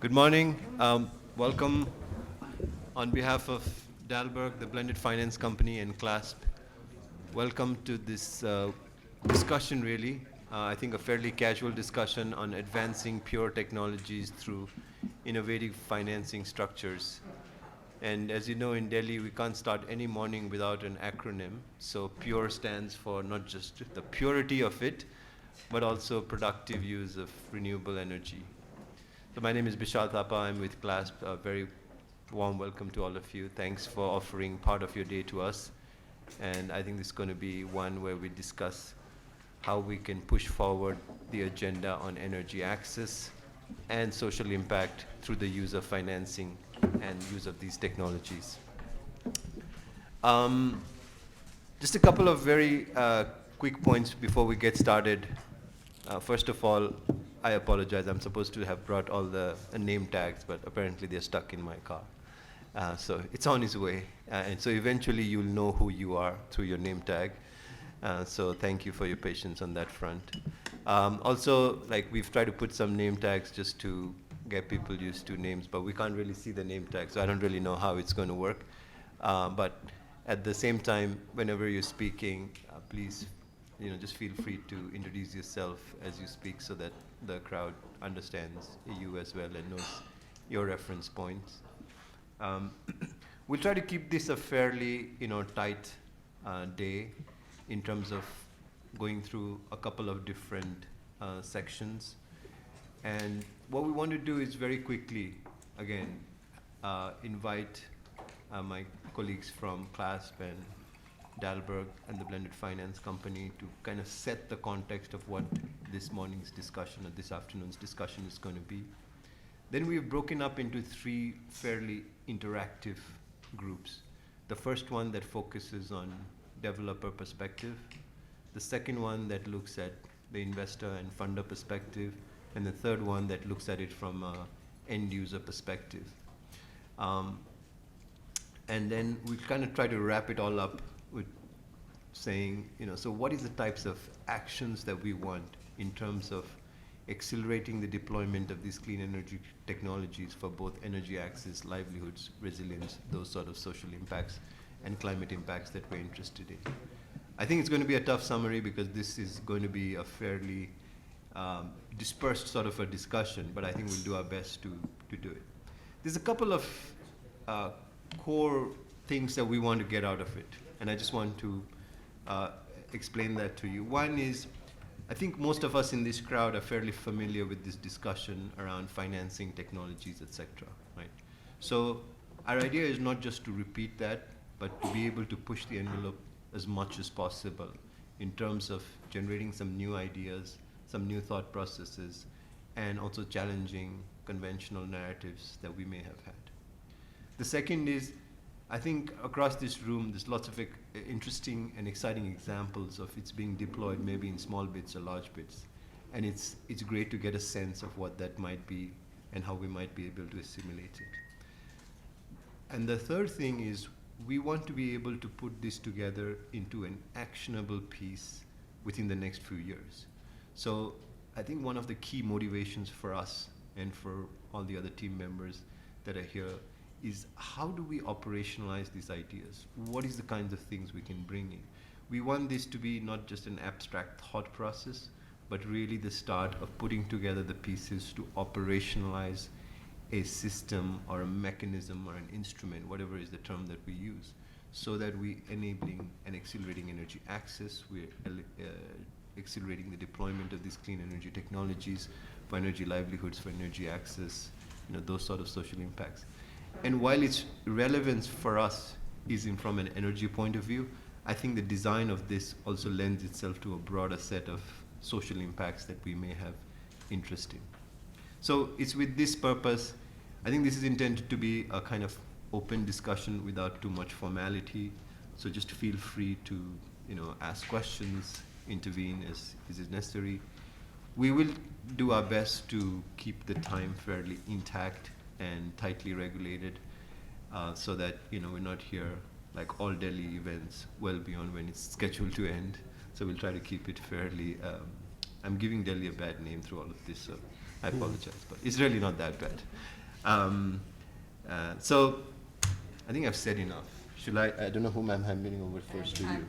Good morning. Welcome on behalf of Dalberg, the Blended Finance Company, and CLASP. Welcome to this discussion, really. I think a fairly casual discussion on advancing pure technologies through innovative financing structures. And as you know, in Delhi, we can't start any morning without an acronym. So PURE stands for not just the purity of it, but also productive use of renewable energy. So my name is Bishal Thapa. I'm with CLASP. A very warm welcome to all of you. Thanks for offering part of your day to us. And I think this is going to be one where we discuss how we can push forward the agenda on energy access and social impact through the use of financing and use of these technologies. Just a couple of very quick points before we get started. First of all, I apologize. I'm supposed to have brought all the name tags, but apparently they're stuck in my car. So it's on its way. And so eventually you'll know who you are through your name tag. So thank you for your patience on that front. Also, we've tried to put some name tags just to get people used to names, but we can't really see the name tag, so I don't really know how it's going to work. But at the same time, whenever you're speaking, please, just feel free to introduce yourself as you speak so that the crowd understands you as well and knows your reference points. We'll try to keep this a fairly, tight day in terms of going through a couple of different sections. And what we want to do is very quickly, again, invite my colleagues from CLASP and Dalberg and the Blended Finance Company to kind of set the context of what this morning's discussion or this afternoon's discussion is going to be. Then we've broken up into three fairly interactive groups. The first one that focuses on developer perspective, the second one that looks at the investor and funder perspective, and the third one that looks at it from an end user perspective. And then we kind of try to wrap it all up with saying, so what is the types of actions that we want in terms of accelerating the deployment of these clean energy technologies for both energy access, livelihoods, resilience, those sort of social impacts and climate impacts that we're interested in. I think it's going to be a tough summary because this is going to be a fairly dispersed sort of a discussion, but I think we'll do our best to do it. There's a couple of core things that we want to get out of it, and I just want to explain that to you. One is, I think most of us in this crowd are fairly familiar with this discussion around financing technologies, etc. Right? So our idea is not just to repeat that, but to be able to push the envelope as much as possible in terms of generating some new ideas, some new thought processes, and also challenging conventional narratives that we may have had. The second is, I think across this room, there's lots of interesting and exciting examples of it's being deployed maybe in small bits or large bits. And it's great to get a sense of what that might be and how we might be able to assimilate it. And the third thing is, we want to be able to put this together into an actionable piece within the next few years. So I think one of the key motivations for us and for all the other team members that are here is how do we operationalize these ideas? What is the kinds of things we can bring in? We want this to be not just an abstract thought process, but really the start of putting together the pieces to operationalize a system or a mechanism or an instrument, whatever is the term that we use, so that we're enabling and accelerating energy access, we're accelerating the deployment of these clean energy technologies for energy livelihoods, for energy access, those sort of social impacts. And while its relevance for us is from an energy point of view, I think the design of this also lends itself to a broader set of social impacts that we may have interest in. So it's with this purpose, I think this is intended to be a kind of open discussion without too much formality. So just feel free to, ask questions, intervene as is necessary. We will do our best to keep the time fairly intact and tightly regulated, so that we're not here like all Delhi events well beyond when it's scheduled to end. So we'll try to keep it fairly I'm giving Delhi a bad name through all of this, so I apologize, but it's really not that bad. So I think I've said enough. Should I don't know whom I'm handing over first to you.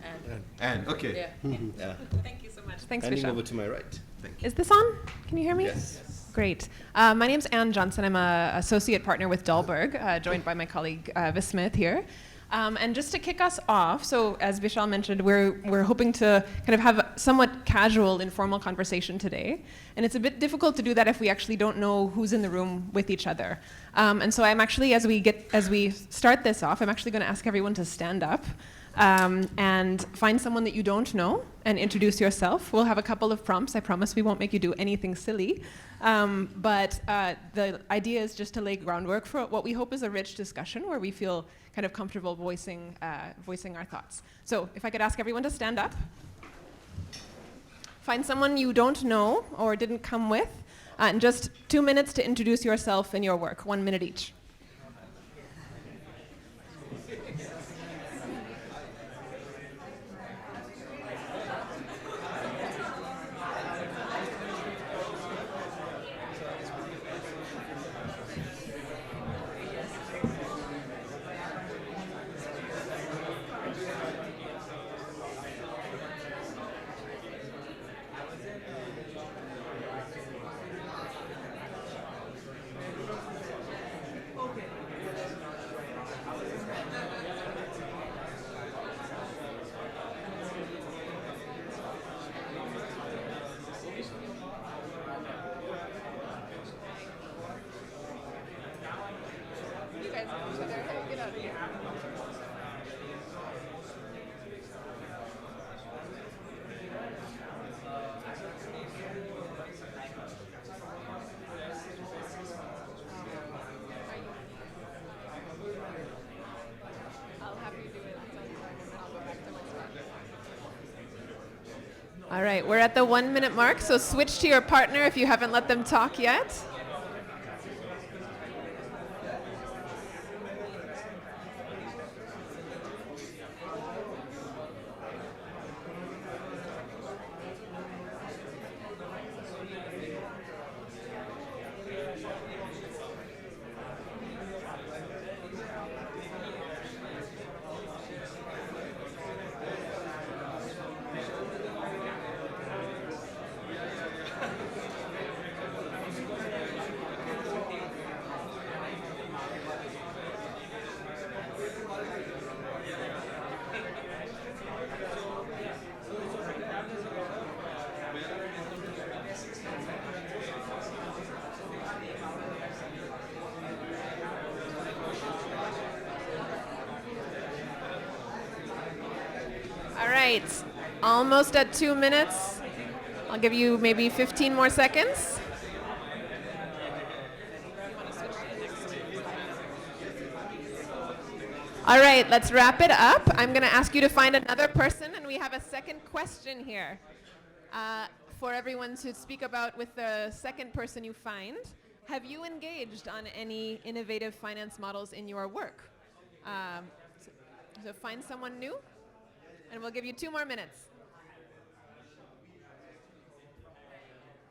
Anne, okay. Yeah. Thank you so much. Thanks, Handing Vishal. over to my right. Thank you. Is this on? Can you hear me? Yes. Great. My name's Anne Johnson. I'm an associate partner with Dahlberg, joined by my colleague Vis Smith here. And just to kick us off, so as Vishal mentioned, we're hoping to kind of have a somewhat casual, informal conversation today. And it's a bit difficult to do that if we actually don't know who's in the room with each other. And so I'm actually, as we start this off, I'm actually going to ask everyone to stand up and find someone that you don't know and introduce yourself. We'll have a couple of prompts. I promise we won't make you do anything silly. But the idea is just to lay groundwork for what we hope is a rich discussion where we feel kind of comfortable voicing our thoughts. So if I could ask everyone to stand up. Find someone you don't know or didn't come with, and just 2 minutes to introduce yourself and your work, 1 minute each. All right, we're at the 1 minute mark, so switch to your partner if you haven't let them talk yet. All right, almost at 2 minutes. I'll give you maybe 15 more seconds. All right, let's wrap it up. I'm going to ask you to find another person, and we have a second question here for everyone to speak about with the second person you find. Have you engaged on any innovative finance models in your work? So find someone new. And we'll give you 2 more minutes.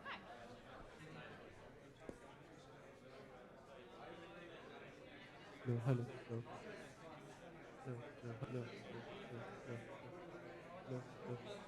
Hi. No, hello. No. No, no, no, no, no, no, no.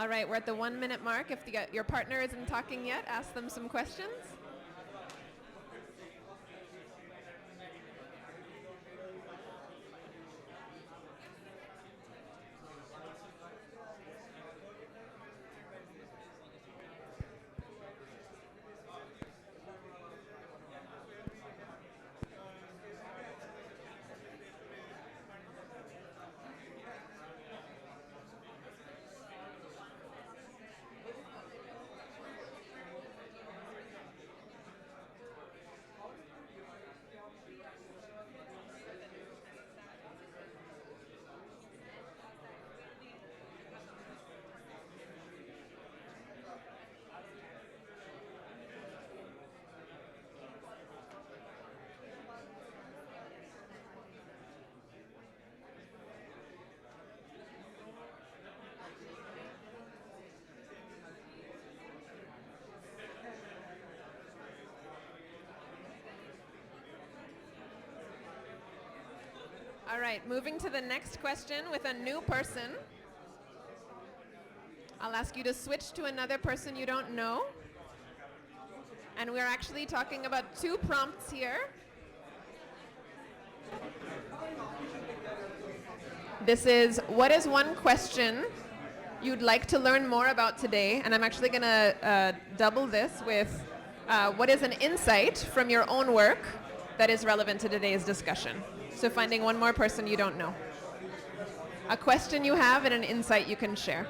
All right, we're at the 1 minute mark. If your partner isn't talking yet, ask them some questions. All right, moving to the next question with a new person. I'll ask you to switch to another person you don't know. And we're actually talking about 2 prompts here. This is, what is one question you'd like to learn more about today? And I'm actually going to double this with, what is an insight from your own work that is relevant to today's discussion? So finding one more person you don't know. A question you have and an insight you can share.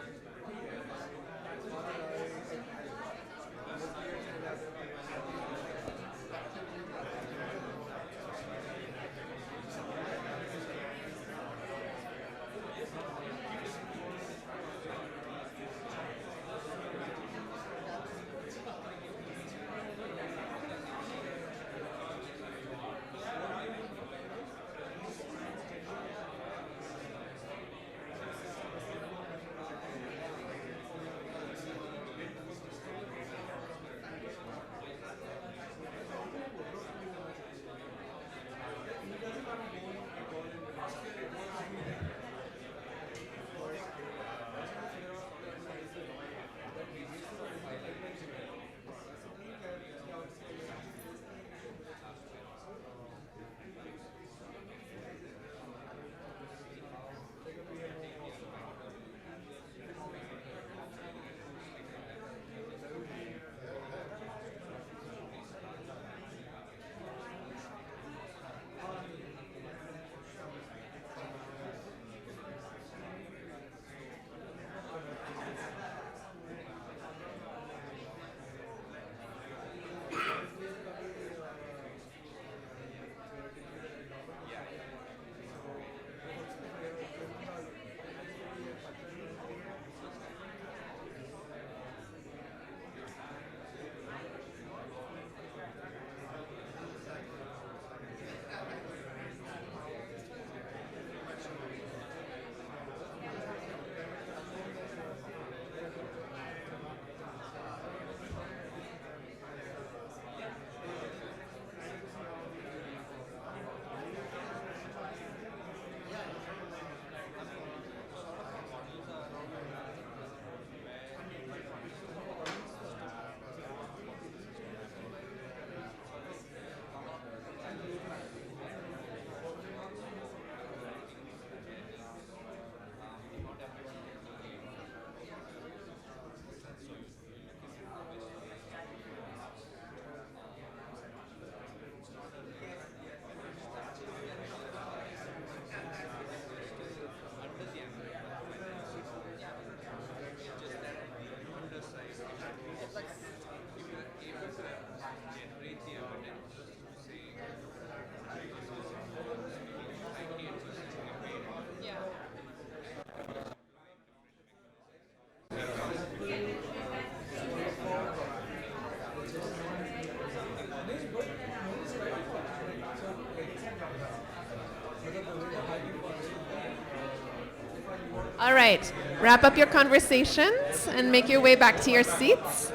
All right, wrap up your conversations and make your way back to your seats.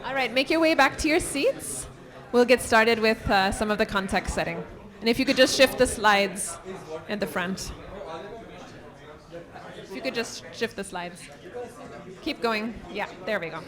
All right, make your way back to your seats. We'll get started with some of the context setting. And if you could just shift the slides in the front. If you could just shift the slides. Keep going. Yeah, there we go.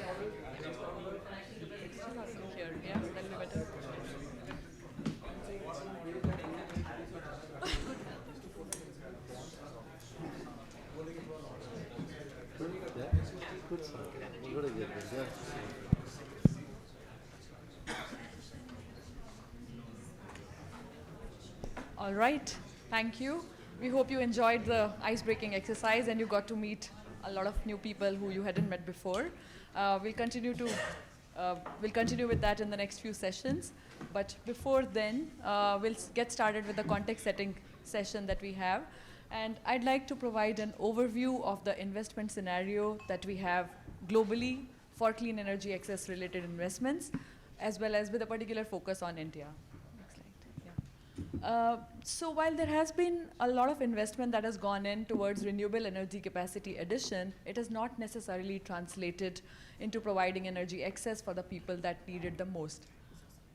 All right, thank you. We hope you enjoyed the ice-breaking exercise and you got to meet a lot of new people who you hadn't met before. We'll continue with that in the next few sessions. But before then, we'll get started with the context setting session that we have. And I'd like to provide an overview of the investment scenario that we have globally for clean energy access related investments, as well as with a particular focus on India. Next slide. Yeah. So while there has been a lot of investment that has gone in towards renewable energy capacity addition, it has not necessarily translated into providing energy access for the people that need it the most.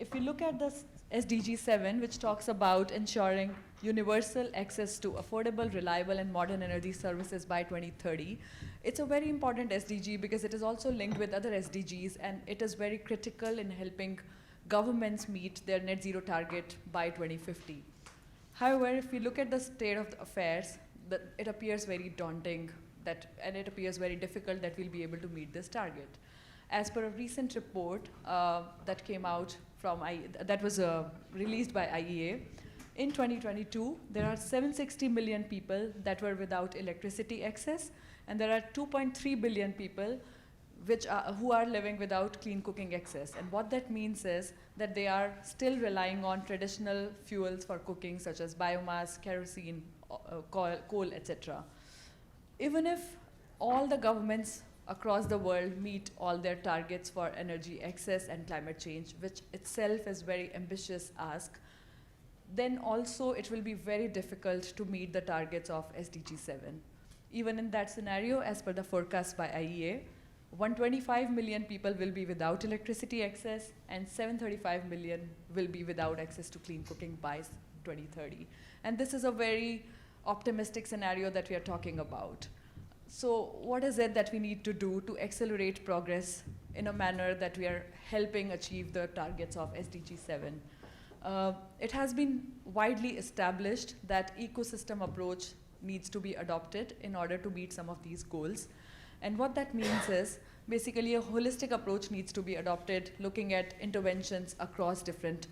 If we look at the SDG 7, which talks about ensuring universal access to affordable, reliable, and modern energy services by 2030, it's a very important SDG because it is also linked with other SDGs, and it is very critical in helping governments meet their net zero target by 2050. However, if we look at the state of the affairs, it appears very daunting and it appears very difficult that we'll be able to meet this target. As per a recent report that came out from that was released by IEA, in 2022, there are 760 million people that were without electricity access, and there are 2.3 billion people who are living without clean cooking access. And what that means is that they are still relying on traditional fuels for cooking, such as biomass, kerosene, coal, etc. Even if all the governments across the world meet all their targets for energy access and climate change, which itself is very ambitious ask, then also it will be very difficult to meet the targets of SDG 7. Even in that scenario, as per the forecast by IEA, 125 million people will be without electricity access, and 735 million will be without access to clean cooking by 2030. And this is a very optimistic scenario that we are talking about. So what is it that we need to do to accelerate progress in a manner that we are helping achieve the targets of SDG 7? It has been widely established that ecosystem approach needs to be adopted in order to meet some of these goals. And what that means is basically a holistic approach needs to be adopted, looking at interventions across different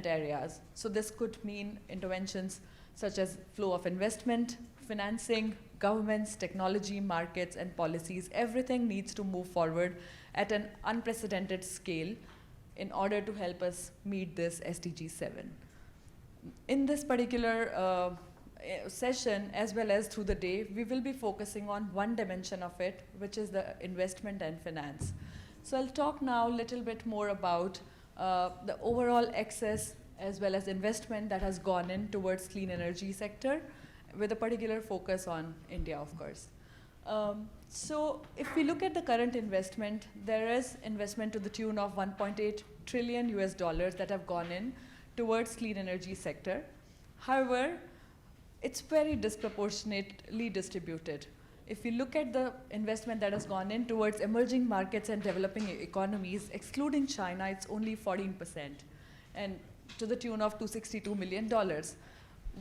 areas. So this could mean interventions such as flow of investment, financing, governments, technology, markets, and policies. Everything needs to move forward at an unprecedented scale in order to help us meet this SDG 7. In this particular session, as well as through the day, we will be focusing on one dimension of it, which is the investment and finance. So I'll talk now a little bit more about the overall access as well as investment that has gone in towards clean energy sector, with a particular focus on India, of course. So if we look at the current investment, there is investment to the tune of 1.8 trillion US dollars that have gone in towards clean energy sector. However, it's very disproportionately distributed. If we look at the investment that has gone in towards emerging markets and developing economies, excluding China, it's only 14%, and to the tune of $262 million.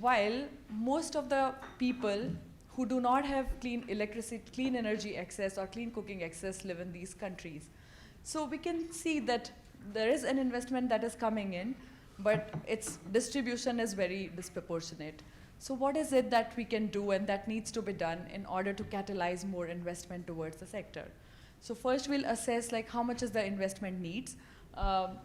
While most of the people who do not have clean electricity, clean energy access, or clean cooking access live in these countries. So we can see that there is an investment that is coming in, but its distribution is very disproportionate. So what is it that we can do and that needs to be done in order to catalyze more investment towards the sector? So first we'll assess like how much is the investment needs.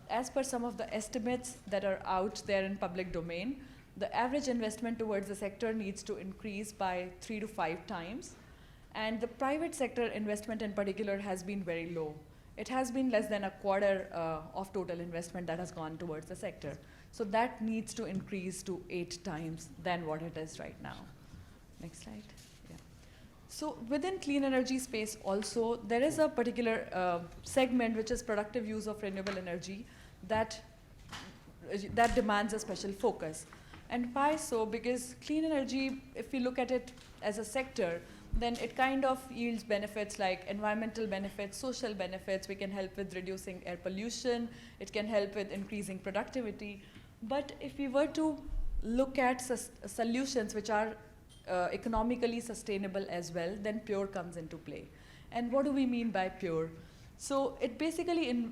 As per some of the estimates that are out there in public domain, the average investment towards the sector needs to increase by 3 to 5 times. And the private sector investment in particular has been very low. It has been less than a quarter of total investment that has gone towards the sector. So that needs to increase to 8 times than what it is right now. Next slide. Yeah. So within clean energy space also, there is a particular segment which is productive use of renewable energy that demands a special focus. And why so? Because clean energy, if we look at it as a sector, then it kind of yields benefits like environmental benefits, social benefits. We can help with reducing air pollution. It can help with increasing productivity. But if we were to look at solutions which are economically sustainable as well, then pure comes into play. And what do we mean by pure? So it basically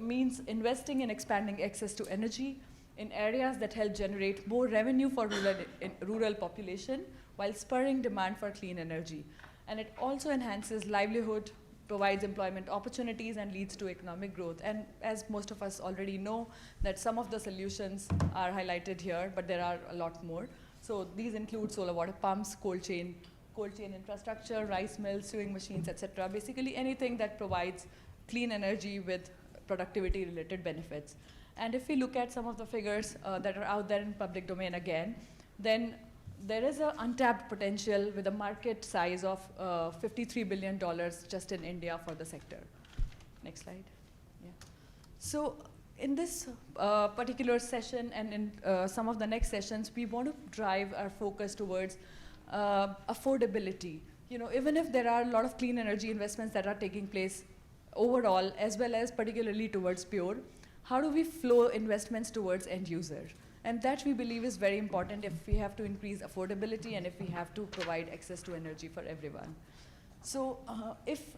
means investing in expanding access to energy in areas that help generate more revenue for rural population while spurring demand for clean energy. And it also enhances livelihood, provides employment opportunities, and leads to economic growth. And as most of us already know, that some of the solutions are highlighted here, but there are a lot more. So these include solar water pumps, cold chain infrastructure, rice mills, sewing machines, etc. Basically anything that provides clean energy with productivity-related benefits. And if we look at some of the figures that are out there in public domain again, then there is an untapped potential with a market size of $53 billion just in India for the sector. Next slide. Yeah. So in this particular session and in some of the next sessions, we want to drive our focus towards affordability. You know, even if there are a lot of clean energy investments that are taking place overall, as well as particularly towards pure, how do we flow investments towards end user? And that we believe is very important if we have to increase affordability and if we have to provide access to energy for everyone. So if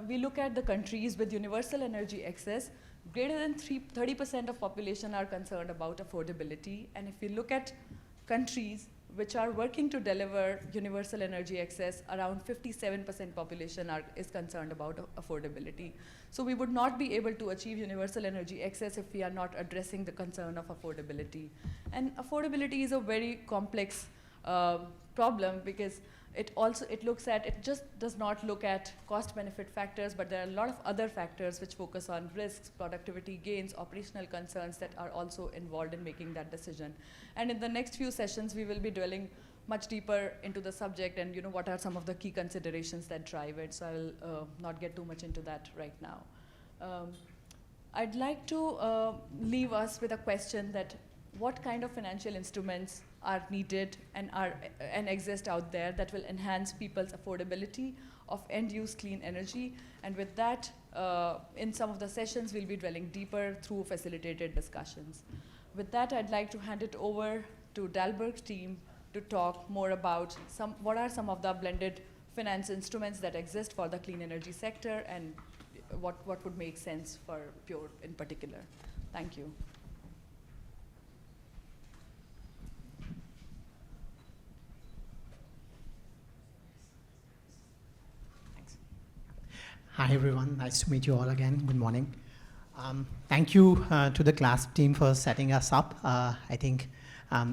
we look at the countries with universal energy access, greater than 30% of population are concerned about affordability. And if we look at countries which are working to deliver universal energy access, around 57% population is concerned about affordability. So we would not be able to achieve universal energy access if we are not addressing the concern of affordability. And affordability is a very complex problem because it just does not look at cost benefit factors, but there are a lot of other factors which focus on risks, productivity gains, operational concerns that are also involved in making that decision. And in the next few sessions, we will be dwelling much deeper into the subject and what are some of the key considerations that drive it. So I will not get too much into that right now. I'd like to leave us with a question that what kind of financial instruments are needed and exist out there that will enhance people's affordability of end-use clean energy. And with that, in some of the sessions, we'll be dwelling deeper through facilitated discussions. With that, I'd like to hand it over to Dalberg's team to talk more about what are some of the blended finance instruments that exist for the clean energy sector and what would make sense for Pure in particular. Thank you. Hi everyone, nice to meet you all again. Good morning. Thank you to the CLASP team for setting us up. I think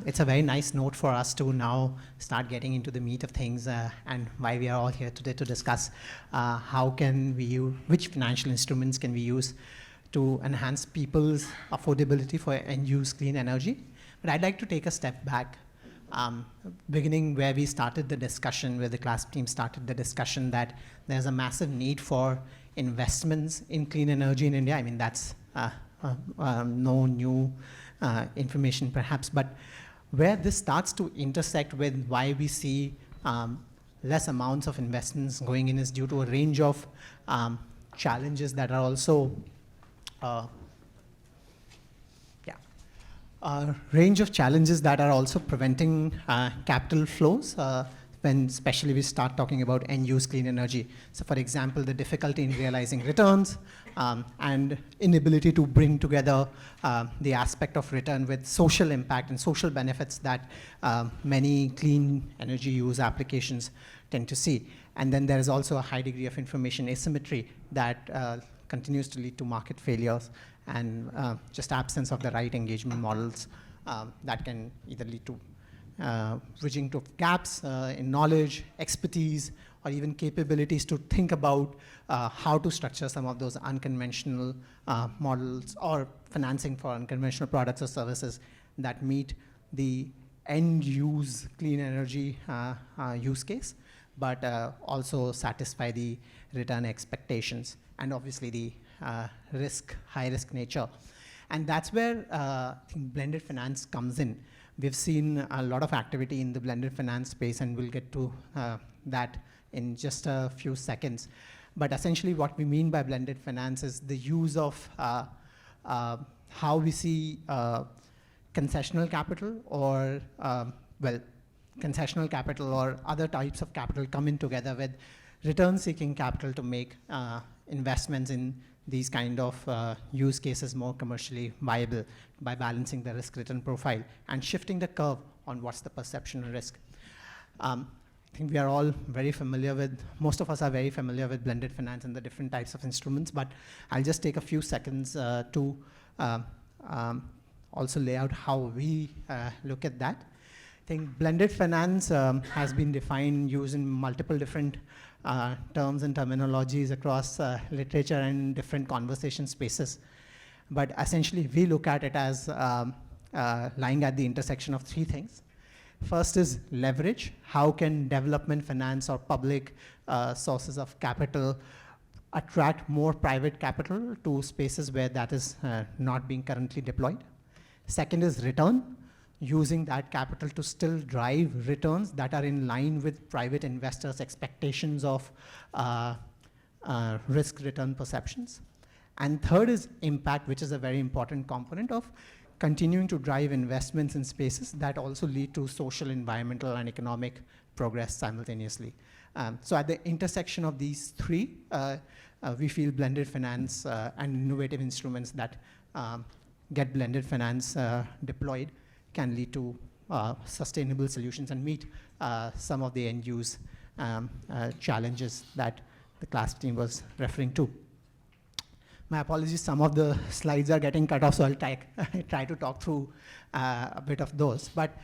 it's a very nice note for us to now start getting into the meat of things and why we are all here today to discuss which financial instruments can we use to enhance people's affordability for end-use clean energy. But I'd like to take a step back. Beginning where we started the discussion, where the CLASP team started the discussion that there's a massive need for investments in clean energy in India. I mean, that's no new information perhaps, but where this starts to intersect with why we see less amounts of investments going in is due to a range of challenges that are also preventing capital flows when especially we start talking about end-use clean energy. So for example, the difficulty in realizing returns and inability to bring together the aspect of return with social impact and social benefits that many clean energy use applications tend to see. And then there is also a high degree of information asymmetry that continues to lead to market failures and just absence of the right engagement models that can either lead to bridging to gaps in knowledge, expertise, or even capabilities to think about how to structure some of those unconventional models or financing for unconventional products or services that meet the end use clean energy use case, but also satisfy the return expectations and obviously the high risk nature. And that's where I think blended finance comes in. We've seen a lot of activity in the blended finance space, and we'll get to that in just a few seconds. But essentially what we mean by blended finance is the use of how we see concessional capital or, concessional capital or other types of capital coming together with return-seeking capital to make investments in these kind of use cases more commercially viable by balancing the risk-return profile and shifting the curve on what's the perception of risk. I think we are all very familiar with, most of us are very familiar with blended finance and the different types of instruments, but I'll just take a few seconds to also lay out how we look at that. I think blended finance has been defined using multiple different terms and terminologies across literature and different conversation spaces. But essentially, we look at it as lying at the intersection of three things. First is leverage. How can development finance or public sources of capital attract more private capital to spaces where that is not being currently deployed? Second is return, using that capital to still drive returns that are in line with private investors' expectations of risk-return perceptions. And third is impact, which is a very important component of continuing to drive investments in spaces that also lead to social, environmental, and economic progress simultaneously. So at the intersection of these three, we feel blended finance and innovative instruments that get blended finance deployed can lead to sustainable solutions and meet some of the end-use challenges that the CLASP team was referring to. My apologies, some of the slides are getting cut off, so I'll try to talk through a bit of those. But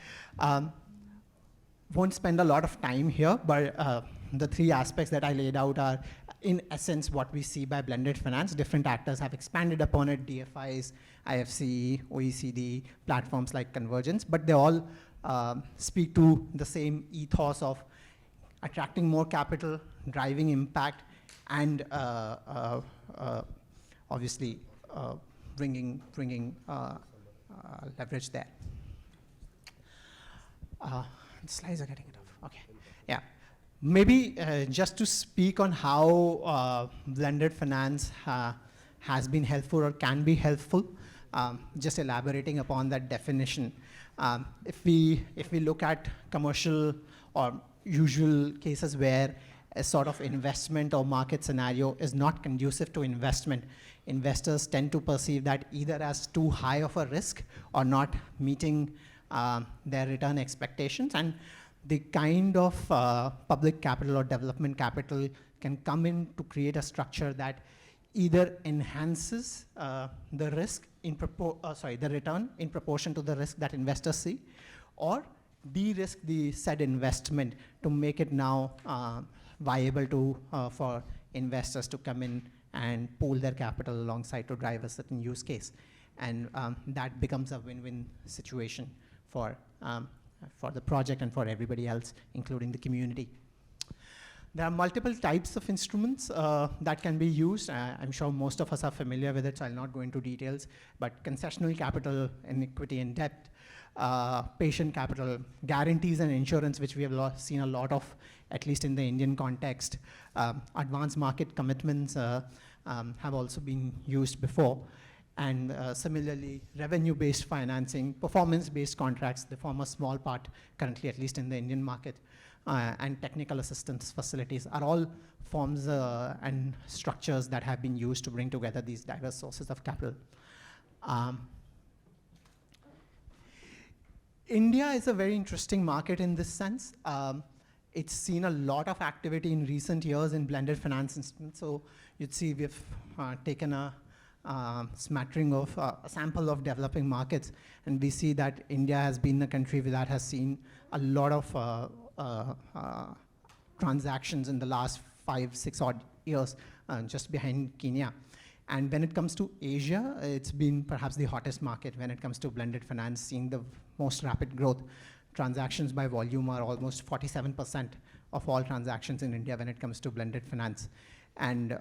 won't spend a lot of time here, but the three aspects that I laid out are, in essence, what we see by blended finance. Different actors have expanded upon it, DFIs, IFC, OECD, platforms like Convergence, but they all speak to the same ethos of attracting more capital, driving impact, and obviously bringing leverage there. The slides are getting it off. Okay, yeah. Maybe just to speak on how blended finance has been helpful or can be helpful, just elaborating upon that definition. If we look at commercial or usual cases where a sort of investment or market scenario is not conducive to investment, investors tend to perceive that either as too high of a risk or not meeting their return expectations. And the kind of public capital or development capital can come in to create a structure that either enhances the risk in the return in proportion to the risk that investors see, or de-risk the said investment to make it now viable to for investors to come in and pool their capital alongside to drive a certain use case, and that becomes a win-win situation for the project and for everybody else, including the community. There are multiple types of instruments that can be used. I'm sure most of us are familiar with it, so I'll not go into details, but concessional capital and equity and debt, patient capital, guarantees and insurance, which we have seen a lot of, at least in the Indian context. Advanced market commitments have also been used before. And similarly, revenue-based financing, performance-based contracts, they form a small part currently, at least in the Indian market, and technical assistance facilities are all forms and structures that have been used to bring together these diverse sources of capital. India is a very interesting market in this sense. It's seen a lot of activity in recent years in blended finance instruments. So you'd see we've taken a smattering of a sample of developing markets, and we see that India has been a country that has seen a lot of transactions in the last 5-6 odd years, just behind Kenya. And when it comes to Asia, it's been perhaps the hottest market when it comes to blended finance, seeing the most rapid growth. Transactions by volume are almost 47% of all transactions in India when it comes to blended finance. And,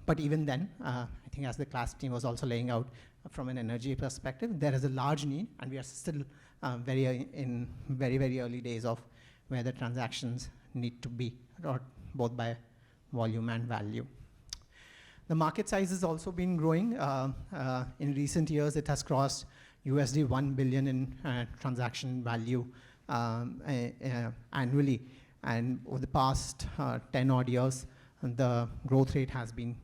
but even then, I think as the class team was also laying out from an energy perspective, there is a large need, and we are still in very, very early days of where the transactions need to be, or both by volume and value. The market size has also been growing. In recent years, it has crossed USD 1 billion in transaction value annually. And over the past 10 odd years, the growth rate has been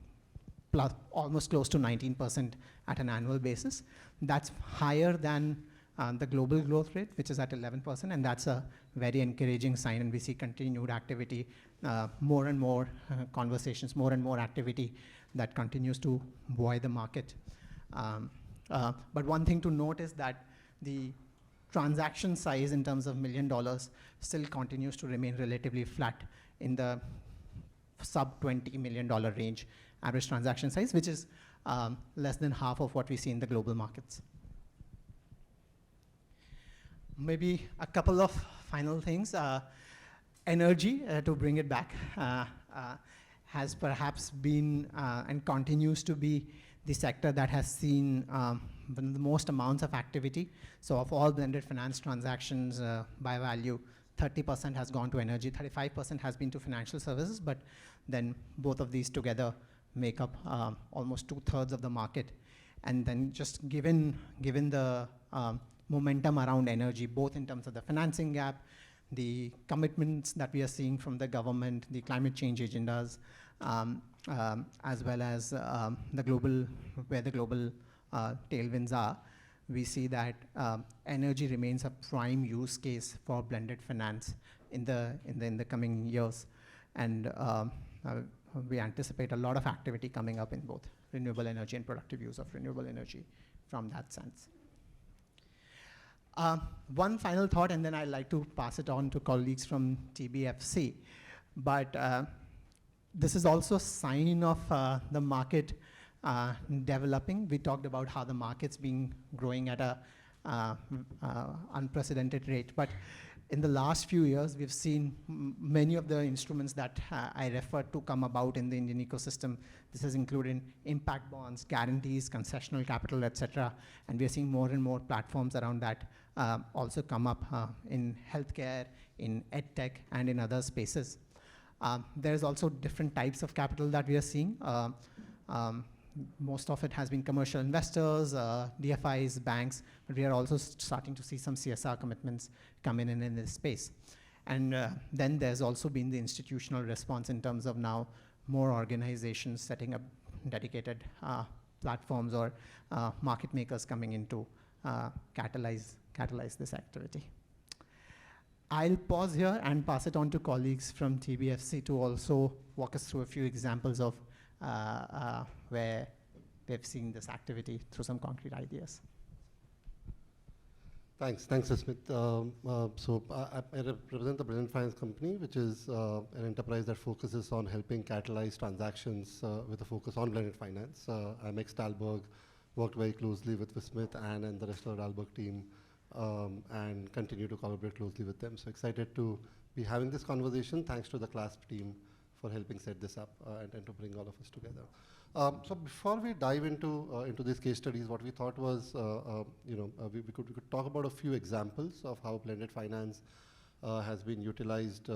almost close to 19% at an annual basis. That's higher than the global growth rate, which is at 11%, and that's a very encouraging sign, and we see continued activity, more and more conversations, more and more activity that continues to buoy the market. But one thing to note is that the transaction size in terms of $1 million still continues to remain relatively flat in the sub $20 million range, average transaction size, which is less than half of what we see in the global markets. Maybe a couple of final things. Energy, to bring it back, has perhaps been and continues to be the sector that has seen the most amounts of activity. So of all blended finance transactions by value, 30% has gone to energy, 35% has been to financial services, but then both of these together make up almost 2/3 of the market. And then just given the momentum around energy, both in terms of the financing gap, the commitments that we are seeing from the government, the climate change agendas, as well as the global tailwinds are, we see that energy remains a prime use case for blended finance in the coming years. And we anticipate a lot of activity coming up in both renewable energy and productive use of renewable energy from that sense. One final thought, and then I'd like to pass it on to colleagues from TBFC. But this is also a sign of the market developing. We talked about how the market's been growing at a unprecedented rate. But in the last few years, we've seen many of the instruments that I referred to come about in the Indian ecosystem. This has included impact bonds, guarantees, concessional capital, et cetera. And we're seeing more and more platforms around that also come up in healthcare, in edtech, and in other spaces. There's also different types of capital that we are seeing. Most of it has been commercial investors, DFIs, banks, but we are also starting to see some CSR commitments come in this space. And then there's also been the institutional response in terms of now more organizations setting up dedicated platforms or market makers coming in to catalyze this activity. I'll pause here and pass it on to colleagues from TBFC to also walk us through a few examples of where they've seen this activity through some concrete ideas. Thanks, Smith. So I represent the Brilliant Finance Company, which is an enterprise that focuses on helping catalyze transactions with a focus on blended finance. I'm ex-Dalberg, worked very closely with Smith and the rest of the Dalberg team, and continue to collaborate closely with them. So excited to be having this conversation. Thanks to the CLASP team for helping set this up and to bring all of us together. So before we dive into these case studies, what we thought was, we could talk about a few examples of how blended finance has been utilized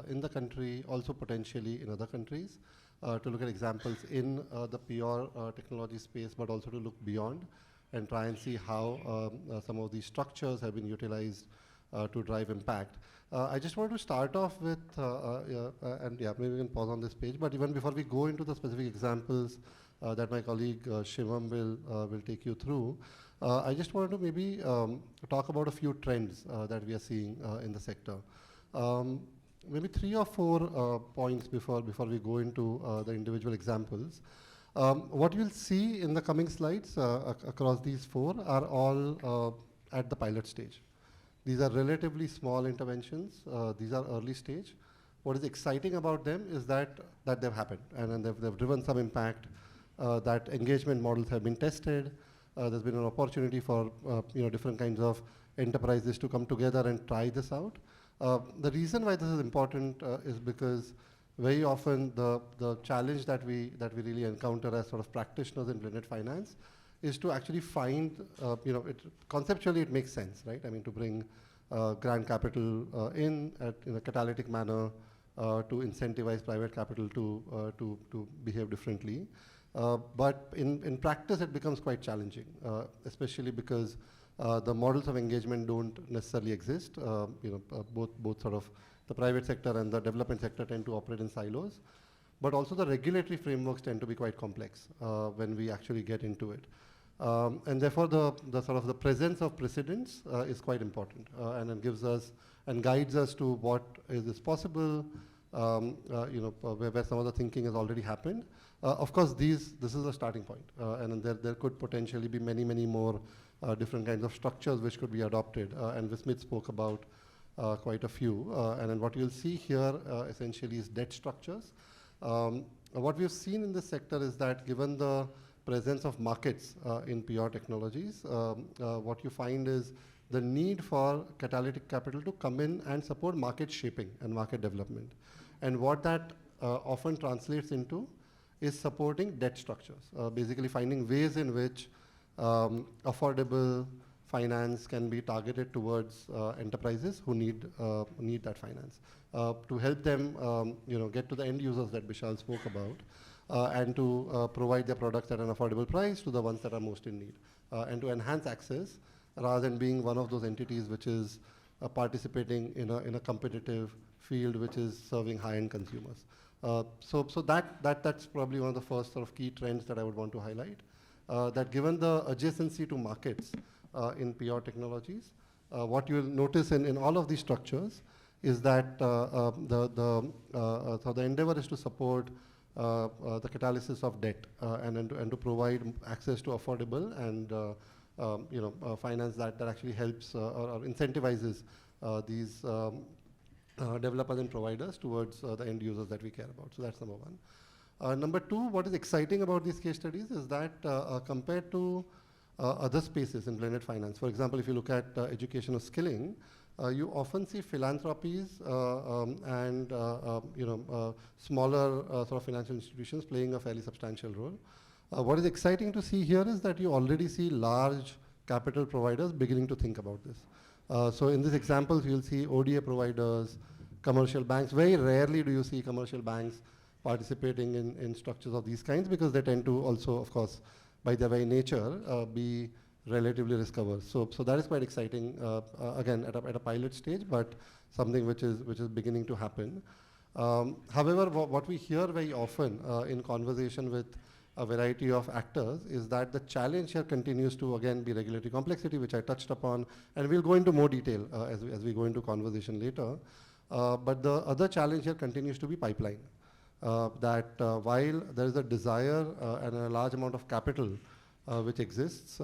in the country, also potentially in other countries, to look at examples in the pure technology space, but also to look beyond and try and see how some of these structures have been utilized to drive impact. I just want to start off with, maybe we can pause on this page, but even before we go into the specific examples that my colleague Shivam will take you through, I just wanted to maybe talk about a few trends that we are seeing in the sector. Maybe 3 or 4 points before we go into the individual examples. What you'll see in the coming slides across these four are all at the pilot stage. These are relatively small interventions. These are early stage. What is exciting about them is that they've happened and they've driven some impact, that engagement models have been tested. There's been an opportunity for different kinds of enterprises to come together and try this out. The reason why this is important is because very often the challenge that we really encounter as sort of practitioners in blended finance is to actually find, conceptually it makes sense, right? I mean, to bring grant capital in a catalytic manner to incentivize private capital to behave differently. But in practice, it becomes quite challenging, especially because the models of engagement don't necessarily exist. Both sort of the private sector and the development sector tend to operate in silos. But also the regulatory frameworks tend to be quite complex when we actually get into it. And therefore, the sort of the presence of precedents is quite important, and it gives us and guides us to what is possible, where some of the thinking has already happened. Of course, this is a starting point, and there could potentially be many more different kinds of structures which could be adopted, and Vismit spoke about quite a few. And then what you'll see here essentially is debt structures. What we've seen in this sector is that given the presence of markets in PR technologies, what you find is the need for catalytic capital to come in and support market shaping and market development. And what that often translates into is supporting debt structures, basically finding ways in which affordable finance can be targeted towards enterprises who need that finance to help them get to the end users that Bishal spoke about, and to provide their products at an affordable price to the ones that are most in need, and to enhance access rather than being one of those entities which is participating in a competitive field which is serving high-end consumers. So that's probably one of the first sort of key trends that I would want to highlight. That given the adjacency to markets in PR technologies, what you'll notice in all of these structures is that so the endeavor is to support the catalysis of debt and to provide access to affordable and finance that actually helps or incentivizes these developers and providers towards the end users that we care about. So that's number one. Number two, what is exciting about these case studies is that compared to other spaces in blended finance, for example, if you look at education or skilling, you often see philanthropies and smaller sort of financial institutions playing a fairly substantial role. What is exciting to see here is that you already see large capital providers beginning to think about this. So in these examples, you'll see ODA providers, commercial banks. Very rarely do you see commercial banks participating in structures of these kinds because they tend to also, of course, by their very nature, be relatively risk-averse. So that is quite exciting, again, at a pilot stage, but something which is beginning to happen. However, what we hear very often in conversation with a variety of actors is that the challenge here continues to, again, be regulatory complexity, which I touched upon, and we'll go into more detail as we go into conversation later. But the other challenge here continues to be pipeline. That while there is a desire and a large amount of capital which exists,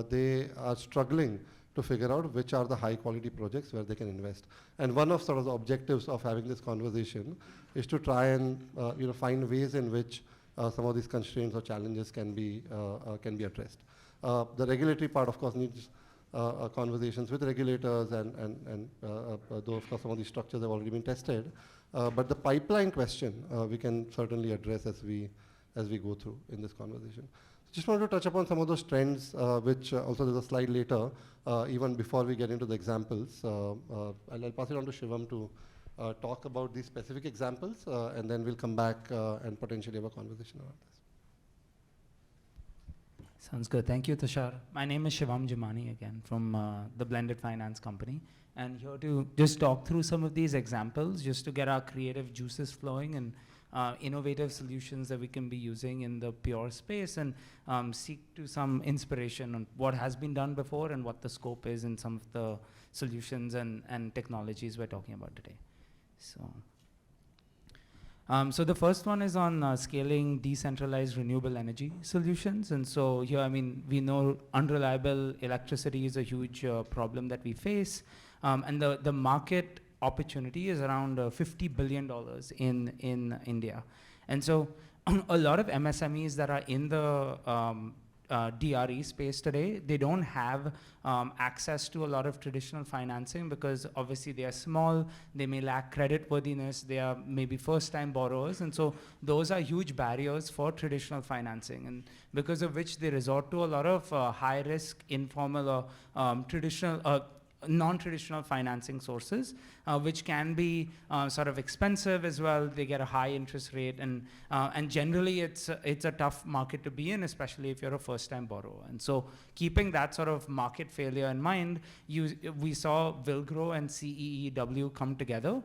they are struggling to figure out which are the high quality projects where they can invest. And one of sort of the objectives of having this conversation is to try and find ways in which some of these constraints or challenges can be addressed. The regulatory part, of course, needs conversations with regulators and though of course some of these structures have already been tested. But the pipeline question we can certainly address as we go through in this conversation. Just wanted to touch upon some of those trends, which also there's a slide later, even before we get into the examples. I'll pass it on to Shivam to talk about these specific examples, and then we'll come back and potentially have a conversation around this. Sounds good. Thank you, Tushar. My name is Shivam Jumani again from the Blended Finance Company. And here to just talk through some of these examples, just to get our creative juices flowing and innovative solutions that we can be using in the pure space and seek to some inspiration on what has been done before and what the scope is in some of the solutions and technologies we're talking about today. So So the first one is on scaling decentralized renewable energy solutions. And so here, I mean, we know unreliable electricity is a huge problem that we face. And the market opportunity is around $50 billion in India. And so a lot of MSMEs that are in the DRE space today, they don't have access to a lot of traditional financing because obviously they are small, they may lack credit worthiness, they are maybe first-time borrowers, and so those are huge barriers for traditional financing, and because of which they resort to a lot of high-risk, informal or traditional non-traditional financing sources, which can be sort of expensive as well. They get a high interest rate, and generally it's a tough market to be in, especially if you're a first-time borrower. And so, keeping that sort of market failure in mind, we saw Wilgrow and CEEW come together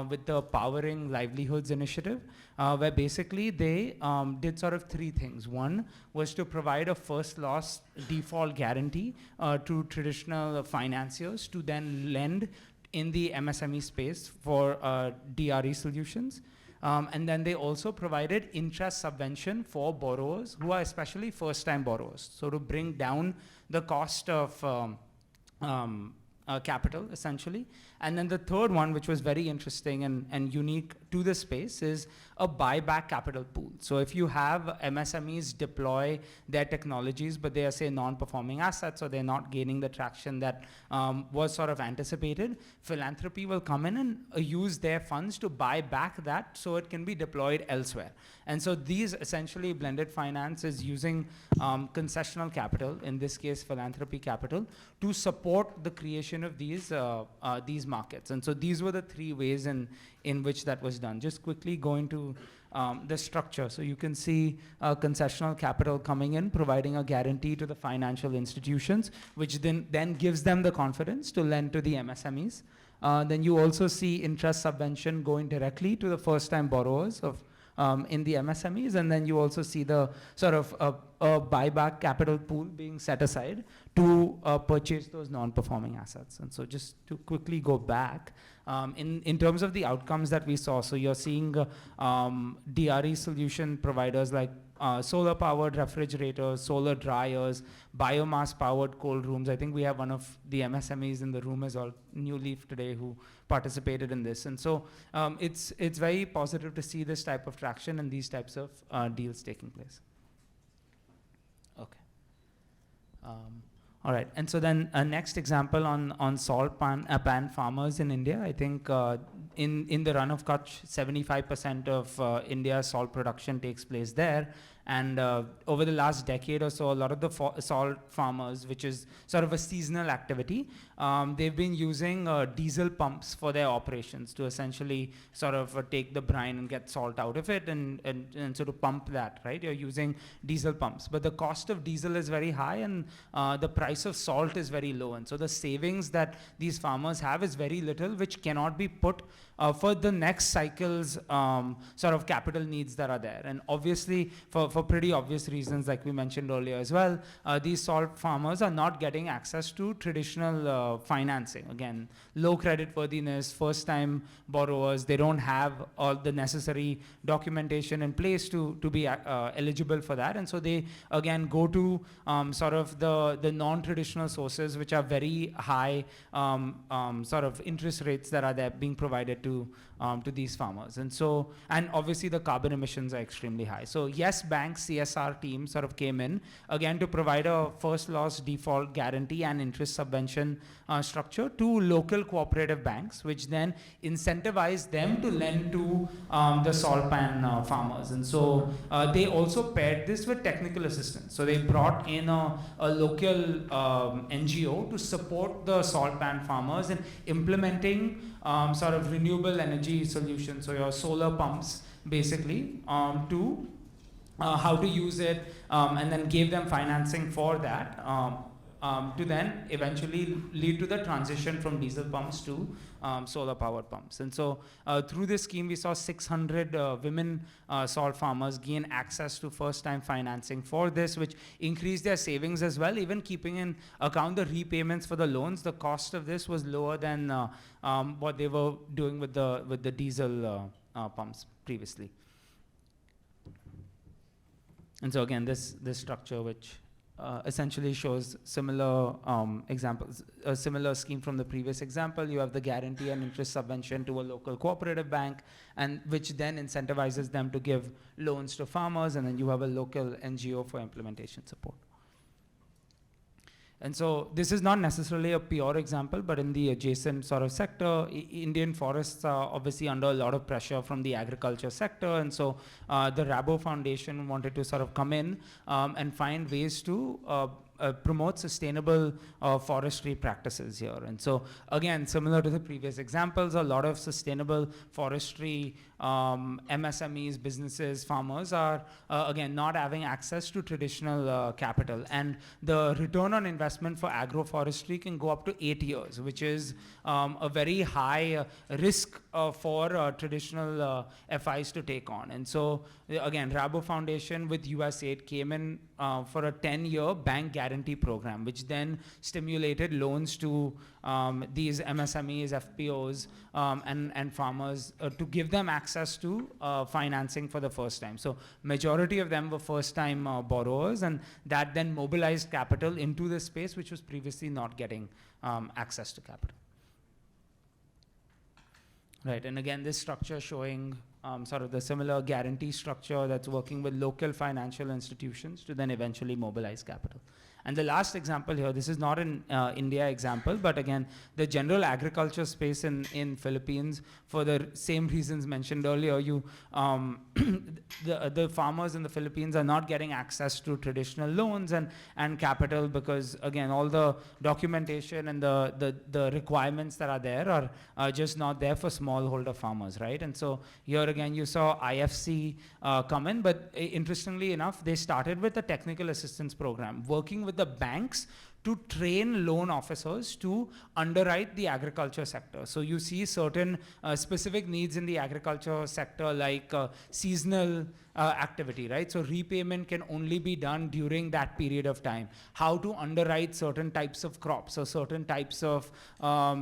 with the Powering Livelihoods initiative, where basically they did sort of three things. One was to provide a first loss default guarantee to traditional financiers to then lend in the MSME space for DRE solutions. And then they also provided interest subvention for borrowers who are especially first-time borrowers. So to bring down the cost of capital, essentially. And then the third one, which was very interesting and unique to the space, is a buyback capital pool. So if you have MSMEs deploy their technologies, but they are, say, non-performing assets, or they're not gaining the traction that was sort of anticipated, philanthropy will come in and use their funds to buy back that so it can be deployed elsewhere. And so these essentially blended finance is using concessional capital, in this case philanthropy capital, to support the creation of these markets. And so these were the three ways in which that was done. Just quickly going to the structure. So you can see concessional capital coming in, providing a guarantee to the financial institutions, which then gives them the confidence to lend to the MSMEs. Then you also see interest subvention going directly to the first-time borrowers in the MSMEs, and then you also see the sort of a buyback capital pool being set aside to purchase those non-performing assets. And so just to quickly go back, in terms of the outcomes that we saw, so you're seeing DRE solution providers like solar-powered refrigerators, solar dryers, biomass-powered cold rooms. I think we have one of the MSMEs in the room as well, New Leaf today, who participated in this. And so it's very positive to see this type of traction and these types of deals taking place. Okay. All right, and so then next example on salt pan farmers in India. I think in the run of Kutch, 75% of India's salt production takes place there. And over the last decade or so, a lot of the salt farmers, which is sort of a seasonal activity, they've been using diesel pumps for their operations to essentially sort of take the brine and get salt out of it and sort of pump that, right? You're using diesel pumps. But the cost of diesel is very high and the price of salt is very low. And so the savings that these farmers have is very little, which cannot be put for the next cycle's sort of capital needs that are there. And obviously, for pretty obvious reasons, like we mentioned earlier as well, these salt farmers are not getting access to traditional financing. Again, low credit worthiness, first-time borrowers, they don't have all the necessary documentation in place to be eligible for that. And so they, again, go to sort of the non-traditional sources, which are very high sort of interest rates that are there being provided to these farmers. And so, and obviously the carbon emissions are extremely high. So Yes Bank CSR team sort of came in, again, to provide a first loss default guarantee and interest subvention structure to local cooperative banks, which then incentivize them to lend to the salt pan farmers. And so they also paired this with technical assistance. So they brought in a local NGO to support the salt pan farmers in implementing sort of renewable energy solutions, so your solar pumps, basically, to how to use it, and then gave them financing for that, to then eventually lead to the transition from diesel pumps to solar-powered pumps. And so through this scheme, we saw 600 women salt farmers gain access to first-time financing for this, which increased their savings as well. Even keeping in account the repayments for the loans, the cost of this was lower than what they were doing with the diesel pumps previously. And so again, this structure, which essentially shows similar examples, a similar scheme from the previous example. You have the guarantee and interest subvention to a local cooperative bank, and which then incentivizes them to give loans to farmers, and then you have a local NGO for implementation support. And so this is not necessarily a pure example, but in the adjacent sort of sector, Indian forests are obviously under a lot of pressure from the agriculture sector. And so the Rabo Foundation wanted to sort of come in and find ways to promote sustainable forestry practices here. And so again, similar to the previous examples, a lot of sustainable forestry MSMEs, businesses, farmers are again not having access to traditional capital. And the return on investment for agroforestry can go up to 8 years, which is a very high risk for traditional FIs to take on. And so again, Rabo Foundation with USAID came in for a 10-year bank guarantee program, which then stimulated loans to these MSMEs, FPOs, and farmers to give them access to financing for the first time. So majority of them were first-time borrowers, and that then mobilized capital into the space which was previously not getting access to capital. Right, and again, this structure showing sort of the similar guarantee structure that's working with local financial institutions to then eventually mobilize capital. And the last example here, this is not an India example, but again, the general agriculture space in Philippines, for the same reasons mentioned earlier, the farmers in the Philippines are not getting access to traditional loans and capital because, again, all the documentation and the requirements that are there are just not there for smallholder farmers, right? And so here again, you saw IFC come in, but interestingly enough, they started with a technical assistance program, working with the banks to train loan officers to underwrite the agriculture sector. So you see certain specific needs in the agriculture sector, like seasonal activity, right? So repayment can only be done during that period of time. How to underwrite certain types of crops or certain types of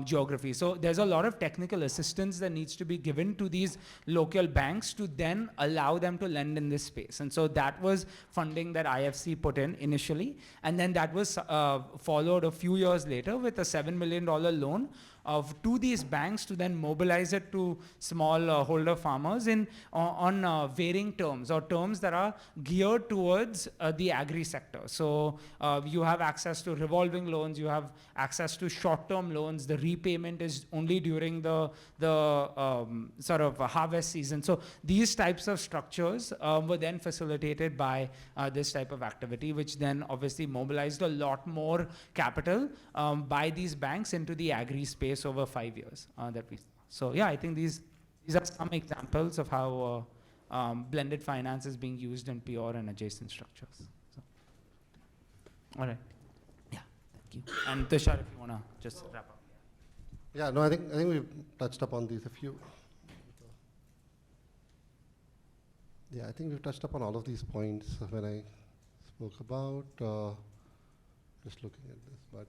geography. So there's a lot of technical assistance that needs to be given to these local banks to then allow them to lend in this space. And so that was funding that IFC put in initially. And then that was followed a few years later with a $7 million loan to these banks to then mobilize it to small holder farmers on varying terms, or terms that are geared towards the agri sector. So you have access to revolving loans, you have access to short-term loans, the repayment is only during the sort of harvest season. So these types of structures were then facilitated by this type of activity, which then obviously mobilized a lot more capital by these banks into the agri space over 5 years So yeah, I think these are some examples of how blended finance is being used in pure and adjacent structures. So, all right, yeah, thank you. And Tushar, if you want to just wrap up. Yeah, no, I think we've touched upon these a few. Yeah, I think we've touched upon all of these points when I spoke about. Just looking at this, but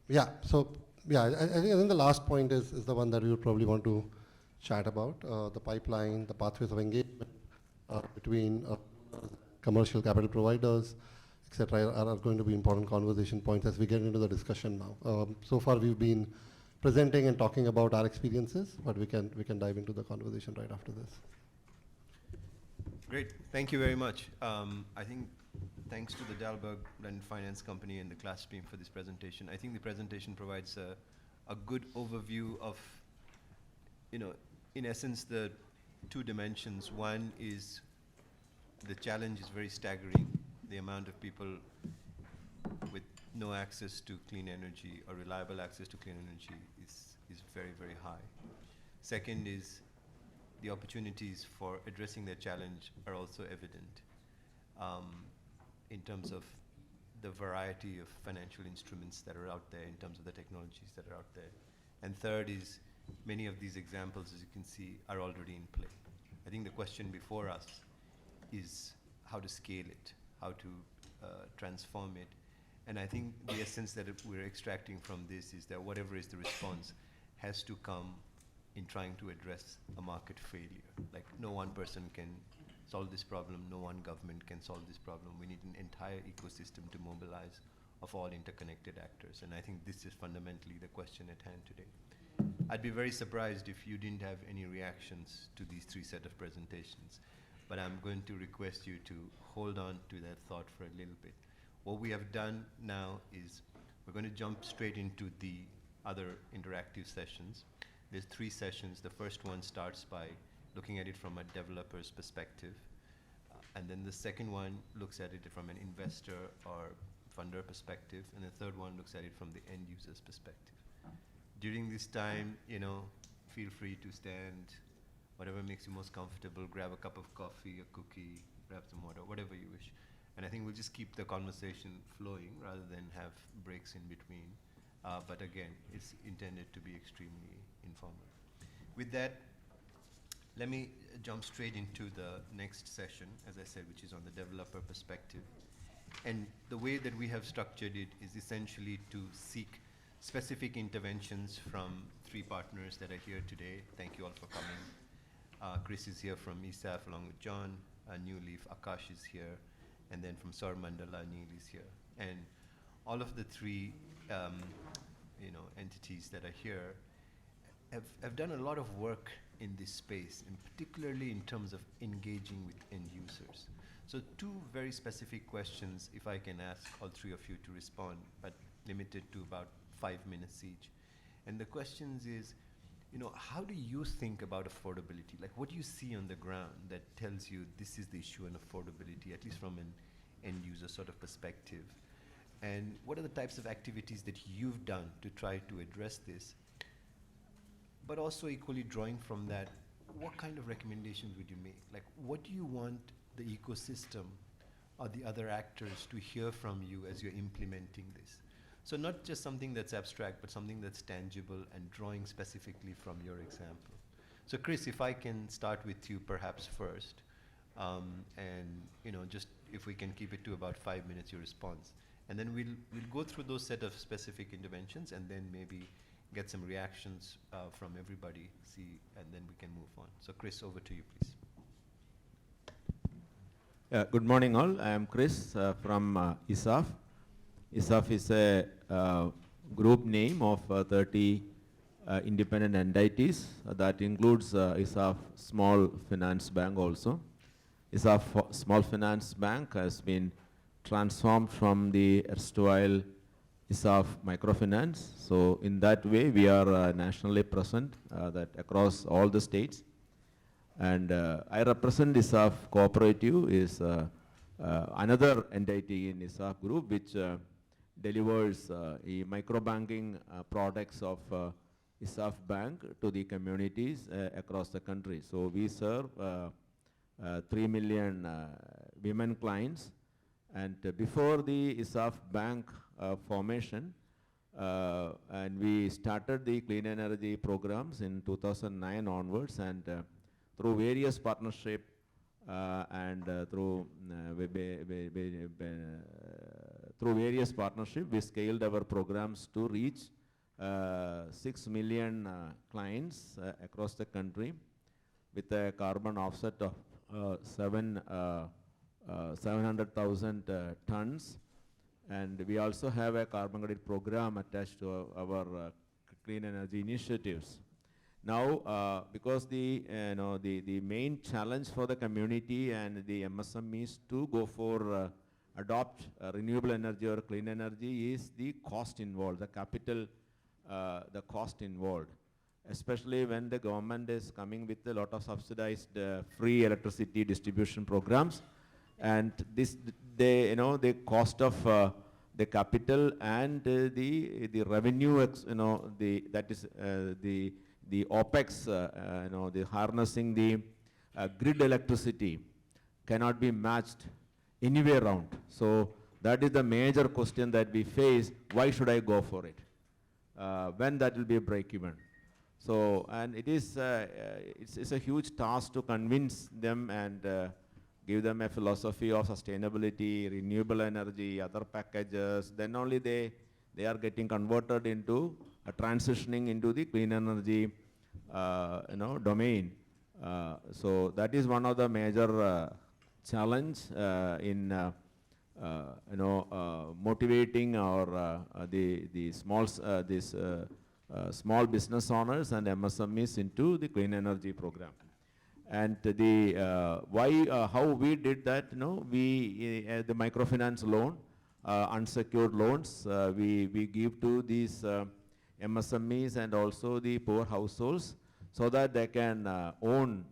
yeah, so. Yeah, I think the last point is the one that we would probably want to chat about, the pipeline, the pathways of engagement between commercial capital providers, etc., are going to be important conversation points as we get into the discussion now. So far, we've been presenting and talking about our experiences, but we can dive into the conversation right after this. Great, thank you very much. I think thanks to the Dalberg Blended Finance Company and the class team for this presentation. I think the presentation provides a good overview of, in essence, the two dimensions. One is the challenge is very staggering. The amount of people with no access to clean energy or reliable access to clean energy is very, very high. Second is the opportunities for addressing that challenge are also evident. In terms of the variety of financial instruments that are out there, in terms of the technologies that are out there. And third is, many of these examples, as you can see, are already in play. I think the question before us is how to scale it, how to transform it. And I think the essence that we're extracting from this is that whatever is the response has to come in trying to address a market failure. Like no one person can solve this problem, no one government can solve this problem. We need an entire ecosystem to mobilize of all interconnected actors. And I think this is fundamentally the question at hand today. I'd be very surprised if you didn't have any reactions to these three set of presentations. But I'm going to request you to hold on to that thought for a little bit. What we have done now is we're going to jump straight into the other interactive sessions. There's 3 sessions. The first one starts by looking at it from a developer's perspective. And then the second one looks at it from an investor or funder perspective. And the third one looks at it from the end user's perspective. During this time, feel free to stand, whatever makes you most comfortable, grab a cup of coffee, a cookie, grab some water, whatever you wish. And I think we'll just keep the conversation flowing rather than have breaks in between. But again, it's intended to be extremely informal. With that, let me jump straight into the next session, as I said, which is on the developer perspective. And the way that we have structured it is essentially to seek specific interventions from 3 partners that are here today. Thank you all for coming. Chris is here from ESAF along with John. New Leaf, Akash is here. And then from Saur Mandala, Neil is here. And all of the 3 entities that are here have done a lot of work in this space, and particularly in terms of engaging with end users. So 2 very specific questions, if I can ask all 3 of you to respond, but limited to about 5 minutes each. And the questions is, how do you think about affordability? Like, what do you see on the ground that tells you this is the issue in affordability, at least from an end user sort of perspective? And what are the types of activities that you've done to try to address this? But also equally drawing from that, what kind of recommendations would you make? Like, what do you want the ecosystem or the other actors to hear from you as you're implementing this? So not just something that's abstract, but something that's tangible and drawing specifically from your example. So Chris, if I can start with you perhaps first, and just if we can keep it to about 5 minutes, your response. And then we'll go through those set of specific interventions and then maybe get some reactions from everybody, and then we can move on. So Chris, over to you, please. Good morning all. I am Chris from ESAF. ESAF is a group name of 30 independent entities that includes ESAF Small Finance Bank also. ESAF Small Finance Bank has been transformed from the erstwhile ESAF Microfinance. So in that way, we are nationally present that across all the states. And I represent ESAF Cooperative, is another entity in ESAF group which delivers microbanking products of ESAF Bank to the communities across the country. So we serve 3 million women clients. And before the ESAF Bank formation, and we started the clean energy programs in 2009 onwards, and through various partnership and through various partnership, we scaled our programs to reach 6 million clients across the country with a carbon offset of 700,000 tons. And we also have a carbon credit program attached to our clean energy initiatives. Now, because the main challenge for the community and the MSMEs to go for adopt renewable energy or clean energy is the cost involved, the capital, the cost involved, especially when the government is coming with a lot of subsidized free electricity distribution programs, and the cost of the capital and the revenue, that is the OPEX, the harnessing the grid electricity cannot be matched anywhere around. So that is the major question that we face. Why should I go for it? When that will be a break even? So, and it is it's a huge task to convince them and give them a philosophy of sustainability, renewable energy, other packages. Then only they are getting converted into transitioning into the clean energy domain. So that is one of the major challenge in motivating our the small business owners and MSMEs into the clean energy program. And the how we did that, we the microfinance loan, unsecured loans, we give to these MSMEs and also the poor households, so that they can own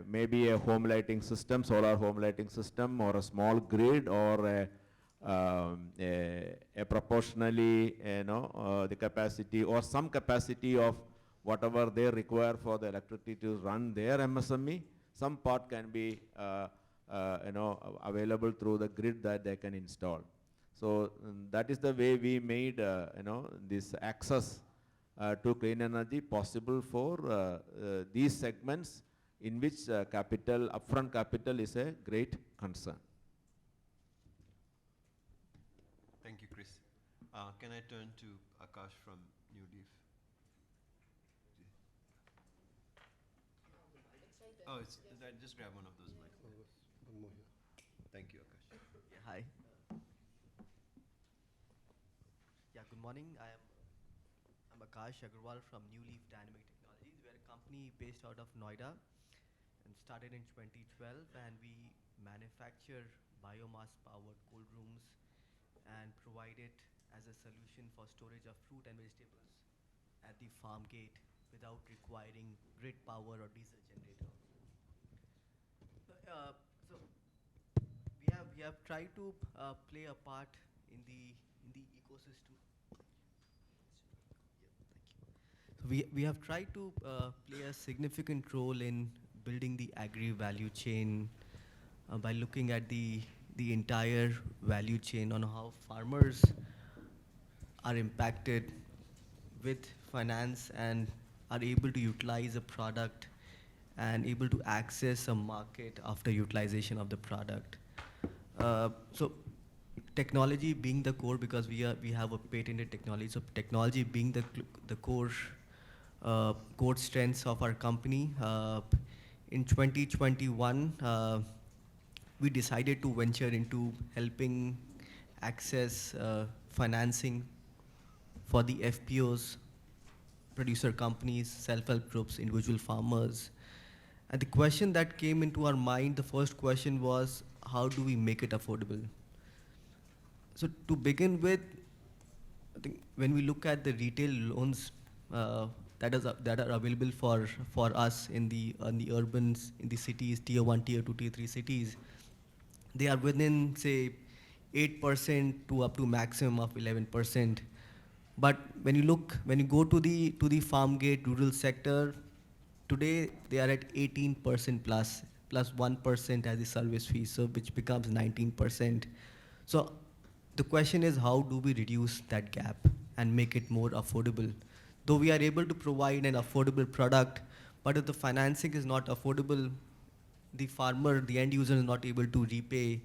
maybe a home lighting system, solar home lighting system, or a small grid, or a proportionally, the capacity or some capacity of whatever they require for the electricity to run their MSME. Some part can be available through the grid that they can install. So that is the way we made this access to clean energy possible for these segments in which upfront capital is a great concern. Thank you, Chris. Can I turn to Akash from New Leaf? Oh, just grab one of those mics. One more here. Thank you, Akash. Yeah, hi. Yeah, good morning. I'm Akash Agarwal from New Leaf Dynamic Technologies. We're a company based out of Noida and started in 2012, and we manufacture biomass-powered cold rooms and provide it as a solution for storage of fruit and vegetables at the farm gate without requiring grid power or diesel generator. So we have tried to play a part in the ecosystem. So we have tried to play a significant role in building the agri value chain by looking at the entire value chain on how farmers are impacted with finance and are able to utilize a product and able to access a market after utilization of the product. So technology being the core, because we have a patented technology, so technology being the core strengths of our company. In 2021, we decided to venture into helping access financing for the FPOs, producer companies, self-help groups, individual farmers. And the question that came into our mind, the first question was, how do we make it affordable? So to begin with, I think when we look at the retail loans that are available for us in the urbans, in the cities, tier 1, tier 2, tier 3 cities, they are within, say, 8% to up to maximum of 11%. But when you go to the farm gate rural sector, today they are at 18% plus 1% as the service fee, so which becomes 19%. So the question is, how do we reduce that gap and make it more affordable? Though we are able to provide an affordable product, but if the financing is not affordable, the farmer, the end user is not able to repay.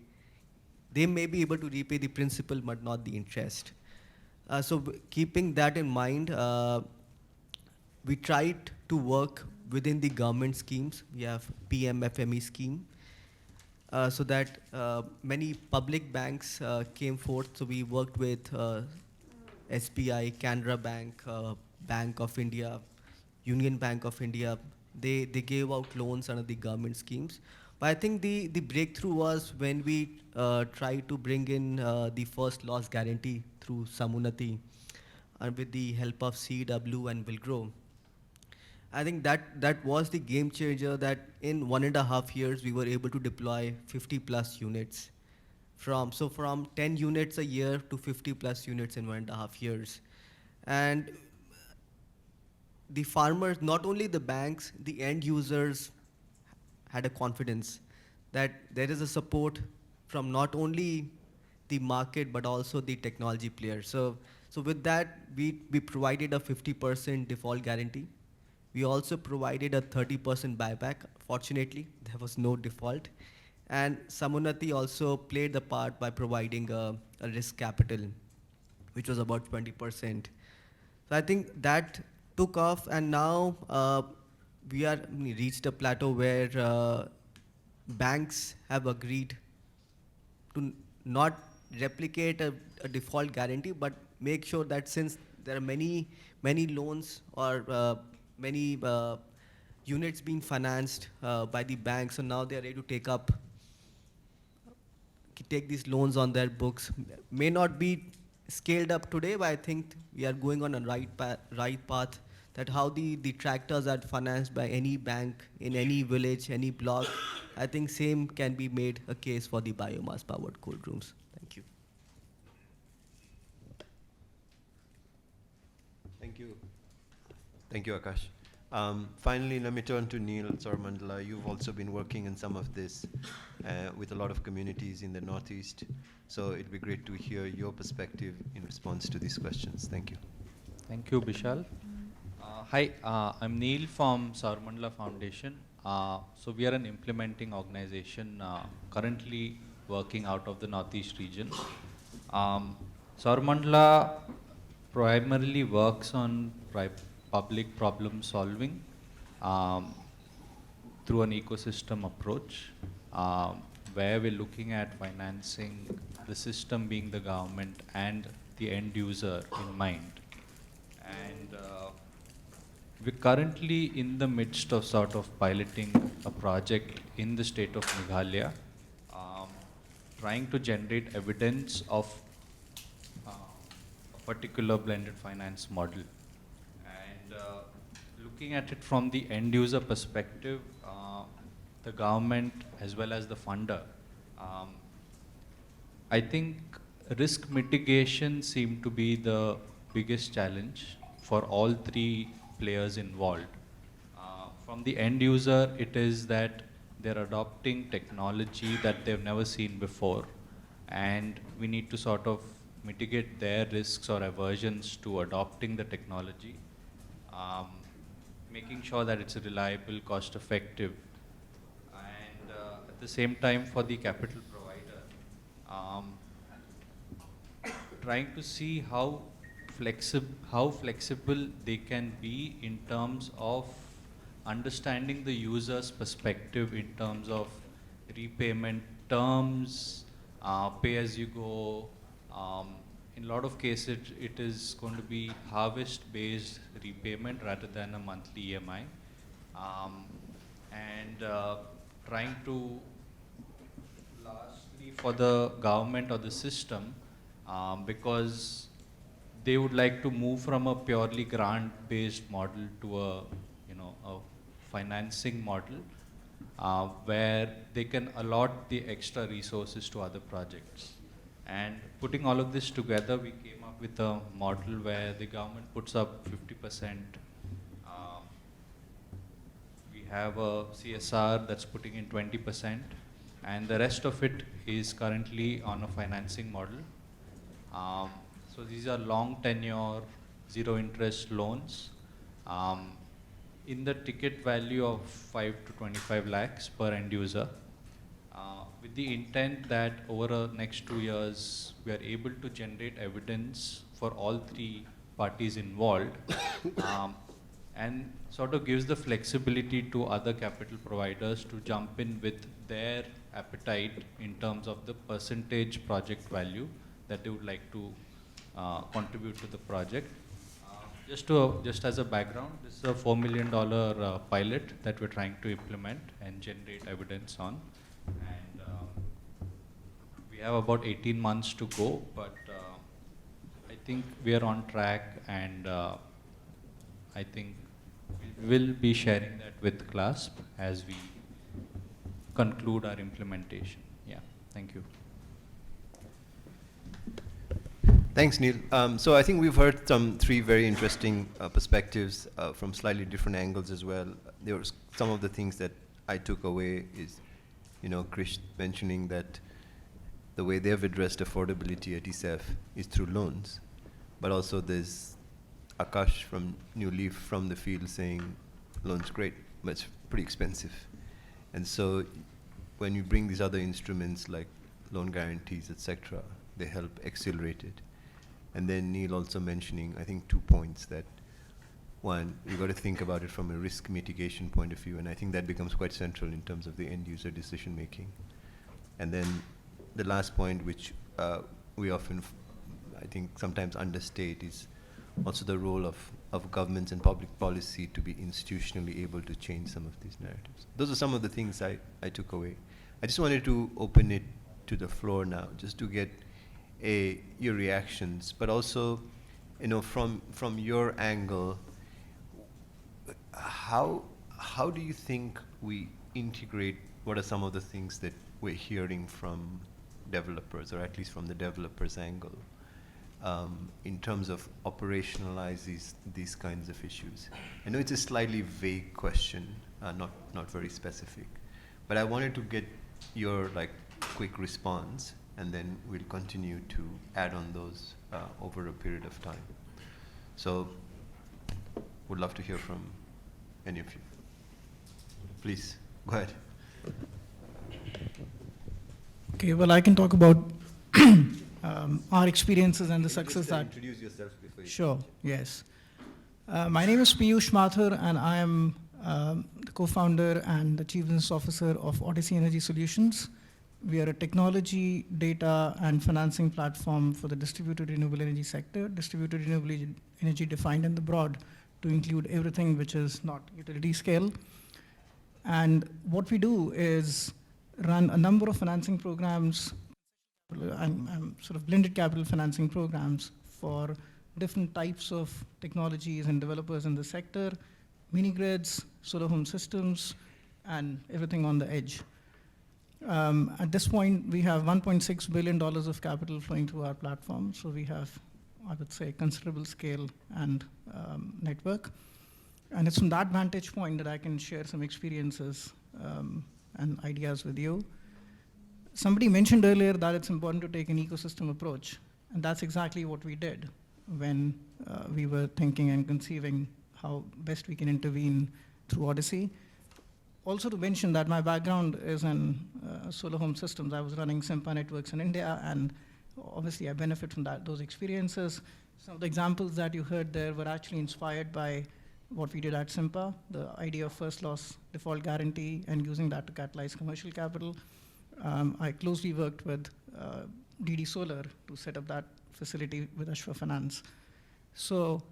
They may be able to repay the principal, but not the interest. So keeping that in mind, we tried to work within the government schemes. We have PMFME scheme, so that many public banks came forth. So we worked with SBI, Canara Bank, Bank of India, Union Bank of India. They gave out loans under the government schemes. But I think the breakthrough was when we tried to bring in the first loss guarantee through Samunati, and with the help of CW and Wilgrow. I think that was the game changer, that in 1.5 years we were able to deploy 50 plus units. From 10 units a year to 50 plus units in 1.5 years. And the farmers, not only the banks, the end users had a confidence that there is a support from not only the market but also the technology players. So with that, we provided a 50% default guarantee. We also provided a 30% buyback. Fortunately, there was no default. And Samunati also played the part by providing a risk capital, which was about 20%. So I think that took off, and now we reached a plateau where banks have agreed to not replicate a default guarantee, but make sure that since there are many loans or many units being financed by the banks, so now they are ready to take these loans on their books. May not be scaled up today, but I think we are going on a right path. That how the tractors are financed by any bank in any village, any block. I think same can be made a case for the biomass powered cold rooms. Thank you. Thank you. Thank you, Akash. Finally, let me turn to Neil Sormandla. You've also been working in some of this with a lot of communities in the Northeast. So it'd be great to hear your perspective in response to these questions. Thank you. Thank you, Bishal. Hi, I'm Neil from Saurmandla Foundation. So we are an implementing organization currently working out of the Northeast region. Saurmandla primarily works on public problem solving through an ecosystem approach, where we're looking at financing the system being the government and the end user in mind. And we're currently in the midst of sort of piloting a project in the state of Meghalaya, trying to generate evidence of a particular blended finance model. And looking at it from the end user perspective, the government as well as the funder, I think risk mitigation seemed to be the biggest challenge for all three players involved. From the end user, it is that they're adopting technology that they've never seen before, and we need to sort of mitigate their risks or aversions to adopting the technology, making sure that it's reliable, cost-effective, and at the same time for the capital provider, trying to see how flexible they can be in terms of understanding the user's perspective in terms of repayment terms, pay-as-you-go. In a lot of cases, it is going to be harvest-based repayment rather than a monthly EMI. And trying to, lastly, for the government or the system, because they would like to move from a purely grant-based model to a financing model where they can allot the extra resources to other projects. And putting all of this together, we came up with a model where the government puts up 50%. We have a CSR that's putting in 20%, and the rest of it is currently on a financing model. So these are long tenure, zero interest loans in the ticket value of 5 to 25 lakhs per end user, with the intent that over the next 2 years, we are able to generate evidence for all three parties involved, and sort of gives the flexibility to other capital providers to jump in with their appetite in terms of the percentage project value that they would like to contribute to the project. Just as a background, this is a $4 million pilot that we're trying to implement and generate evidence on. And we have about 18 months to go, but I think we are on track, and I think we'll be sharing that with CLASP as we conclude our implementation. Yeah, thank you. Thanks, Neil. So I think we've heard three very interesting perspectives from slightly different angles as well. There was some of the things that I took away is, Krish mentioning that the way they've addressed affordability at ESEF is through loans, but also there's Akash from New Leaf from the field saying loans great, but it's pretty expensive. And so when you bring these other instruments like loan guarantees, etc., they help accelerate it. And then Neil also mentioning, I think, 2 points, that one, you got to think about it from a risk mitigation point of view, and I think that becomes quite central in terms of the end user decision making. And then the last point, which we often, I think, sometimes understate, is also the role of governments and public policy to be institutionally able to change some of these narratives. Those are some of the things I took away. I just wanted to open it to the floor now, just to get your reactions, but also, you know, from your angle, how do you think we integrate what are some of the things that we're hearing from developers, or at least from the developers' angle, in terms of operationalize these kinds of issues? I know it's a slightly vague question, not very specific, but I wanted to get your quick response, and then we'll continue to add on those over a period of time. So, would love to hear from any of you. Please, go ahead. Okay, well, I can talk about our experiences and the success that... Introduce yourself before you... Sure, yes. My name is Piyush Mathur, and I am the co-founder and the Chief Business Officer of Odyssey Energy Solutions. We are a technology, data, and financing platform for the distributed renewable energy sector. Distributed renewable energy defined in the broad to include everything which is not utility scale. And what we do is run a number of financing programs, and sort of blended capital financing programs for different types of technologies and developers in the sector, mini grids, solar home systems, and everything on the edge. At this point, we have $1.6 billion of capital flowing through our platform, so we have, I would say, considerable scale and network. And it's from that vantage point that I can share some experiences and ideas with you. Somebody mentioned earlier that it's important to take an ecosystem approach, and that's exactly what we did when we were thinking and conceiving how best we can intervene through Odyssey. Also to mention that my background is in solar home systems. I was running Simpa networks in India, and obviously I benefit from those experiences. Some of the examples that you heard there were actually inspired by what we did at Simpa, the idea of first loss default guarantee and using that to catalyze commercial capital. I closely worked with DD Solar to set up that facility with Ashwa Finance. So,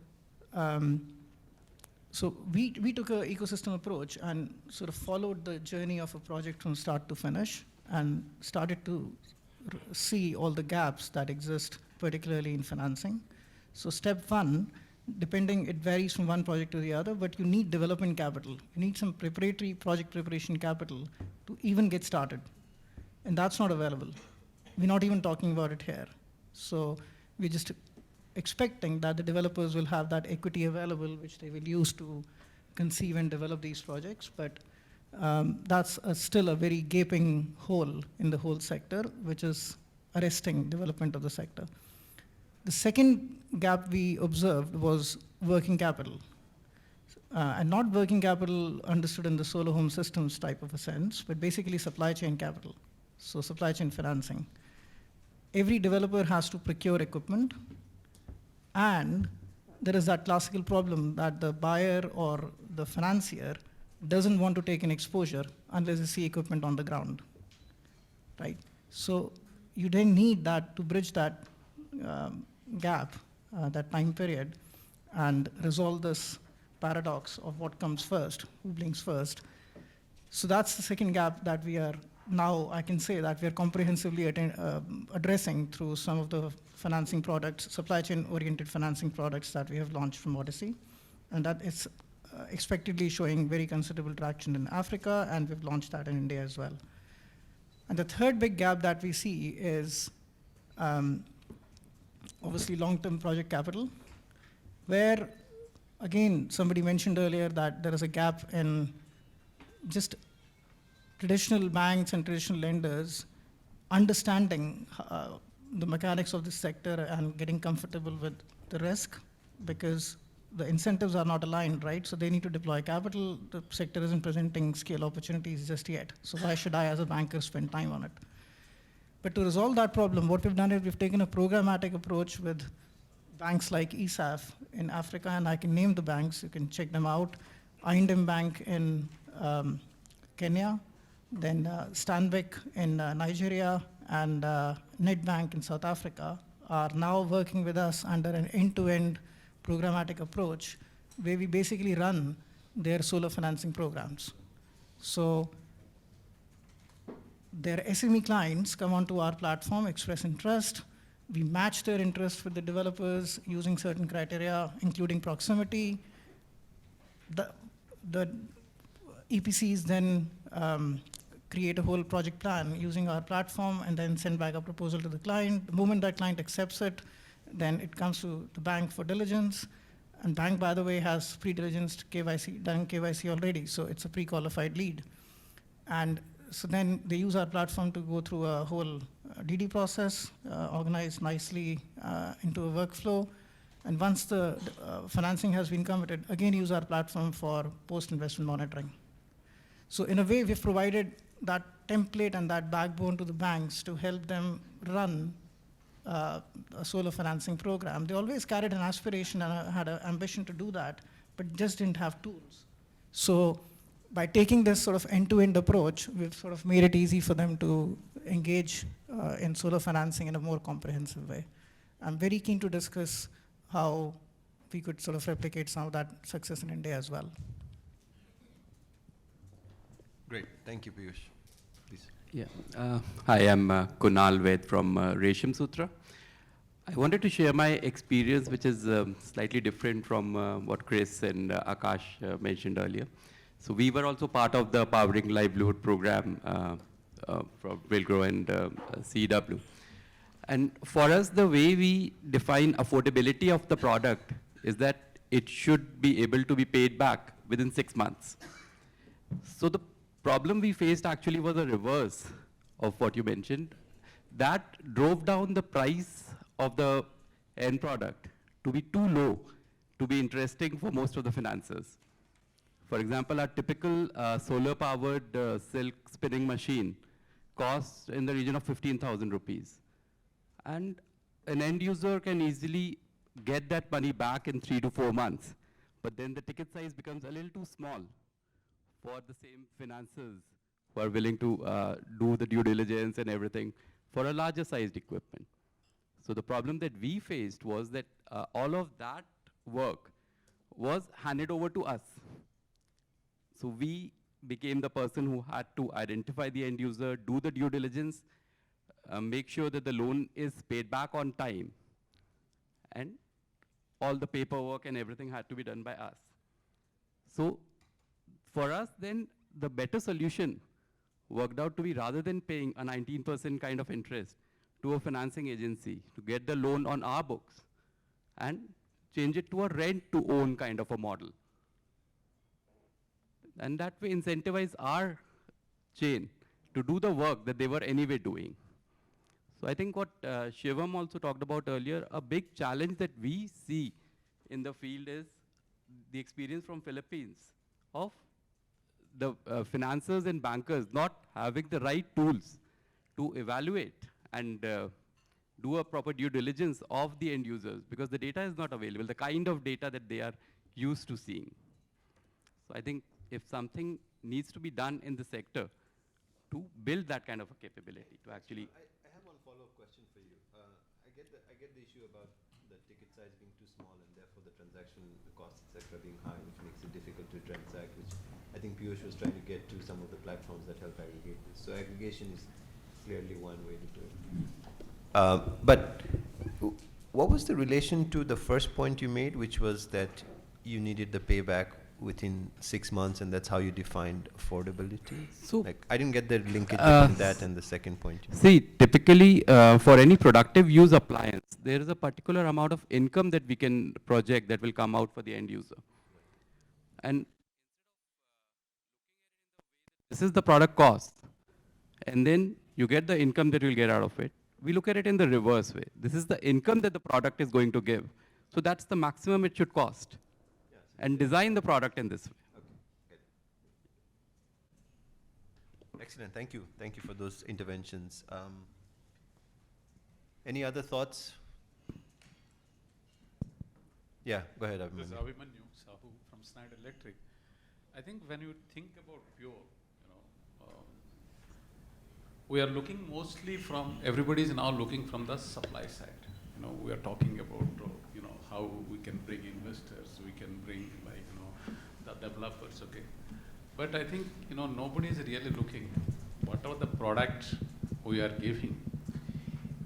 so we took an ecosystem approach and sort of followed the journey of a project from start to finish and started to see all the gaps that exist, particularly in financing. So step one, depending, it varies from one project to the other, but you need development capital. You need some preparatory project preparation capital to even get started. And that's not available. We're not even talking about it here. So we're just expecting that the developers will have that equity available, which they will use to conceive and develop these projects. But that's still a very gaping hole in the whole sector, which is arresting development of the sector. The second gap we observed was working capital. And not working capital understood in the solar home systems type of a sense, but basically supply chain capital. So supply chain financing. Every developer has to procure equipment, and there is that classical problem that the buyer or the financier doesn't want to take an exposure unless they see equipment on the ground, right? So you then need that to bridge that gap, that time period, and resolve this paradox of what comes first, who blinks first. So that's the second gap that we are now, I can say that we are comprehensively addressing through some of the financing products, supply chain oriented financing products that we have launched from Odyssey. And that is expectedly showing very considerable traction in Africa, and we've launched that in India as well. And the third big gap that we see is obviously long-term project capital, where, again, somebody mentioned earlier that there is a gap in just traditional banks and traditional lenders understanding the mechanics of this sector and getting comfortable with the risk, because the incentives are not aligned, right? So they need to deploy capital. The sector isn't presenting scale opportunities just yet. So why should I, as a banker, spend time on it? But to resolve that problem, what we've done is we've taken a programmatic approach with banks like ESAF in Africa, and I can name the banks, you can check them out. Indem Bank in Kenya, then Stanbic in Nigeria, and Nedbank in South Africa are now working with us under an end-to-end programmatic approach where we basically run their solar financing programs. So their SME clients come onto our platform, express interest. We match their interest with the developers using certain criteria, including proximity. The EPCs then create a whole project plan using our platform and then send back a proposal to the client. The moment that client accepts it, then it comes to the bank for diligence. And bank, by the way, has pre-diligenced KYC, done KYC already, so it's a pre-qualified lead. And so then they use our platform to go through a whole DD process, organized nicely into a workflow. And once the financing has been committed, again use our platform for post-investment monitoring. So in a way, we've provided that template and that backbone to the banks to help them run a solar financing program. They always carried an aspiration and had an ambition to do that, but just didn't have tools. So by taking this sort of end-to-end approach, we've sort of made it easy for them to engage in solar financing in a more comprehensive way. I'm very keen to discuss how we could sort of replicate some of that success in India as well. Great, thank you, Piyush. Please. Yeah. Hi, I'm Kunal Ved from Resham Sutra. I wanted to share my experience, which is slightly different from what Chris and Akash mentioned earlier. So we were also part of the Powering Livelihood program from Wilgrow and CW. And for us, the way we define affordability of the product is that it should be able to be paid back within 6 months. So the problem we faced actually was a reverse of what you mentioned. That drove down the price of the end product to be too low to be interesting for most of the financiers. For example, our typical solar-powered silk spinning machine costs in the region of 15,000 rupees. And an end user can easily get that money back in 3 to 4 months. But then the ticket size becomes a little too small for the same financiers who are willing to do the due diligence and everything for a larger sized equipment. So the problem that we faced was that all of that work was handed over to us. So we became the person who had to identify the end user, do the due diligence, make sure that the loan is paid back on time, and all the paperwork and everything had to be done by us. So for us, then, the better solution worked out to be, rather than paying a 19% kind of interest to a financing agency to get the loan on our books, and change it to a rent-to-own kind of a model. And that way incentivize our chain to do the work that they were anyway doing. So I think what Shivam also talked about earlier, a big challenge that we see in the field is the experience from Philippines of the financiers and bankers not having the right tools to evaluate and do a proper due diligence of the end users, because the data is not available, the kind of data that they are used to seeing. So I think if something needs to be done in the sector to build that kind of a capability to actually. I have one follow-up question for you. I get the issue about the ticket size being too small and therefore the transaction costs, etc., being high, which makes it difficult to transact, which I think Piyush was trying to get to some of the platforms that help aggregate this. So aggregation is clearly one way to do it. But what was the relation to the first point you made, which was that you needed the payback within 6 months, and that's how you defined affordability? So like, I didn't get the linkage between that and the second point. See, typically for any productive use appliance, there is a particular amount of income that we can project that will come out for the end user. And this is the product cost. And then you get the income that you'll get out of it. We look at it in the reverse way. This is the income that the product is going to give. So that's the maximum it should cost. And design the product in this way. Okay. Excellent. Thank you. Thank you for those interventions. Any other thoughts? Yeah, go ahead, This is Abhimanyu. Abhimanyu Sahu from Schneider Electric. I think when you think about Pure, we are looking mostly from, everybody is now looking from the supply side. We are talking about, how we can bring investors, we can bring the developers, okay. But I think, nobody is really looking, whatever the product we are giving,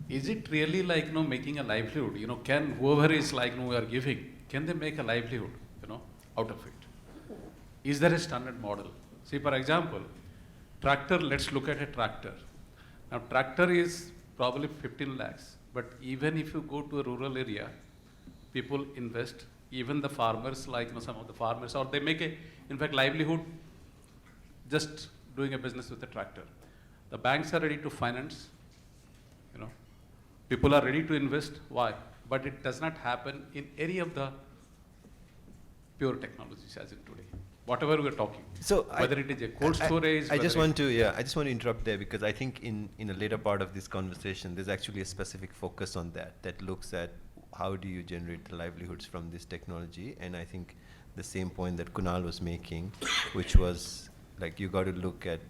is it really like, making a livelihood? Can whoever is like, we are giving, can they make a livelihood, out of it? Is there a standard model? See, for example, tractor, let's look at a tractor. Now, tractor is probably 15 lakhs, but even if you go to a rural area, people invest, even the farmers, like some of the farmers, or they make in fact, livelihood just doing a business with a tractor. The banks are ready to finance, people are ready to invest. Why? But it does not happen in any of the pure technologies as in today. Whatever we're talking, So whether it is a cold storage. I just whether want to interrupt there because I think in a later part of this conversation, there's actually a specific focus on that looks at how do you generate the livelihoods from this technology. And I think the same point that Kunal was making, which was like you got to look at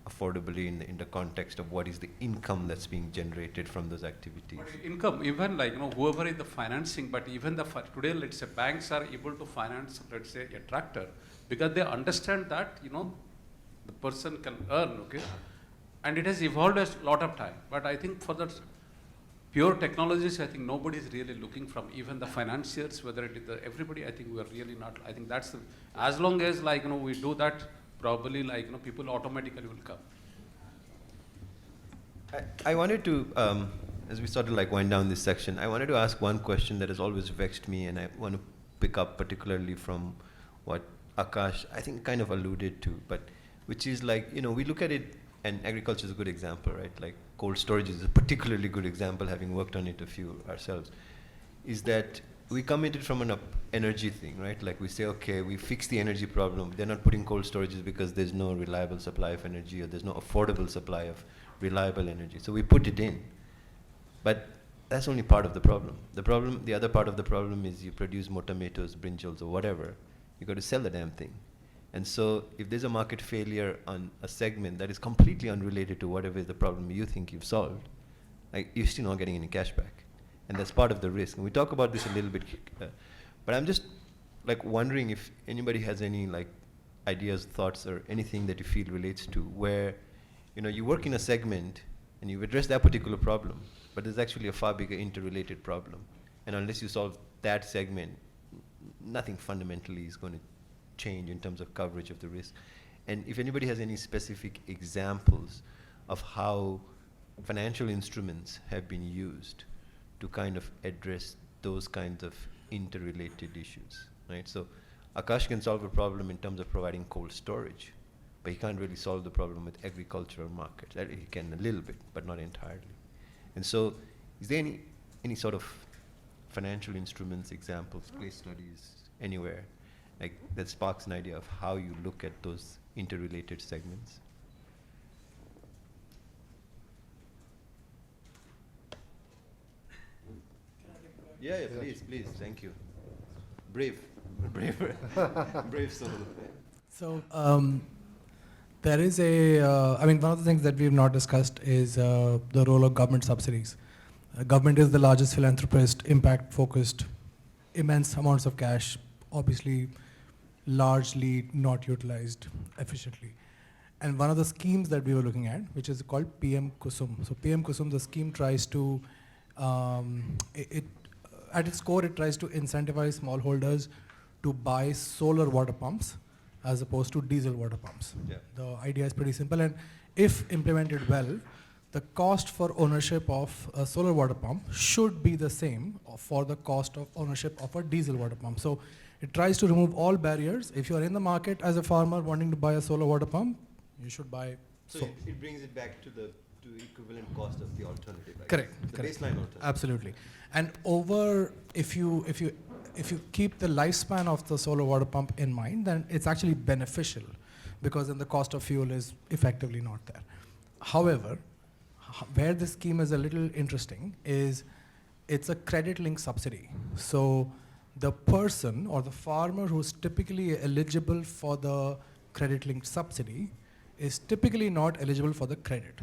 affordability in the context of what is the income that's being generated from those activities. But income, even like, whoever is the financing, but even today, let's say banks are able to finance, let's say a tractor, because they understand that, the person can earn, okay? And it has evolved a lot of time. But I think for that pure technologies, I think nobody is really looking from, even the financiers, whether it is everybody, I think we are really not, I think that's as long as like, we do that, probably like, people automatically will come. I wanted to, as we sort of like wind down this section, I wanted to ask one question that has always vexed me, and I want to pick up particularly from what Akash, I think, kind of alluded to, but which is like, we look at it, and agriculture is a good example, right? Like cold storage is a particularly good example, having worked on it a few ourselves, is that we come at it from an energy thing, right? Like we say, okay, we fix the energy problem. They're not putting cold storages because there's no reliable supply of energy or there's no affordable supply of reliable energy. So we put it in. But that's only part of the problem. The other part of the problem is you produce more tomatoes, brinjals, or whatever. You got to sell the damn thing. And so if there's a market failure on a segment that is completely unrelated to whatever is the problem you think you've solved, like you're still not getting any cash back. And that's part of the risk. And we talk about this a little bit, but I'm just like wondering if anybody has any like ideas, thoughts, or anything that you feel relates to where, you work in a segment and you've addressed that particular problem, but there's actually a far bigger interrelated problem. And unless you solve that segment, nothing fundamentally is going to change in terms of coverage of the risk. And if anybody has any specific examples of how financial instruments have been used to kind of address those kinds of interrelated issues, right? So Akash can solve a problem in terms of providing cold storage, but he can't really solve the problem with agricultural markets. He can a little bit, but not entirely. And so is there any sort of financial instruments, examples, case studies, anywhere, like that sparks an idea of how you look at those interrelated segments? Yeah, please, thank you. Brave soul. So there is one of the things that we've not discussed is the role of government subsidies. Government is the largest philanthropist, impact-focused, immense amounts of cash, obviously largely not utilized efficiently. And one of the schemes that we were looking at, which is called PM Kusum. So PM Kusum, the scheme tries to, at its core, it tries to incentivize smallholders to buy solar water pumps as opposed to diesel water pumps. Yeah. The idea is pretty simple, and if implemented well, the cost for ownership of a solar water pump should be the same for the cost of ownership of a diesel water pump. So it tries to remove all barriers. If you are in the market as a farmer wanting to buy a solar water pump, you should buy. So it brings it back to the equivalent cost of the alternative, right? Correct. The correct. baseline alternative. Absolutely. And if you keep the lifespan of the solar water pump in mind, then it's actually beneficial because then the cost of fuel is effectively not there. However, where this scheme is a little interesting is it's a credit-linked subsidy. So the person or the farmer who's typically eligible for the credit-linked subsidy is typically not eligible for the credit.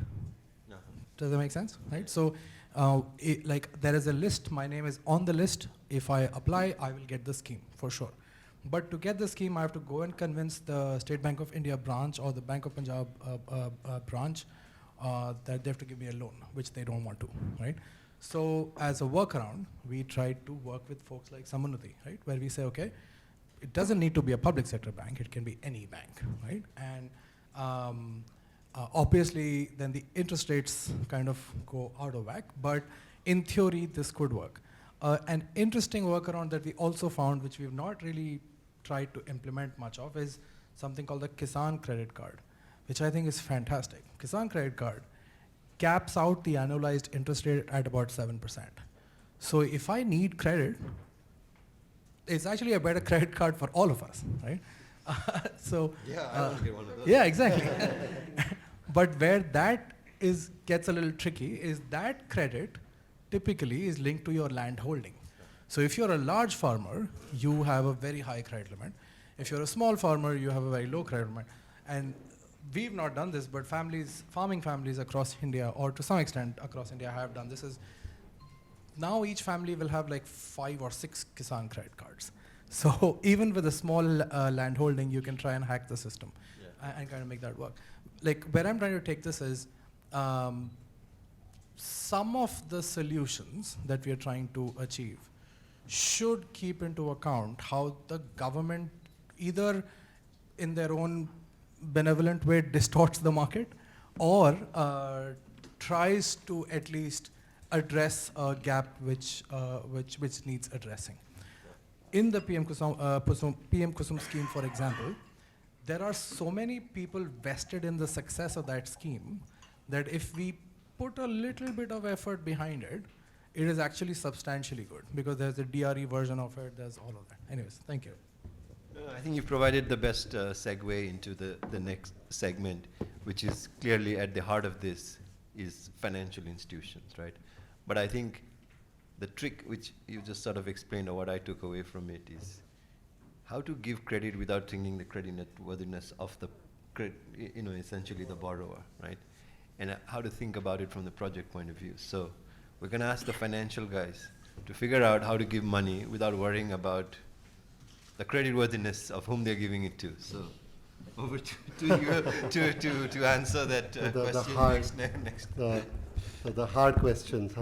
Does that make sense? Right? So, like there is a list, my name is on the list. If I apply, I will get the scheme for sure. But to get the scheme, I have to go and convince the State Bank of India branch or the Bank of Punjab branch that they have to give me a loan, which they don't want to, right? So as a workaround, we try to work with folks like Samanuti, right? Where we say, okay, it doesn't need to be a public sector bank, it can be any bank, right? And obviously, then the interest rates kind of go out of whack, but in theory, this could work. An interesting workaround that we also found, which we've not really tried to implement much of, is something called the Kisan credit card, which I think is fantastic. Kisan credit card caps out the annualized interest rate at about 7%. So if I need credit, it's actually a better credit card for all of us, right? So yeah, I want to get one of those. yeah, exactly. But where that gets a little tricky is that credit typically is linked to your land holding. So if you're a large farmer, you have a very high credit limit. If you're a small farmer, you have a very low credit limit. And we've not done this, but farming families across India, or to some extent across India, have done this. Is now each family will have like 5 or 6 Kisan credit cards. So even with a small land holding, you can try and hack the system and kind of make that work. Like where I'm trying to take this is, some of the solutions that we are trying to achieve should keep into account how the government either in their own benevolent way distorts the market or tries to at least address a gap which needs addressing. In the PM Kusum scheme, for example, there are so many people vested in the success of that scheme that if we put a little bit of effort behind it, it is actually substantially good because there's a DRE version of it, there's all of that. Anyways, thank you. I think you've provided the best segue into the next segment, which is clearly at the heart of this is financial institutions, right? But I think the trick which you just sort of explained, or what I took away from it, is how to give credit without thinking the creditworthiness of the, essentially the borrower, right? And how to think about it from the project point of view. So we're going to ask the financial guys to figure out how to give money without worrying about the creditworthiness of whom they're giving it to. So over to you to answer that question next. The hard questions.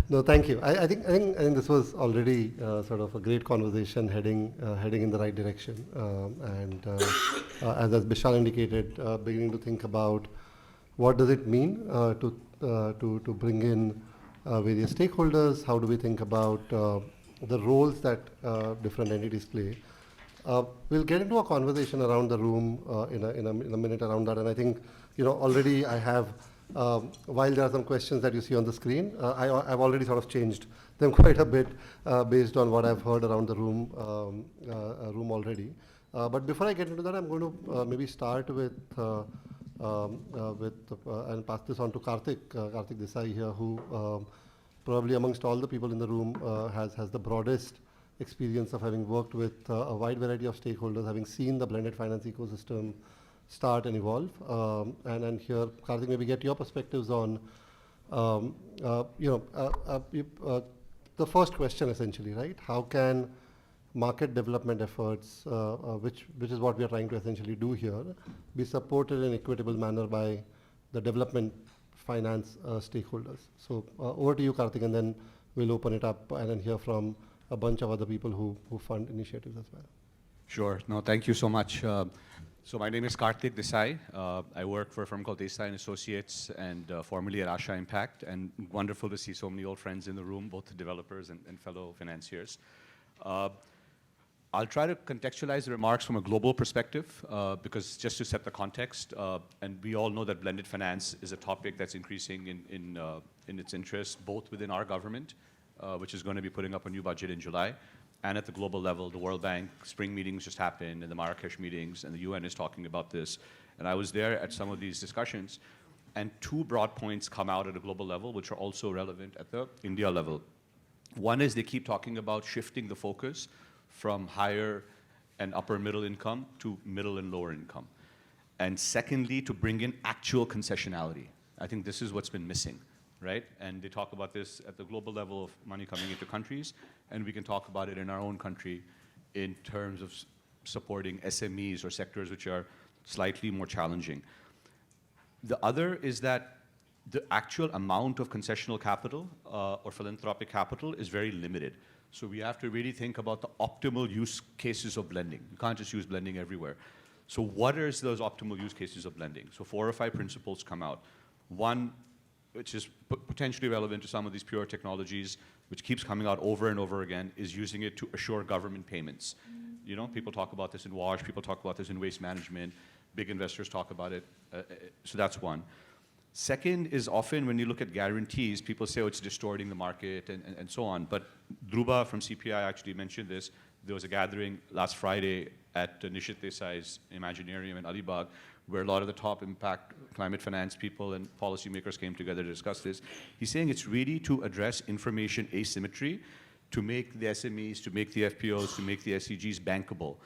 No, thank you. I think this was already sort of a great conversation heading in the right direction. As Bishal indicated, beginning to think about what does it mean to bring in various stakeholders? How do we think about the roles that different entities play? We'll get into a conversation around the room in a minute around that. And I think already I have. While there are some questions that you see on the screen, I've already sort of changed them quite a bit based on what I've heard around the room already. But before I get into that, I'm going to maybe start with and pass this on to Karthik Desai here, who probably amongst all the people in the room has the broadest experience of having worked with a wide variety of stakeholders, having seen the blended finance ecosystem start and evolve. And here, Karthik, maybe get your perspectives on, the first question essentially, right? How can market development efforts, which is what we are trying to essentially do here, be supported in equitable manner by the development finance stakeholders? So over to you, Karthik, and then we'll open it up and then hear from a bunch of other people who fund initiatives as well. Sure. No, thank you so much. So my name is Karthik Desai. I work for a firm called Desai & Associates and formerly at Asha Impact, and wonderful to see so many old friends in the room, both developers and fellow financiers. I'll try to contextualize the remarks from a global perspective because just to set the context, and we all know that blended finance is a topic that's increasing in its interest, both within our government, which is going to be putting up a new budget in July, and at the global level. The World Bank spring meetings just happened, and the Marrakesh meetings, and the UN is talking about this. And I was there at some of these discussions, and two broad points come out at a global level, which are also relevant at the India level. One is they keep talking about shifting the focus from higher and upper middle income to middle and lower income. And secondly, to bring in actual concessionality. I think this is what's been missing, right? And they talk about this at the global level of money coming into countries, and we can talk about it in our own country in terms of supporting SMEs or sectors which are slightly more challenging. The other is that the actual amount of concessional capital or philanthropic capital is very limited. So we have to really think about the optimal use cases of blending. You can't just use blending everywhere. So what are those optimal use cases of blending? So 4 or 5 principles come out. One, which is potentially relevant to some of these pure technologies, which keeps coming out over and over again, is using it to assure government payments. You know, people talk about this in WASH, people talk about this in waste management, big investors talk about it. So that's one. Second is often when you look at guarantees, people say, oh, it's distorting the market and so on. But Dhruba from CPI actually mentioned this. There was a gathering last Friday at Nishit Desai's Imaginarium in Alibag, where a lot of the top impact climate finance people and policymakers came together to discuss this. He's saying it's really to address information asymmetry, to make the SMEs, to make the FPOs, to make the SCGs bankable.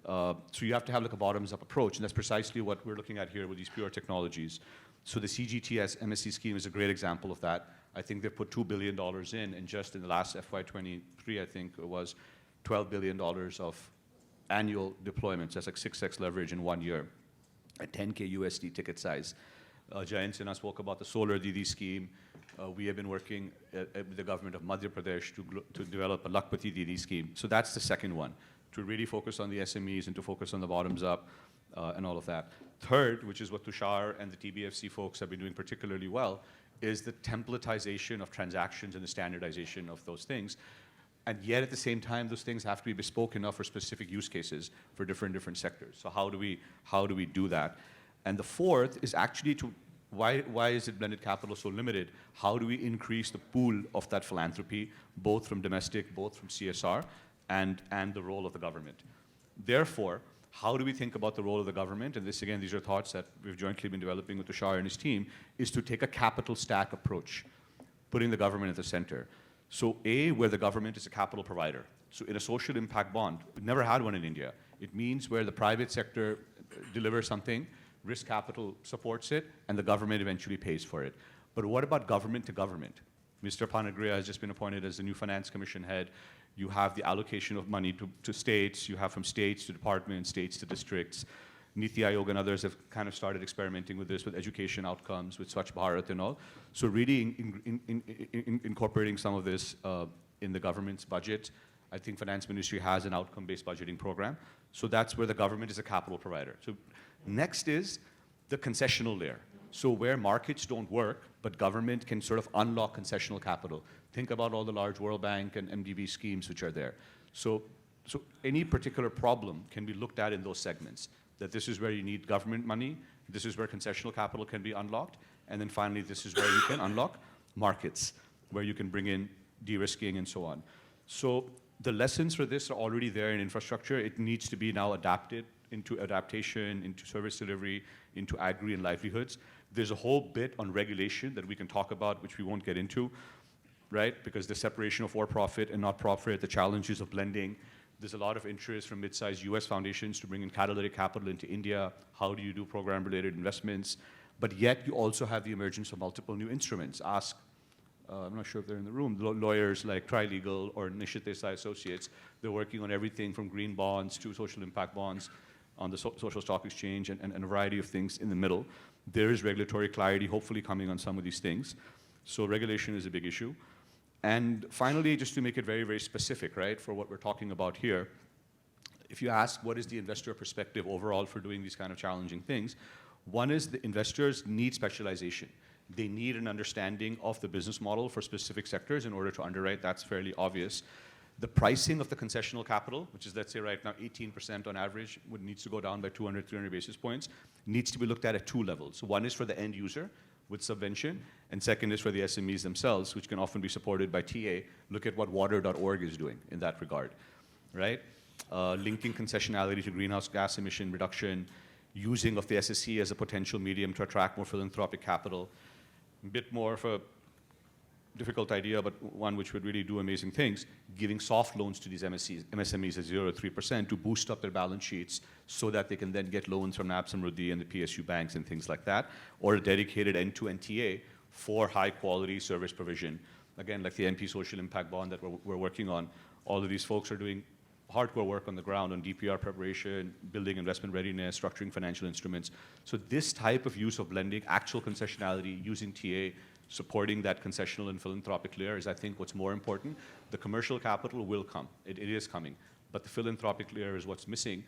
So you have to have like a bottoms-up approach, and that's precisely what we're looking at here with these pure technologies. So the CGTS MSC scheme is a great example of that. I think they've put $2 billion in, and just in the last FY23, I think it was $12 billion of annual deployments. That's like 6x leverage in 1 year at 10K USD ticket size. Jayant Sinha spoke about the Solar Didi scheme. We have been working with the government of Madhya Pradesh to develop a Lakpati Didi scheme. So that's the second one, to really focus on the SMEs and to focus on the bottoms up and all of that. Third, which is what Tushar and the TBFC folks have been doing particularly well, is the templatization of transactions and the standardization of those things. And yet at the same time, those things have to be bespoke enough for specific use cases for different sectors. So how do we do that? And the fourth is actually to, why is it blended capital so limited? How do we increase the pool of that philanthropy, both from domestic, both from CSR, and the role of the government? Therefore, how do we think about the role of the government? And this, again, these are thoughts that we've jointly been developing with Tushar and his team, is to take a capital stack approach, putting the government at the center. So A, where the government is a capital provider. So in a social impact bond, we've never had one in India. It means where the private sector delivers something, risk capital supports it, and the government eventually pays for it. But what about government to government? Mr. Panagria has just been appointed as the new Finance Commission head. You have the allocation of money to states. You have from states to departments, states to districts. Niti Aayog and others have kind of started experimenting with this, with education outcomes, with Swachh Bharat and all. So really incorporating some of this in the government's budget. I think Finance Ministry has an outcome-based budgeting program. So that's where the government is a capital provider. So next is the concessional layer. So where markets don't work, but government can sort of unlock concessional capital. Think about all the large World Bank and MDB schemes which are there. So any particular problem can be looked at in those segments. That this is where you need government money, this is where concessional capital can be unlocked, and then finally this is where you can unlock markets, where you can bring in de-risking and so on. So the lessons for this are already there in infrastructure. It needs to be now adapted into adaptation, into service delivery, into agri and livelihoods. There's a whole bit on regulation that we can talk about, which we won't get into, right? Because the separation of for-profit and not-profit, the challenges of blending. There's a lot of interest from mid-sized US foundations to bring in catalytic capital into India. How do you do program-related investments? But yet you also have the emergence of multiple new instruments. Ask, I'm not sure if they're in the room, lawyers like Trilegal or Nishit Desai Associates. They're working on everything from green bonds to social impact bonds on the social stock exchange and a variety of things in the middle. There is regulatory clarity hopefully coming on some of these things. So regulation is a big issue. And finally, just to make it very, very specific, right, for what we're talking about here, if you ask what is the investor perspective overall for doing these kind of challenging things, one is the investors need specialization. They need an understanding of the business model for specific sectors in order to underwrite. That's fairly obvious. The pricing of the concessional capital, which is, let's say right now 18% on average, needs to go down by 200, 300 basis points, needs to be looked at 2 levels. One is for the end user with subvention, and second is for the SMEs themselves, which can often be supported by TA. Look at what water.org is doing in that regard, right? Linking concessionality to greenhouse gas emission reduction, using of the SSC as a potential medium to attract more philanthropic capital, a bit more of a difficult idea, but one which would really do amazing things, giving soft loans to these MSMEs at 0 or 3% to boost up their balance sheets so that they can then get loans from NAB Samruddhi and the PSU banks and things like that, or a dedicated end-to-end TA for high-quality service provision. Again, like the NP Social Impact Bond that we're working on, all of these folks are doing hardcore work on the ground on DPR preparation, building investment readiness, structuring financial instruments. So this type of use of blending, actual concessionality, using TA, supporting that concessional and philanthropic layer is, I think, what's more important. The commercial capital will come. It is coming. But the philanthropic layer is what's missing.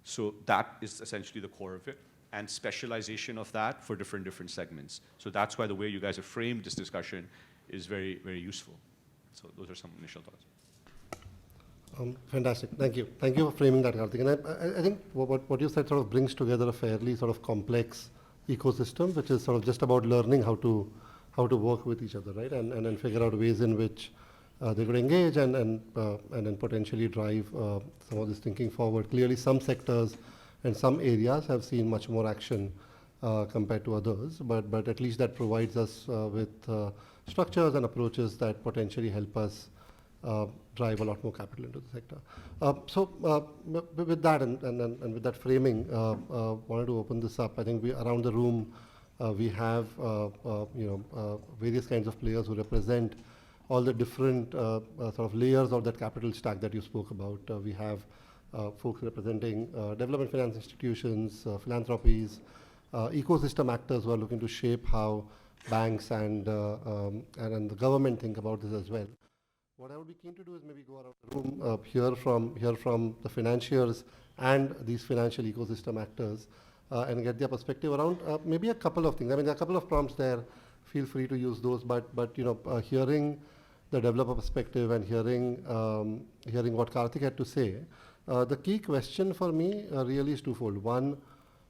So that is essentially the core of it. And specialization of that for different segments. So that's why the way you guys have framed this discussion is very, very useful. So those are some initial thoughts. Fantastic. Thank you. Thank you for framing that, Karthik. And I think what you said sort of brings together a fairly sort of complex ecosystem, which is sort of just about learning how to work with each other, right? And then figure out ways in which they're going to engage and then potentially drive some of this thinking forward. Clearly, some sectors and some areas have seen much more action compared to others, but at least that provides us with structures and approaches that potentially help us drive a lot more capital into the sector. With that and with that framing, wanted to open this up. I think around the room we have various kinds of players who represent all the different sort of layers of that capital stack that you spoke about. We have folks representing development finance institutions, philanthropies, ecosystem actors who are looking to shape how banks and the government think about this as well. What I would be keen to do is maybe go around the room, hear from the financiers and these financial ecosystem actors, and get their perspective around maybe a couple of things. I mean, there are a couple of prompts there. Feel free to use those, but hearing the developer perspective and hearing what Karthik had to say, the key question for me really is twofold. One,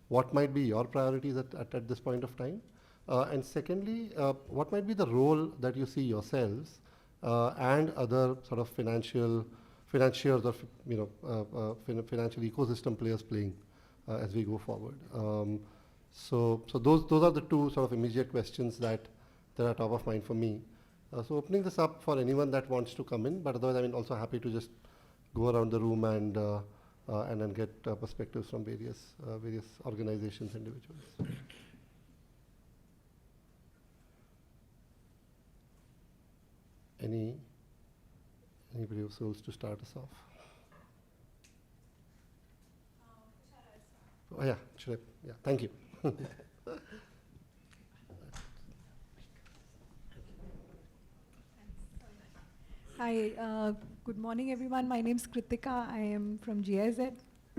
what might be your priorities at this point of time? And secondly, what might be the role that you see yourselves and other sort of financiers or financial ecosystem players playing as we go forward. So those are the two sort of immediate questions that are top of mind for me. So opening this up for anyone that wants to come in, but otherwise I'm also happy to just go around the room and then get perspectives from various organizations, individuals. Anybody of souls to start us off? Oh yeah, sure. Yeah, thank you. Hi, good morning everyone. My name is Kritika. I am from GIZ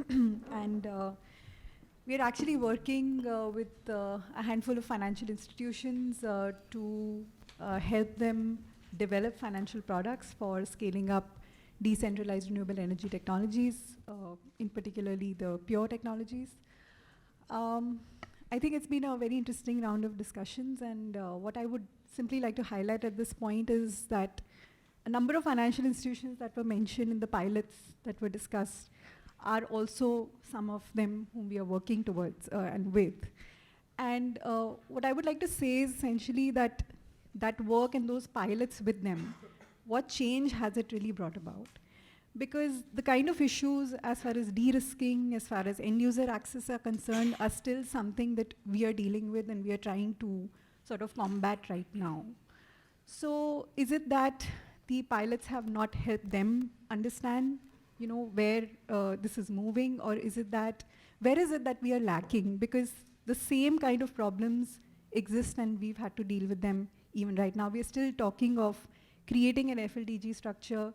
and we are actually working with a handful of financial institutions to help them develop financial products for scaling up decentralized renewable energy technologies, in particularly the pure technologies. I think it's been a very interesting round of discussions, and what I would simply like to highlight at this point is that a number of financial institutions that were mentioned in the pilots that were discussed are also some of them whom we are working towards and with. And what I would like to say is essentially that work and those pilots with them, what change has it really brought about? Because the kind of issues as far as de-risking, as far as end-user access are concerned, are still something that we are dealing with and we are trying to sort of combat right now. So is it that the pilots have not helped them understand, where this is moving, or is it that, where is it that we are lacking? Because the same kind of problems exist and we've had to deal with them even right now. We are still talking of creating an FLDG structure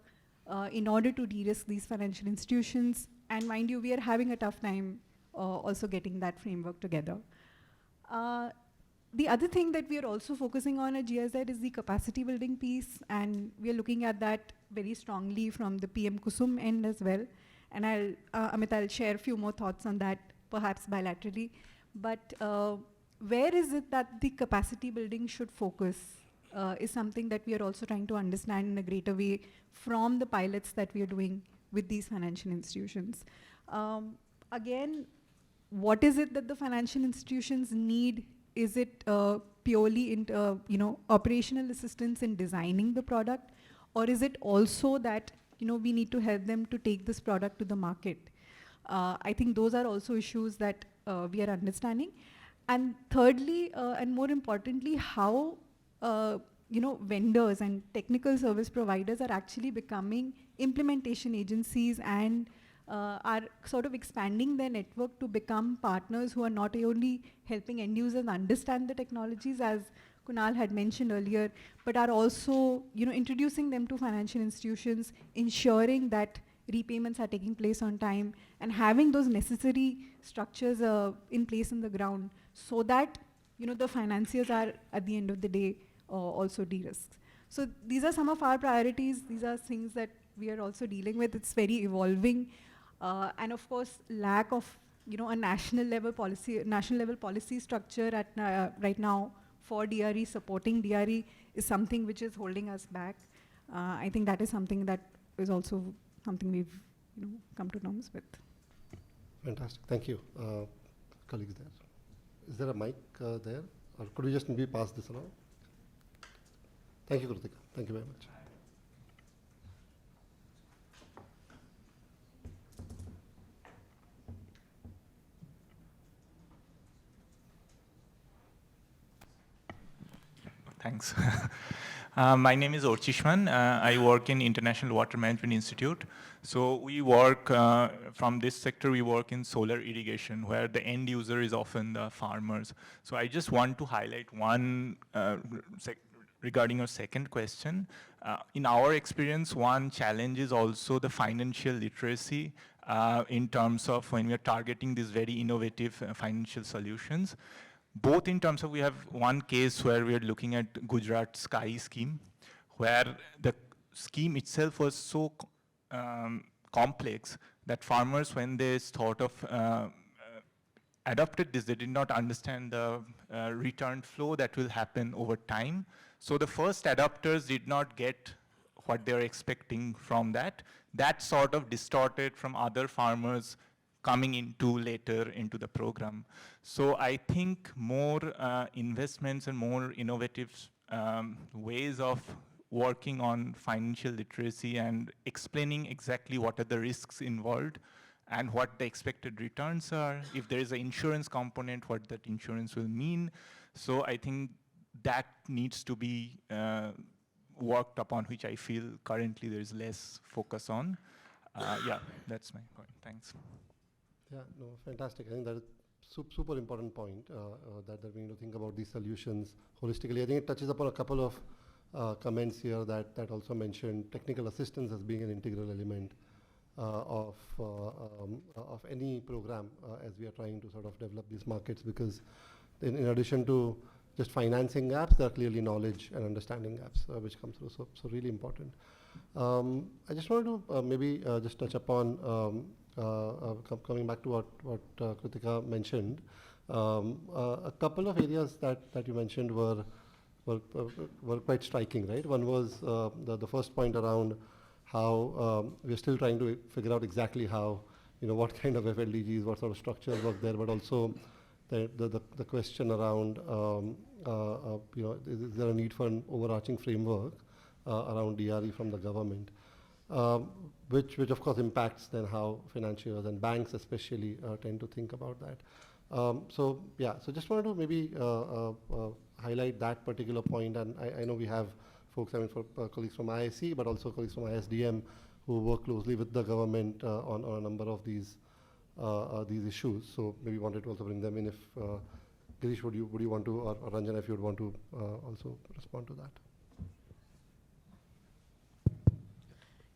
in order to de-risk these financial institutions. And mind you, we are having a tough time also getting that framework together. The other thing that we are also focusing on at GIZ is the capacity building piece, and we are looking at that very strongly from the PM Kusum end as well. And Amit, I'll share a few more thoughts on that, perhaps bilaterally. But where is it that the capacity building should focus is something that we are also trying to understand in a greater way from the pilots that we are doing with these financial institutions. Again, what is it that the financial institutions need is it purely in, operational assistance in designing the product, or is it also that, we need to help them to take this product to the market? I think those are also issues that we are understanding. And thirdly, and more importantly, how vendors and technical service providers are actually becoming implementation agencies and are sort of expanding their network to become partners who are not only helping end users understand the technologies, as Kunal had mentioned earlier, but are also introducing them to financial institutions, ensuring that repayments are taking place on time, and having those necessary structures in place in the ground, so that the financiers are at the end of the day also de-risked. So these are some of our priorities. These are things that we are also dealing with. It's very evolving, and of course, lack of a national level policy structure at right now for DRE, supporting DRE, is something which is holding us back. I think that is something that is also something we've come to terms with. Fantastic, thank you. Colleagues there. Is there a mic there? Or could we just maybe pass this along? Thank you, Kritika. Thank you very much. Thanks. My name is Orchishman. I work in International Water Management Institute. So we work, from this sector, we work in solar irrigation, where the end user is often the farmers. So I just want to highlight one regarding your second question. In our experience, one challenge is also the financial literacy in terms of when we are targeting these very innovative financial solutions. Both in terms of, we have one case where we are looking at Gujarat Sky scheme, where the scheme itself was so complex that farmers, when they thought of adopted this, they did not understand the return flow that will happen over time. So the first adopters did not get what they were expecting from that. That sort of distorted from other farmers coming into later into the program. So I think more investments and more innovative ways of working on financial literacy and explaining exactly what are the risks involved and what the expected returns are. If there is an insurance component, what that insurance will mean. So I think that needs to be worked upon, which I feel currently there is less focus on. Yeah, that's my point. Thanks. Yeah, no, fantastic. I think that is super important point that we need to think about these solutions holistically. I think it touches upon a couple of comments here that also mentioned technical assistance as being an integral element of any program as we are trying to sort of develop these markets, because in addition to just financing gaps, there are clearly knowledge and understanding gaps which come through. So really important. I just wanted to maybe just touch upon coming back to what Kritika mentioned. A couple of areas that you mentioned were quite striking, right? One was the first point around how we're still trying to figure out exactly how, what kind of FLDGs, what sort of structures work there, but also the question around, is there a need for an overarching framework around DRE from the government, which of course impacts then how financiers and banks especially tend to think about that. So just wanted to maybe highlight that particular point, and I know we have folks, colleagues from IIC, but also colleagues from ISDM who work closely with the government on a number of these issues. So maybe wanted to also bring them in. If Girish, would you want to, or Ranjana, if you would want to also respond to that.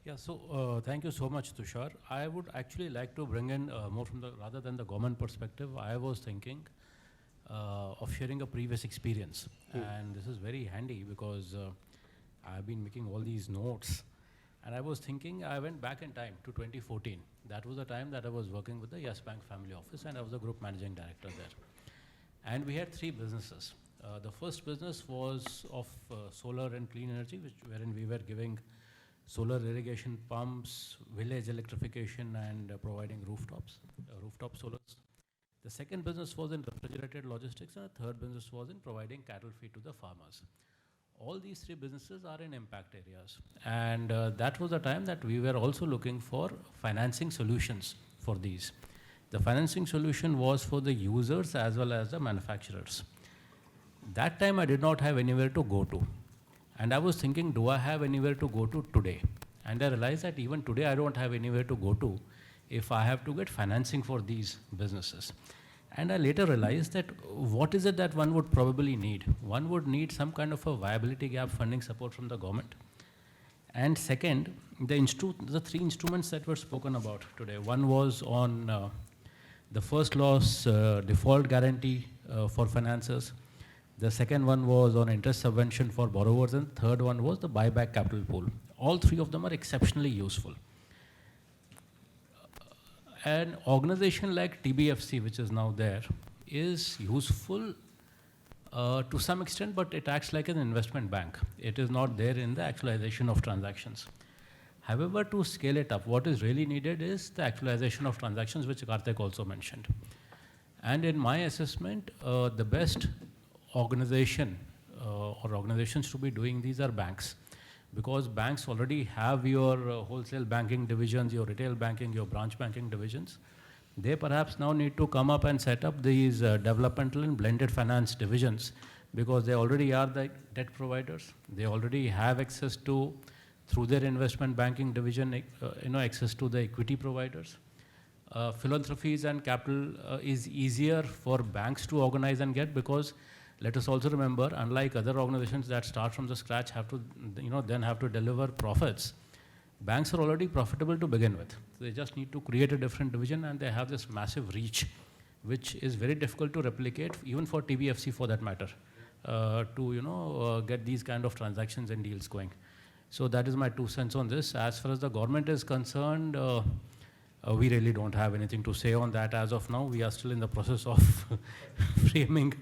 Yeah, so thank you so much, Tushar. I would actually like to bring in more from rather than the government perspective, I was thinking of sharing a previous experience. And this is very handy because I've been making all these notes. And I was thinking, I went back in time to 2014. That was the time that I was working with the Yes Bank Family Office, and I was the group managing director there. And we had 3 businesses. The first business was of solar and clean energy, wherein we were giving solar irrigation pumps, village electrification, and providing rooftop solars. The second business was in refrigerated logistics, and the third business was in providing cattle feed to the farmers. All these three businesses are in impact areas. And that was the time that we were also looking for financing solutions for these. The financing solution was for the users as well as the manufacturers. That time I did not have anywhere to go to. And I was thinking, do I have anywhere to go to today? And I realized that even today I don't have anywhere to go to if I have to get financing for these businesses. And I later realized that what is it that one would probably need? One would need some kind of a viability gap funding support from the government. And second, the three instruments that were spoken about today. One was on the first loss default guarantee for financiers. The second one was on interest subvention for borrowers, and third one was the buyback capital pool. All three of them are exceptionally useful. An organization like TBFC, which is now there, is useful to some extent, but it acts like an investment bank. It is not there in the actualization of transactions. However, to scale it up, what is really needed is the actualization of transactions, which Karthik also mentioned. And in my assessment, the best organization or organizations to be doing these are banks. Because banks already have your wholesale banking divisions, your retail banking, your branch banking divisions. They perhaps now need to come up and set up these developmental and blended finance divisions, because they already are the debt providers. They already have access to, through their investment banking division, access to the equity providers. Philanthropies and capital is easier for banks to organize and get, because let us also remember, unlike other organizations that start from the scratch, have to, then have to deliver profits, banks are already profitable to begin with. So they just need to create a different division, and they have this massive reach, which is very difficult to replicate, even for TBFC for that matter, to get these kind of transactions and deals going. So that is my 2 cents on this. As far as the government is concerned, we really don't have anything to say on that as of now. We are still in the process of framing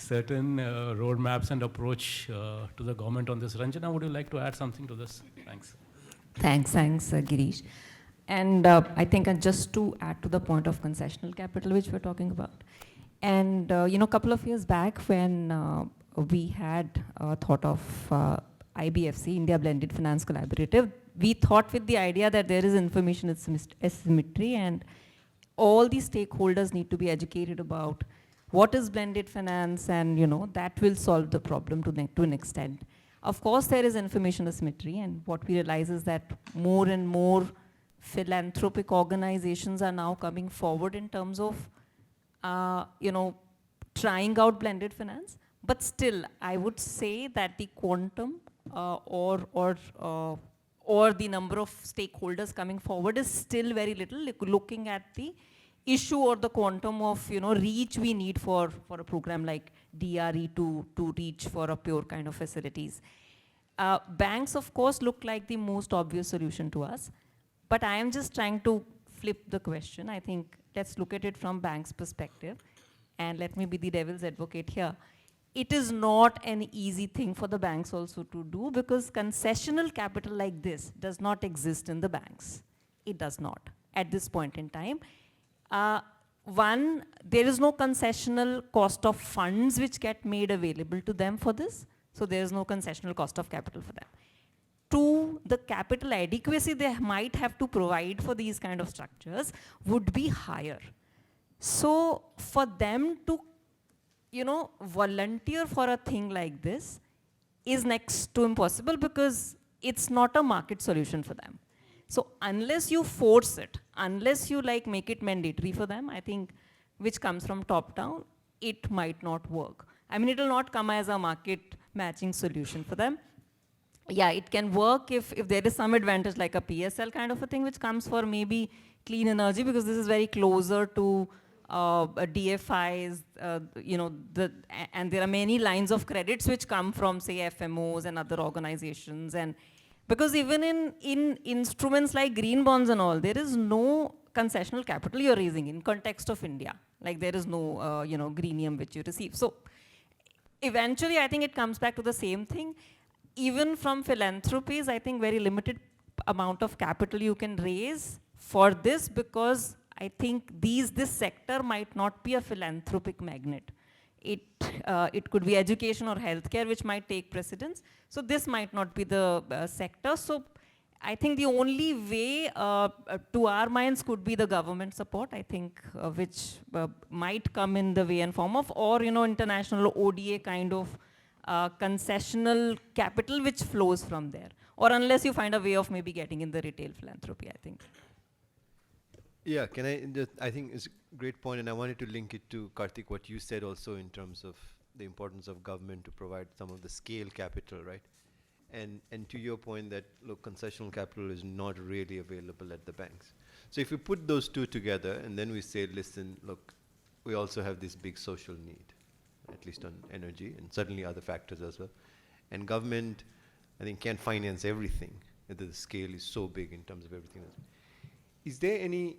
certain roadmaps and approach to the government on this. Ranjana, would you like to add something to this? Thanks. Thanks, Girish. And I think just to add to the point of concessional capital, which we're talking about. And, a couple of years back when we had thought of IBFC, India Blended Finance Collaborative, we thought with the idea that there is information asymmetry and all the stakeholders need to be educated about what is blended finance, and that will solve the problem to an extent. Of course, there is information asymmetry, and what we realize is that more and more philanthropic organizations are now coming forward in terms of, trying out blended finance. But still, I would say that the quantum or the number of stakeholders coming forward is still very little, looking at the issue or the quantum of reach we need for a program like DRE to reach for a pure kind of facilities. Banks, of course, look like the most obvious solution to us, but I am just trying to flip the question. I think let's look at it from banks' perspective, and let me be the devil's advocate here. It is not an easy thing for the banks also to do, because concessional capital like this does not exist in the banks. It does not at this point in time. One, there is no concessional cost of funds which get made available to them for this. So there is no concessional cost of capital for them. Two, the capital adequacy they might have to provide for these kind of structures would be higher. So for them to, volunteer for a thing like this is next to impossible, because it's not a market solution for them. So unless you force it, unless you make it mandatory for them, I think, which comes from top down, it might not work. I mean, it will not come as a market matching solution for them. Yeah, it can work if there is some advantage like a PSL kind of a thing, which comes for maybe clean energy, because this is very closer to DFIs, and there are many lines of credits which come from, say, FMOs and other organizations. And because even in instruments like green bonds and all, there is no concessional capital you're raising in context of India. Like there is no, greenium which you receive. So eventually, I think it comes back to the same thing. Even from philanthropies, I think very limited amount of capital you can raise for this, because I think this sector might not be a philanthropic magnet. It could be education or healthcare which might take precedence. So this might not be the sector. So I think the only way to our minds could be the government support, I think, which might come in the way and form of, or international ODA kind of concessional capital which flows from there. Or unless you find a way of maybe getting in the retail philanthropy, I think. Yeah, can I just, I think it's a great point, and I wanted to link it to, Karthik, what you said also in terms of the importance of government to provide some of the scale capital, right? And to your point that, look, concessional capital is not really available at the banks. So if we put those two together and then we say, listen, look, we also have this big social need, at least on energy, and certainly other factors as well. And government, I think, can't finance everything. The scale is so big in terms of everything. Is there any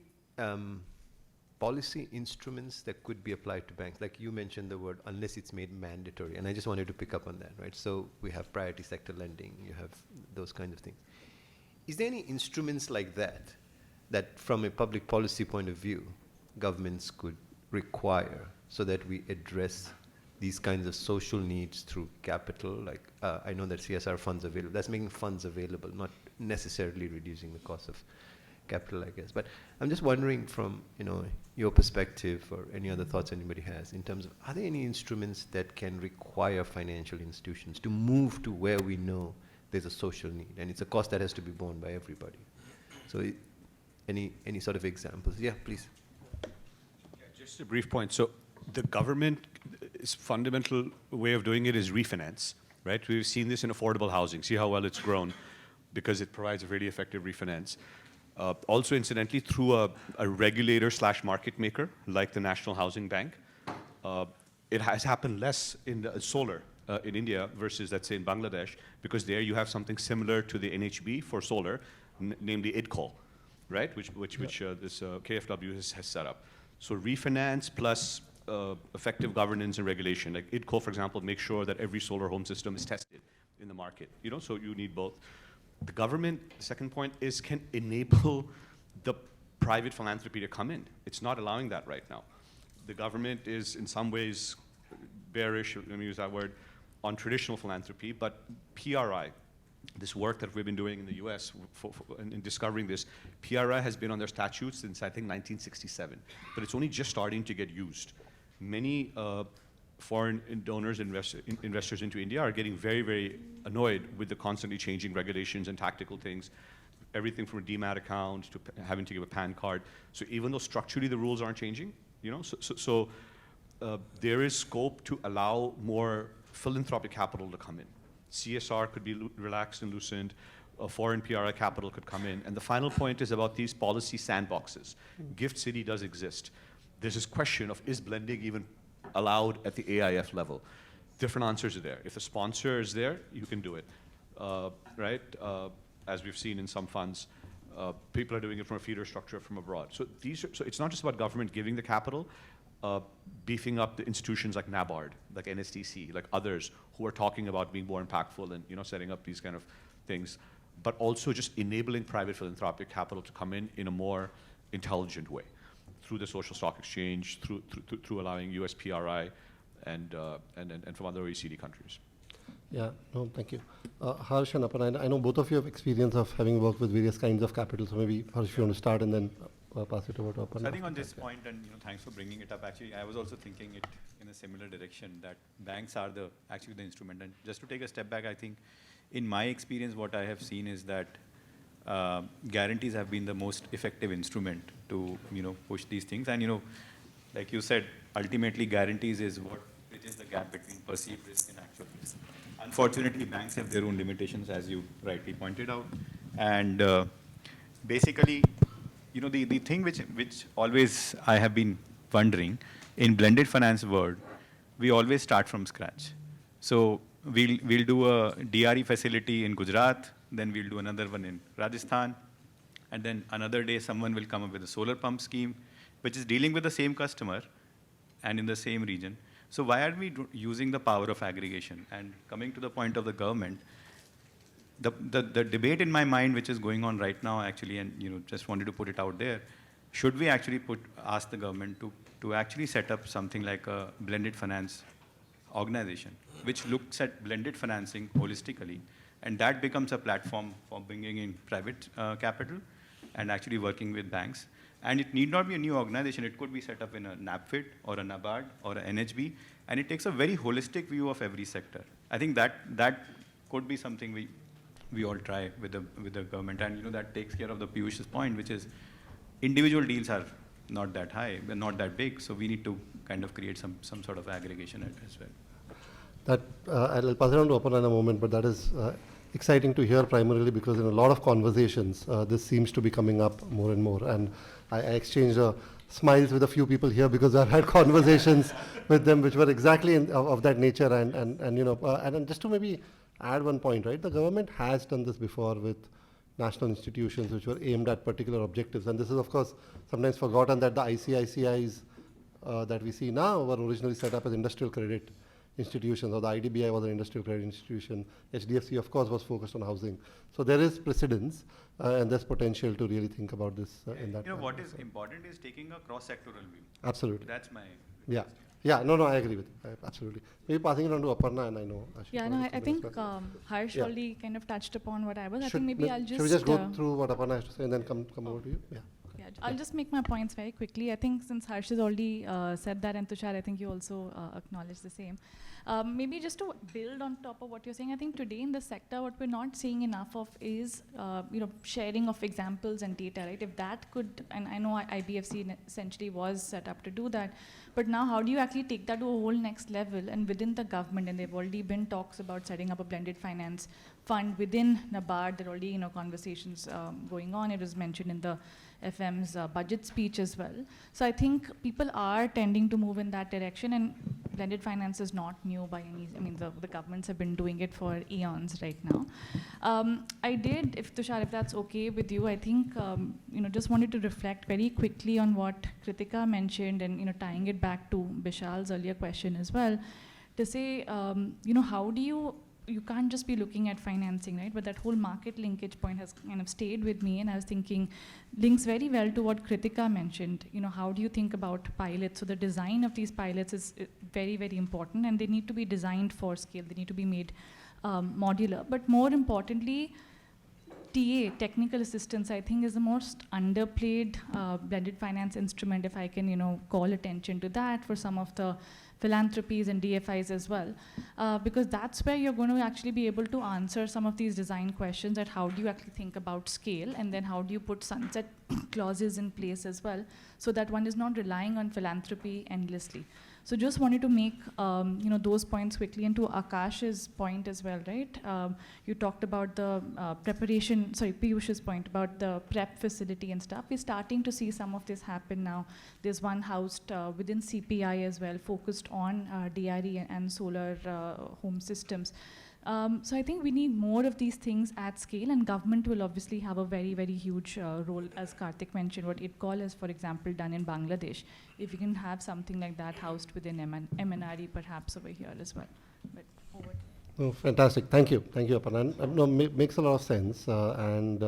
policy instruments that could be applied to banks? Like you mentioned the word, unless it's made mandatory, and I just wanted to pick up on that, right? So we have priority sector lending, you have those kinds of things. Is there any instruments like that, that from a public policy point of view, governments could require so that we address these kinds of social needs through capital? Like, I know that CSR funds available, that's making funds available, not necessarily reducing the cost of capital, I guess. But I'm just wondering from, your perspective or any other thoughts anybody has in terms of, are there any instruments that can require financial institutions to move to where we know there's a social need and it's a cost that has to be borne by everybody? So any sort of examples? Yeah, please. Yeah, just a brief point. So the government's fundamental way of doing it is refinance, right? We've seen this in affordable housing. See how well it's grown because it provides a really effective refinance. Also, incidentally, through a regulator/market maker like the National Housing Bank. It has happened less in solar in India versus, let's say, in Bangladesh, because there you have something similar to the NHB for solar, namely IDCO, right? Which this KFW has set up. So refinance plus effective governance and regulation. Like IDCO, for example, makes sure that every solar home system is tested in the market. So you need both. The government, the second point, is can enable the private philanthropy to come in. It's not allowing that right now. The government is in some ways bearish, let me use that word, on traditional philanthropy, but PRI, this work that we've been doing in the US in discovering this, PRI has been on their statutes since, I think, 1967, but it's only just starting to get used. Many foreign donors, investors into India are getting very, very annoyed with the constantly changing regulations and tactical things, everything from a demat account to having to give a PAN card. So even though structurally the rules aren't changing, there is scope to allow more philanthropic capital to come in. CSR could be relaxed and loosened, foreign PRI capital could come in. And the final point is about these policy sandboxes. Gift City does exist. There's this question of, is blending even allowed at the AIF level? Different answers are there. If the sponsor is there, you can do it, right? As we've seen in some funds, people are doing it from a feeder structure from abroad. So it's not just about government giving the capital, beefing up the institutions like NABARD, like NSTC, like others who are talking about being more impactful and setting up these kind of things, but also just enabling private philanthropic capital to come in a more intelligent way, through the social stock exchange, through allowing US PRI and from other OECD countries. Yeah, no, thank you. Harsh and Aparna, I know both of you have experience of having worked with various kinds of capital, so maybe Harsh, if you want to start and then pass it over to Aparna. So I think on this point, and thanks for bringing it up, actually, I was also thinking it in a similar direction, that banks are actually the instrument. And just to take a step back, I think in my experience, what I have seen is that guarantees have been the most effective instrument to push these things. And like you said, ultimately guarantees is what bridges the gap between perceived risk and actual risk. Unfortunately, banks have their own limitations, as you rightly pointed out. And basically, the thing which always I have been wondering, in blended finance world, we always start from scratch. So we'll do a DRE facility in Gujarat, then we'll do another one in Rajasthan, and then another day someone will come up with a solar pump scheme, which is dealing with the same customer and in the same region. So why are we using the power of aggregation? And coming to the point of the government, the debate in my mind which is going on right now actually, and just wanted to put it out there, should we actually ask the government to actually set up something like a blended finance organization, which looks at blended financing holistically, and that becomes a platform for bringing in private capital and actually working with banks. And it need not be a new organization. It could be set up in a NABFID or a NABARD or a NHB, and it takes a very holistic view of every sector. I think that could be something we all try with the government, and that takes care of the Piyush's point, which is individual deals are not that high, they're not that big, so we need to kind of create some sort of aggregation as well. That I'll pass it on to Aparna in a moment, but that is exciting to hear primarily because in a lot of conversations, this seems to be coming up more and more. And I exchanged smiles with a few people here because I've had conversations with them which were exactly of that nature. And just to maybe add one point, right? The government has done this before with national institutions which were aimed at particular objectives. And this is, of course, sometimes forgotten that the ICICIs that we see now were originally set up as industrial credit institutions, or the IDBI was an industrial credit institution. HDFC, of course, was focused on housing. So there is precedence, and there's potential to really think about this in that. What is important is taking a cross-sectoral view. Absolutely. That's my. Yeah. No, I agree with you. Absolutely. Maybe passing it on to Aparna, and I know. I think Harsh already kind of touched upon what I was. I think maybe I'll just. Should we just go through what Aparna has to say and then come over to you? Yeah. I'll just make my points very quickly. I think since Harsh has already said that, and Tushar, I think you also acknowledged the same. Maybe just to build on top of what you're saying, I think today in the sector, what we're not seeing enough of is, sharing of examples and data, right? If that could, and I know IBFC essentially was set up to do that, but now how do you actually take that to a whole next level? And within the government, and there've already been talks about setting up a blended finance fund within NABARD. There are already conversations going on. It was mentioned in the FM's budget speech as well. So I think people are tending to move in that direction, and blended finance is not new by any, the governments have been doing it for eons right now. I did, if Tushar, if that's okay with you, I think, just wanted to reflect very quickly on what Kritika mentioned and, tying it back to Bishal's earlier question as well, to say, how do you can't just be looking at financing, right? But that whole market linkage point has kind of stayed with me, and I was thinking, links very well to what Kritika mentioned. How do you think about pilots? So the design of these pilots is very, very important, and they need to be designed for scale. They need to be made modular. But more importantly, TA, technical assistance, I think is the most underplayed blended finance instrument, if I can, call attention to that for some of the philanthropies and DFIs as well, because that's where you're going to actually be able to answer some of these design questions at how do you actually think about scale, and then how do you put sunset clauses in place as well, so that one is not relying on philanthropy endlessly. So just wanted to make those points quickly, and to Akash's point as well, right? You talked about the Piyush's point about the prep facility and stuff. We're starting to see some of this happen now. There's one housed within CPI as well, focused on DRE and solar home systems. So I think we need more of these things at scale, and government will obviously have a very, very huge role, as Karthik mentioned, what IDCOL has, for example, done in Bangladesh. If you can have something like that housed within MNRE perhaps over here as well. But over to Oh, fantastic. Thank you, Aparna. Makes a lot of sense, and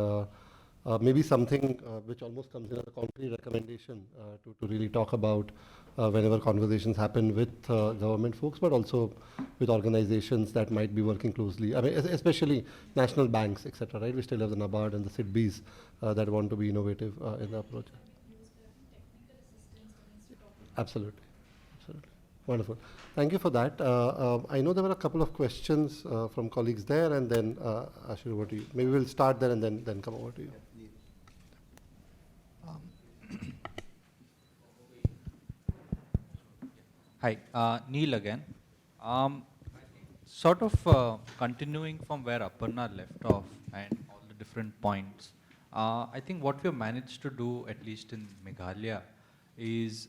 maybe something which almost comes in as a concrete recommendation to really talk about whenever conversations happen with government folks, but also with organizations that might be working closely. Especially national banks, etc. Right? We still have the NABARD and the SIDBIs that want to be innovative in the approach. Absolutely. Wonderful. Thank you for that. I know there were a couple of questions from colleagues there, and then Ashir, over to you. Maybe we'll start there and then come over to you. Hi, Neil again. Continuing from where Aparna left off and all the different points, I think what we have managed to do, at least in Meghalaya, is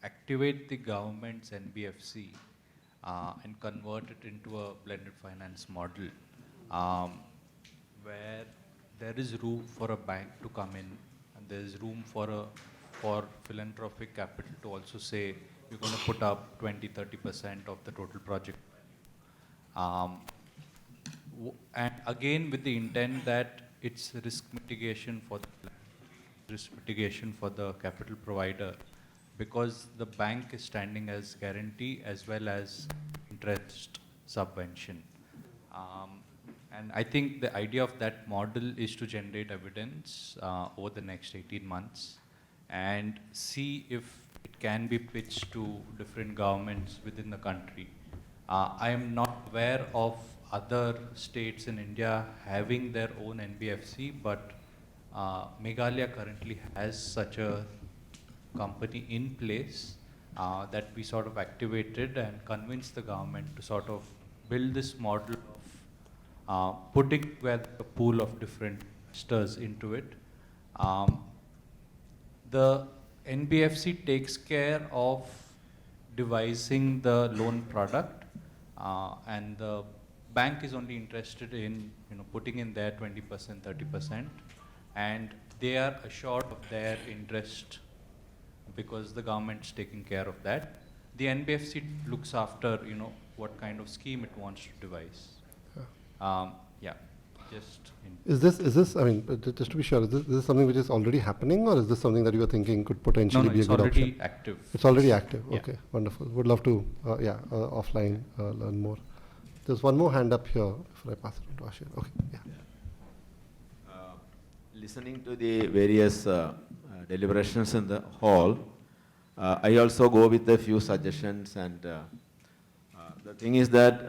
activate the government's NBFC and convert it into a blended finance model where there is room for a bank to come in, and there is room for philanthropic capital to also say, you're going to put up 20-30% of the total project. And again, with the intent that it's risk mitigation for the plan. risk mitigation for the capital provider, because the bank is standing as guarantee as well as interest subvention. And I think the idea of that model is to generate evidence over the next 18 months and see if it can be pitched to different governments within the country. I am not aware of other states in India having their own NBFC, but Meghalaya currently has such a company in place that we sort of activated and convinced the government to sort of build this model of putting together a pool of different investors into it. The NBFC takes care of devising the loan product, and the bank is only interested in putting in their 20%, 30%, and they are assured of their interest because the government's taking care of that. The NBFC looks after what kind of scheme it wants to devise. Yeah, just. Is this? I mean, just to be sure, is this something which is already happening, or is this something that you are thinking could potentially be a good option? No, it's already active. It's already active. Yeah. Okay, wonderful. Would love to, offline learn more. There's one more hand up here before I pass it on to Ashir. Okay, yeah. Listening to the various deliberations in the hall, I also go with a few suggestions, and the thing is that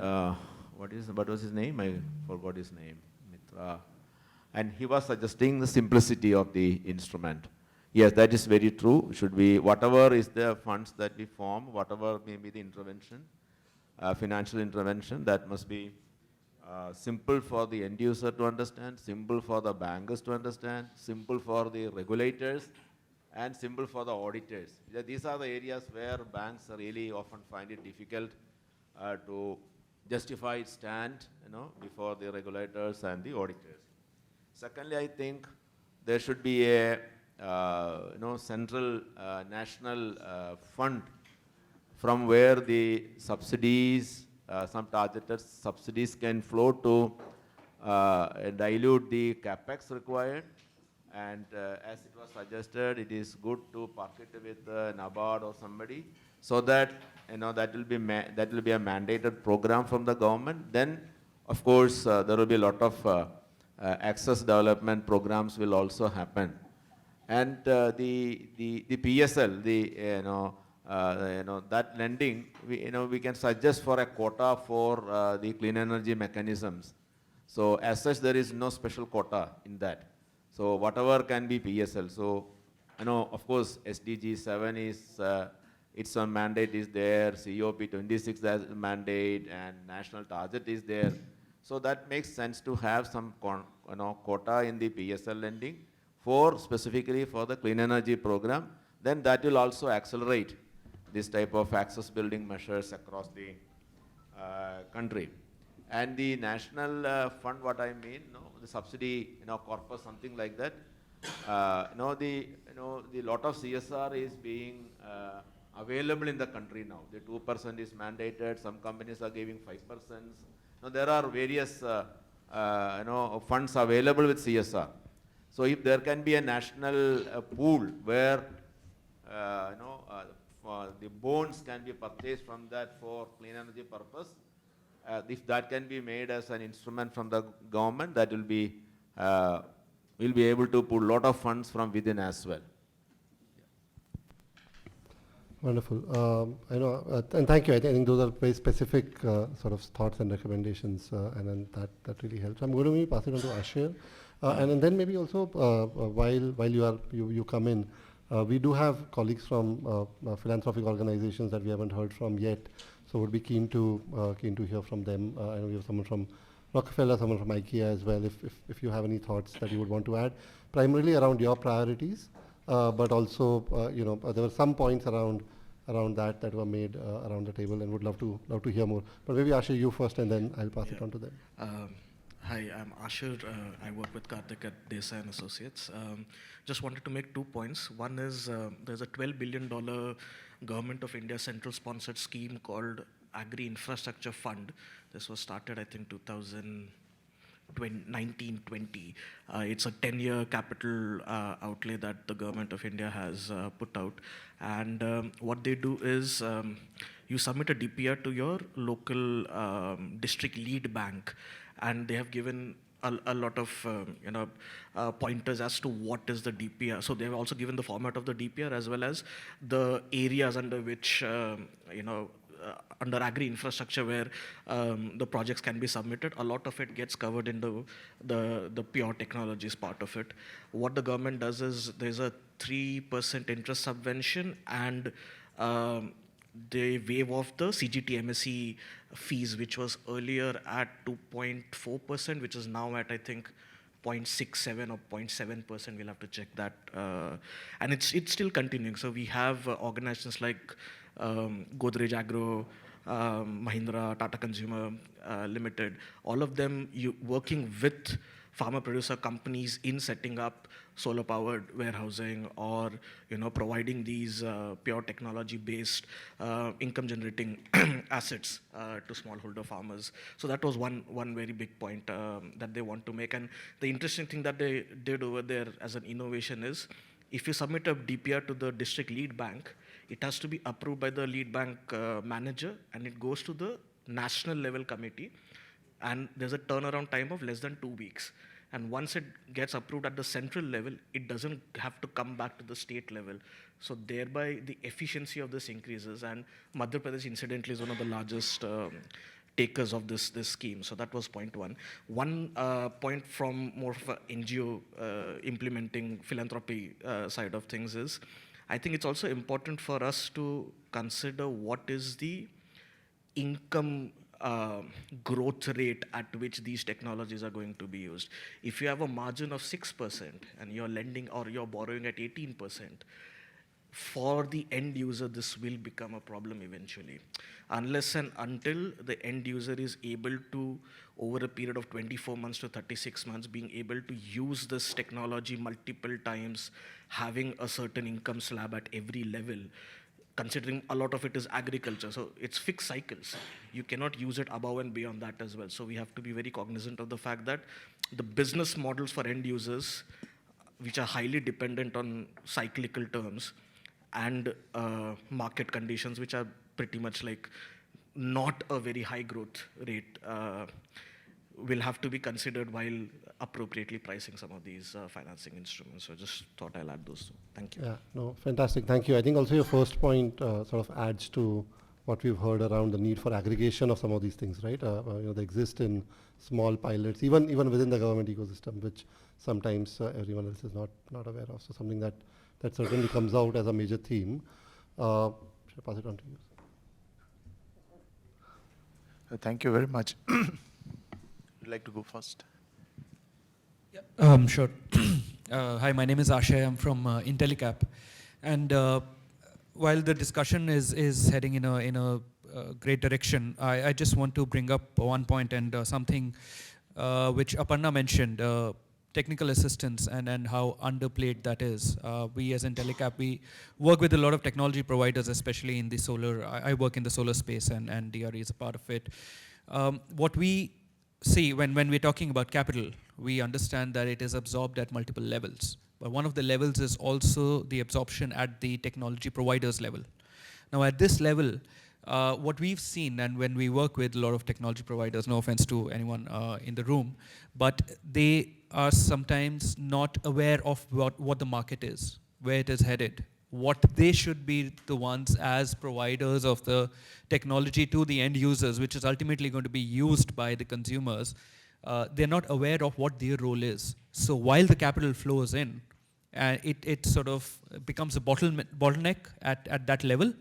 what was his name? I forgot his name. Mitra. And he was suggesting the simplicity of the instrument. Yes, that is very true. Should be whatever is the funds that we form, whatever may be the intervention, financial intervention, that must be simple for the end user to understand, simple for the bankers to understand, simple for the regulators, and simple for the auditors. These are the areas where banks really often find it difficult to justify its stand, before the regulators and the auditors. Secondly, I think there should be a central national fund from where the subsidies, some targeted subsidies can flow to dilute the capex required. And as it was suggested, it is good to park it with NABARD or somebody, so that that will be a mandated program from the government. Then, of course, there will be a lot of access development programs will also happen. And the PSL, that lending, we can suggest for a quota for the clean energy mechanisms. So as such, there is no special quota in that. So whatever can be PSL. So, of course, SDG 7 is, its own mandate is there, COP26 has a mandate, and national target is there. So that makes sense to have some quota in the PSL lending specifically for the clean energy program. Then that will also accelerate this type of access building measures across the country. And the national fund, what I mean, the subsidy, corpus, something like that. The lot of CSR is being available in the country now. The 2% is mandated. Some companies are giving 5%. Now there are various funds available with CSR. So if there can be a national pool where the bonds can be purchased from that for clean energy purpose, if that can be made as an instrument from the government, that will be we'll be able to pull a lot of funds from within as well. Wonderful. And thank you. I think those are very specific sort of thoughts and recommendations, and then that really helps. I'm going to maybe pass it on to Ashir, and then maybe also while you come in, we do have colleagues from philanthropic organizations that we haven't heard from yet, so would be keen to hear from them. I know we have someone from Rockefeller, someone from IKEA as well. If you have any thoughts that you would want to add, primarily around your priorities. But also, there were some points around that were made around the table, and would love to hear more. But maybe Ashir, you first, and then I'll pass it on to them. Hi, I'm Ashir. I work with Karthik at Desai and Associates. Just wanted to make 2 points. One is there's a $12 billion Government of India central-sponsored scheme called Agri Infrastructure Fund. This was started, I think, 1920. It's a 10-year capital outlay that the government of India has put out. And what they do is you submit a DPR to your local district lead bank, and they have given a lot of pointers as to what is the DPR. So they've also given the format of the DPR as well as the areas under which under agri infrastructure where the projects can be submitted. A lot of it gets covered in the pure technologies part of it. What the government does is there's a 3% interest subvention, and they waive off the CGT MSE fees, which was earlier at 2.4%, which is now at, I think, 0.67 or 0.7%. We'll have to check that. And it's still continuing. So we have organizations like Godrej Agro, Mahindra, Tata Consumer Limited, all of them working with farmer producer companies in setting up solar powered warehousing or providing these pure technology based income generating assets to smallholder farmers. So that was one very big point that they want to make. And the interesting thing that they did over there as an innovation is if you submit a DPR to the district lead bank, it has to be approved by the lead bank manager, and it goes to the national level committee, and there's a turnaround time of less than 2 weeks. And once it gets approved at the central level, it doesn't have to come back to the state level. So thereby the efficiency of this increases, and Madhya Pradesh incidentally is one of the largest takers of this scheme. So that was point one. One point from more of an NGO implementing philanthropy side of things is, I think it's also important for us to consider what is the income growth rate at which these technologies are going to be used. If you have a margin of 6% and you're lending or you're borrowing at 18%, for the end user, this will become a problem eventually. Unless and until the end user is able to, over a period of 24 months to 36 months, being able to use this technology multiple times, having a certain income slab at every level, considering a lot of it is agriculture, so it's fixed cycles. You cannot use it above and beyond that as well. So we have to be very cognizant of the fact that the business models for end users, which are highly dependent on cyclical terms, and market conditions, which are pretty much like not a very high growth rate, will have to be considered while appropriately pricing some of these financing instruments. So just thought I'll add those two. Thank you. Yeah, no, fantastic. Thank you. I think also your first point sort of adds to what we've heard around the need for aggregation of some of these things, right? They exist in small pilots, even within the government ecosystem, which sometimes everyone else is not aware of. So something that certainly comes out as a major theme. Should I pass it on to you? Thank you very much. Would you like to go first? Sure. Hi, my name is Ashay. I'm from Intellicap. And while the discussion is heading in a great direction, I just want to bring up one point and something which Aparna mentioned, technical assistance and how underplayed that is. We as Intellicap, we work with a lot of technology providers, especially in the solar. I work in the solar space and DRE is a part of it. What we see when we're talking about capital, we understand that it is absorbed at multiple levels. But one of the levels is also the absorption at the technology providers level. Now at this level, what we've seen, and when we work with a lot of technology providers, no offense to anyone in the room, but they are sometimes not aware of what the market is, where it is headed, what they should be the ones as providers of the technology to the end users, which is ultimately going to be used by the consumers. They're not aware of what their role is. So while the capital flows in, it sort of becomes a bottleneck at that level,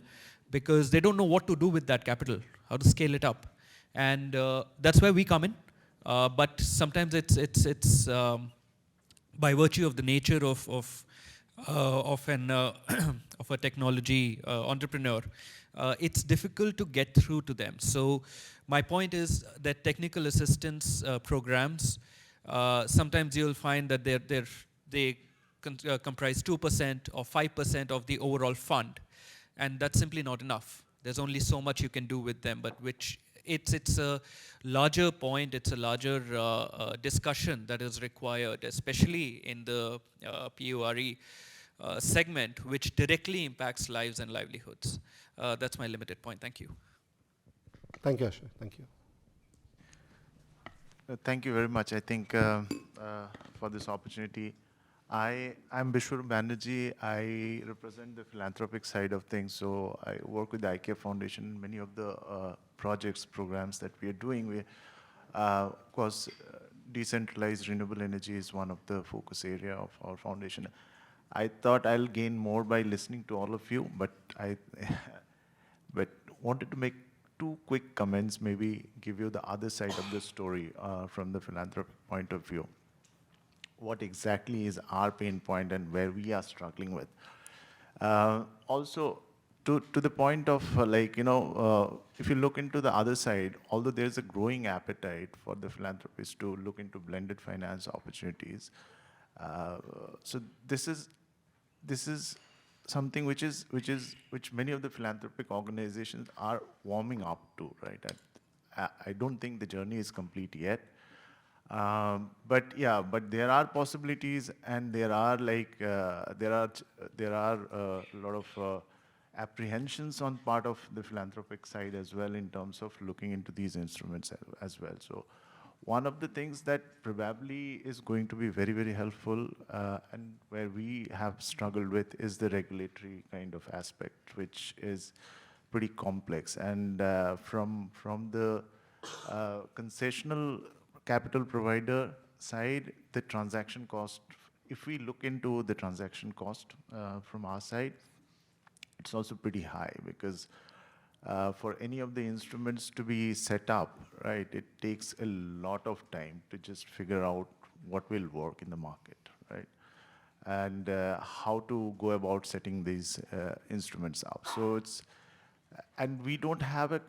because they don't know what to do with that capital, how to scale it up. And that's where we come in. But sometimes it's by virtue of the nature of a technology entrepreneur, it's difficult to get through to them. So my point is that technical assistance programs, sometimes you'll find that they comprise 2% or 5% of the overall fund. And that's simply not enough. There's only so much you can do with them, but which it's a larger point, it's a larger discussion that is required, especially in the PURE segment, which directly impacts lives and livelihoods. That's my limited point. Thank you. Thank you, Asha. Thank you. Thank you very much, I think, for this opportunity. I'm Bishwar Banerjee. I represent the philanthropic side of things. So I work with the IKEA Foundation. Many of the projects, programs that we are doing, of course, decentralized renewable energy is one of the focus area of our foundation. I thought I'll gain more by listening to all of you, but I wanted to make two quick comments, maybe give you the other side of the story from the philanthropic point of view. What exactly is our pain point and where we are struggling with. Also, to the point of if you look into the other side, although there's a growing appetite for the philanthropists to look into blended finance opportunities, so this is something which many of the philanthropic organizations are warming up to, right? I don't think the journey is complete yet. But there are possibilities, and there are a lot of apprehensions on part of the philanthropic side as well in terms of looking into these instruments as well. So one of the things that probably is going to be very, very helpful and where we have struggled with is the regulatory kind of aspect, which is pretty complex. And from the concessional capital provider side, the transaction cost, if we look into the transaction cost from our side, it's also pretty high because for any of the instruments to be set up, right, it takes a lot of time to just figure out what will work in the market, right? And how to go about setting these instruments up. So and we don't have a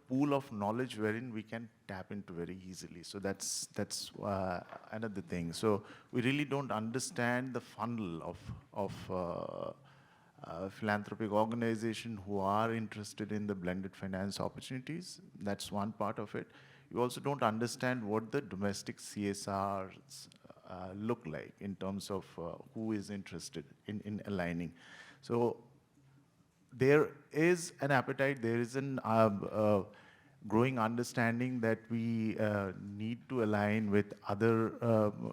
pool of knowledge wherein we can tap into very easily. So that's another thing. So we really don't understand the funnel of philanthropic organization who are interested in the blended finance opportunities. That's one part of it. You also don't understand what the domestic CSRs look like in terms of who is interested in aligning. So there is an appetite, there is an growing understanding that we need to align with other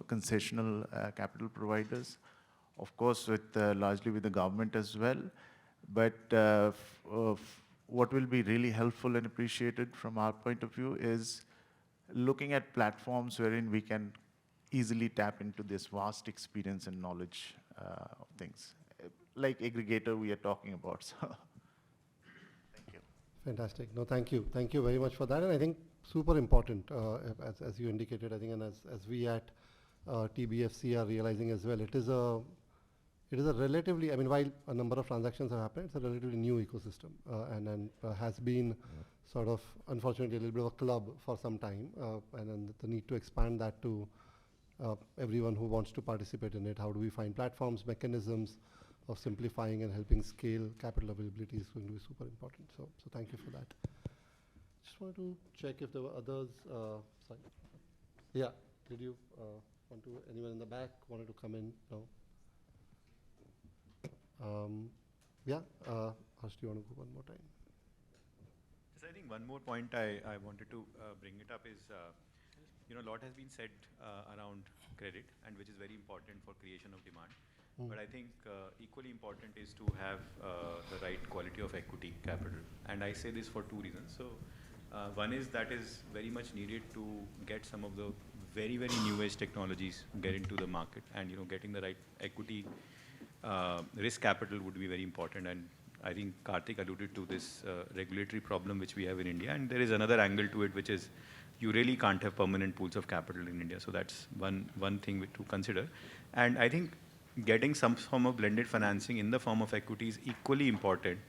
concessional capital providers, of course largely with the government as well. But what will be really helpful and appreciated from our point of view is looking at platforms wherein we can easily tap into this vast experience and knowledge of things. Like aggregator we are talking about. So, thank you. Fantastic. No, thank you. Thank you very much for that. And I think super important, as you indicated, I think, and as we at TBFC are realizing as well, it is a relatively, I mean, while a number of transactions have happened, it's a relatively new ecosystem and has been sort of, unfortunately, a little bit of a club for some time. And then the need to expand that to everyone who wants to participate in it. How do we find platforms, mechanisms of simplifying and helping scale capital availability is going to be super important. So thank you for that. Just wanted to check if there were others. Sorry. Yeah. Did you want to, anyone in the back wanted to come in? No. Yeah. Harsh, do you want to go one more time? Yes, I think one more point I wanted to bring it up is, a lot has been said around credit, and which is very important for creation of demand. But I think equally important is to have the right quality of equity capital. And I say this for two reasons. So one is that is very much needed to get some of the very, very new age technologies get into the market, and getting the right equity risk capital would be very important. And I think Karthik alluded to this regulatory problem which we have in India. And there is another angle to it, which is you really can't have permanent pools of capital in India. So that's one thing to consider. And I think getting some form of blended financing in the form of equity is equally important,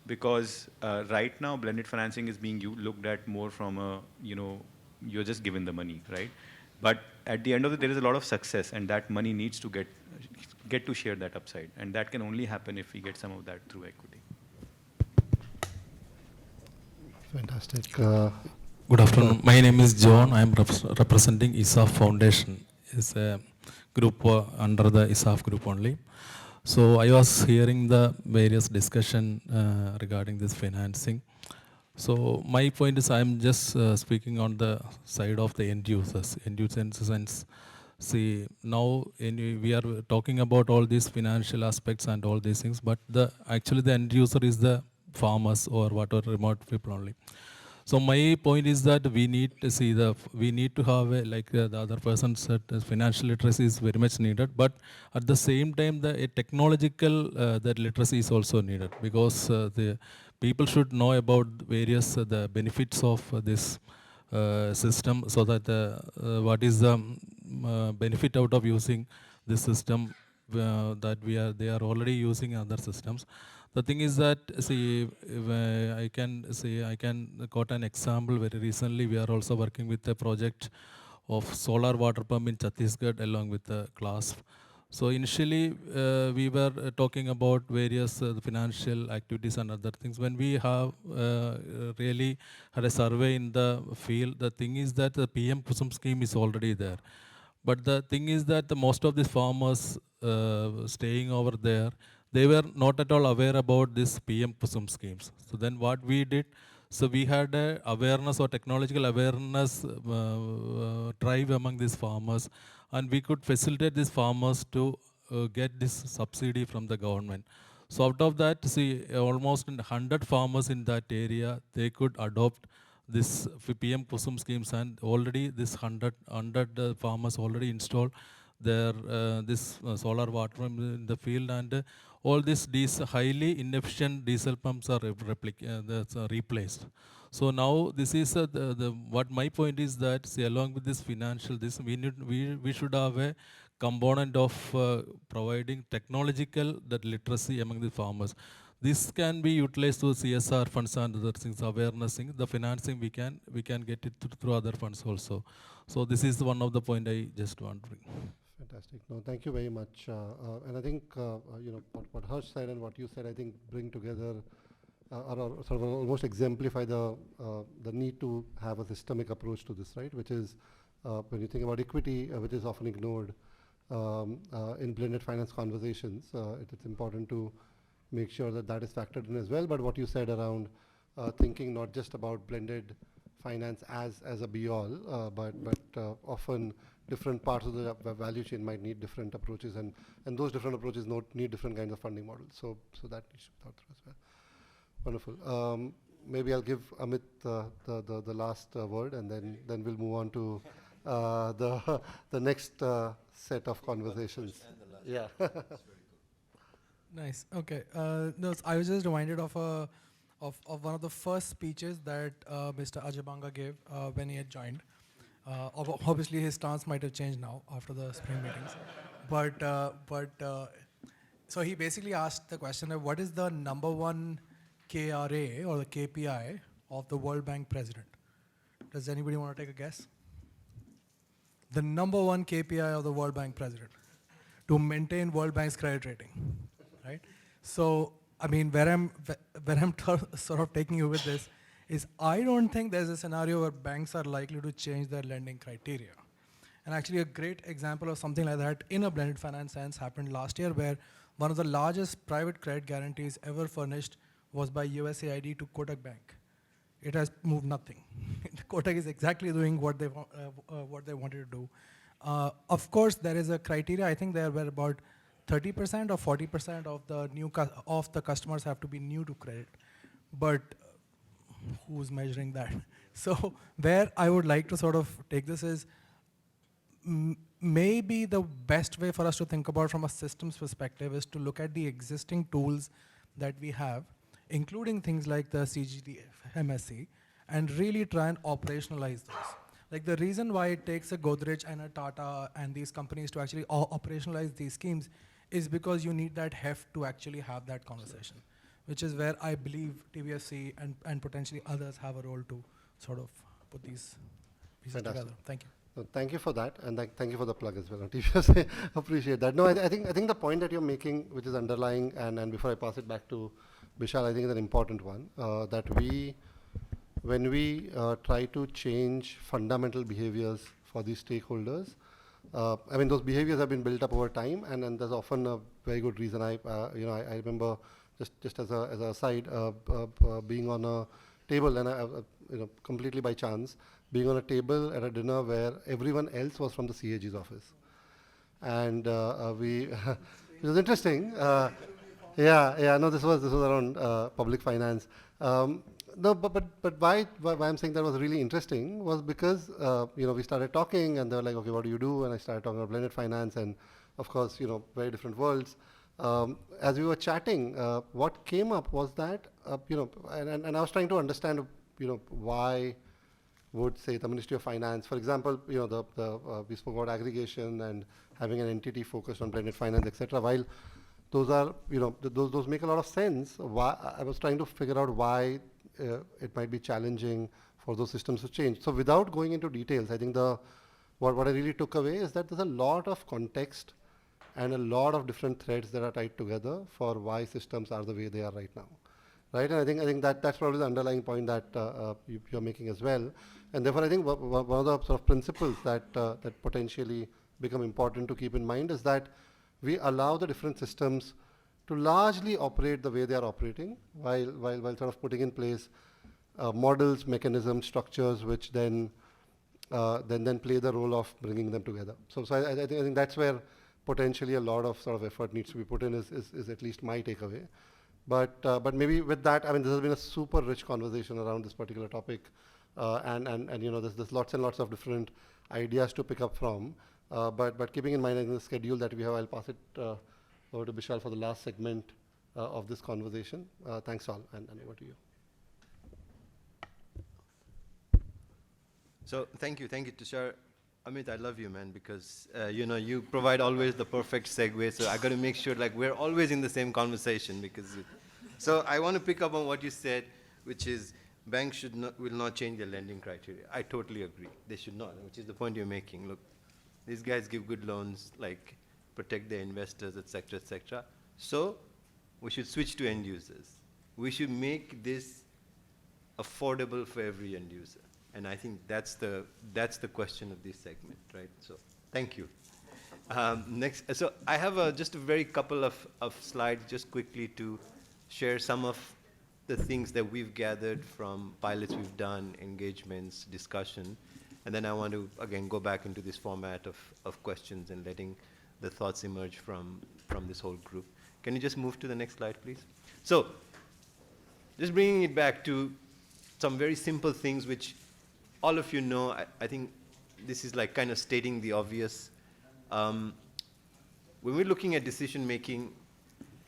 because right now blended financing is being looked at more from a, you're just given the money, right? But at the end of it, there is a lot of success, and that money needs to get to share that upside. And that can only happen if we get some of that through equity. Fantastic. Good afternoon. My name is John. I am representing ISAF Foundation. It's a group under the ISAF group only. So I was hearing the various discussion regarding this financing. So my point is I am just speaking on the side of the end users. End user in the sense, see, now we are talking about all these financial aspects and all these things, but actually the end user is the farmers or whatever remote people only. So my point is that we need to see we need to have the other person said, financial literacy is very much needed, but at the same time the technological that literacy is also needed, because the people should know about various the benefits of this system, so that what is the benefit out of using this system that they are already using other systems. The thing is that, see, I can quote an example. Very recently, we are also working with a project of solar water pump in Chhattisgarh along with the CLASP. So initially, we were talking about various financial activities and other things. When we have really had a survey in the field, the thing is that the PM Kusum scheme is already there. But the thing is that most of these farmers staying over there, they were not at all aware about this PM Kusum schemes. So then what we did, so we had a awareness or technological awareness drive among these farmers, and we could facilitate these farmers to get this subsidy from the government. So out of that, see, almost 100 farmers in that area, they could adopt this PM Kusum schemes, and already this 100 farmers already installed their this solar water pump in the field, and all these highly inefficient diesel pumps are replaced. So now this is what my point is that, see, along with this financial, we should have a component of providing technological literacy among the farmers. This can be utilized through CSR funds and other things, awareness thing. The financing we can get it through other funds also. So this is one of the point I just want to bring. Fantastic. No, thank you very much. And I think what Harsh said and what you said, I think bring together or sort of almost exemplify the need to have a systemic approach to this, right? Which is when you think about equity, which is often ignored in blended finance conversations, it's important to make sure that that is factored in as well. But what you said around thinking not just about blended finance as a be-all, but often different parts of the value chain might need different approaches, and those different approaches need different kinds of funding models. So that needs to be thought through as well. Wonderful. Maybe I'll give Amit the last word, and then we'll move on to the next set of conversations. Yeah. Nice. Okay. No, I was just reminded of one of the first speeches that Mr. Ajay Banga gave when he had joined. Obviously, his stance might have changed now after the spring meetings, but so he basically asked the question of what is the #1 KRA or the KPI of the World Bank president? Does anybody want to take a guess? The #1 KPI of the World Bank president to maintain World Bank's credit rating, right? So, I mean, where I'm sort of taking you with this is I don't think there's a scenario where banks are likely to change their lending criteria. And actually a great example of something like that in a blended finance sense happened last year, where one of the largest private credit guarantees ever furnished was by USAID to Kotak Bank. It has moved nothing. Kotak is exactly doing what they wanted to do. Of course, there is a criteria. I think there were about 30% or 40% of the customers have to be new to credit. But who's measuring that? So where I would like to sort of take this is maybe the best way for us to think about from a systems perspective is to look at the existing tools that we have, including things like the CGTF, MSC, and really try and operationalize those. Like the reason why it takes a Godrej and a Tata and these companies to actually operationalize these schemes is because you need that heft to actually have that conversation, which is where I believe TBFC and potentially others have a role to sort of put these pieces together. Thank you. No, thank you for that, and thank you for the plug as well on TBFC. Appreciate that. No, I think the point that you're making, which is underlying, and before I pass it back to Vishal, I think is an important one, that we when we try to change fundamental behaviors for these stakeholders, I mean, those behaviors have been built up over time, and there's often a very good reason. I remember just as a aside, being on a table, and completely by chance, being on a table at a dinner where everyone else was from the CAG's office, and it was interesting. No, this was around public finance. No, but why I'm saying that was really interesting was because we started talking, and they were like, okay, what do you do? And I started talking about blended finance, and of course, very different worlds. As we were chatting, what came up was that and I was trying to understand why would, say, the Ministry of Finance, for example, we spoke about aggregation and having an entity focused on blended finance, etc. While those are, those make a lot of sense. Why, I was trying to figure out why it might be challenging for those systems to change. So without going into details, I think what I really took away is that there's a lot of context and a lot of different threads that are tied together for why systems are the way they are right now. Right, and I think that's probably the underlying point that you're making as well, and therefore I think one of the sort of principles that that potentially become important to keep in mind is that we allow the different systems to largely operate the way they are operating, while sort of putting in place models, mechanisms, structures, which then play the role of bringing them together. So I think that's where potentially a lot of sort of effort needs to be put in. Is at least my takeaway. But maybe with that, I mean, this has been a super rich conversation around this particular topic, and there's lots and lots of different ideas to pick up from. But keeping in mind in the schedule that we have, I'll pass it over to Bishal for the last segment of this conversation. Thanks all, and over to you. So thank you, Tushar. Amit, I love you, man, because you provide always the perfect segue. So I got to make sure like we're always in the same conversation because. So I want to pick up on what you said, which is banks will not change their lending criteria. I totally agree. They should not, which is the point you're making. Look, these guys give good loans, like protect their investors, etc., etc. So we should switch to end users. We should make this affordable for every end user. And I think that's the question of this segment, right? So thank you. Next, so I have just a very couple of slides just quickly to share some of the things that we've gathered from pilots we've done, engagements, discussion. And then I want to, again, go back into this format of questions and letting the thoughts emerge from this whole group. Can you just move to the next slide, please? So just bringing it back to some very simple things which all of you know. I think this is like kind of stating the obvious. When we're looking at decision making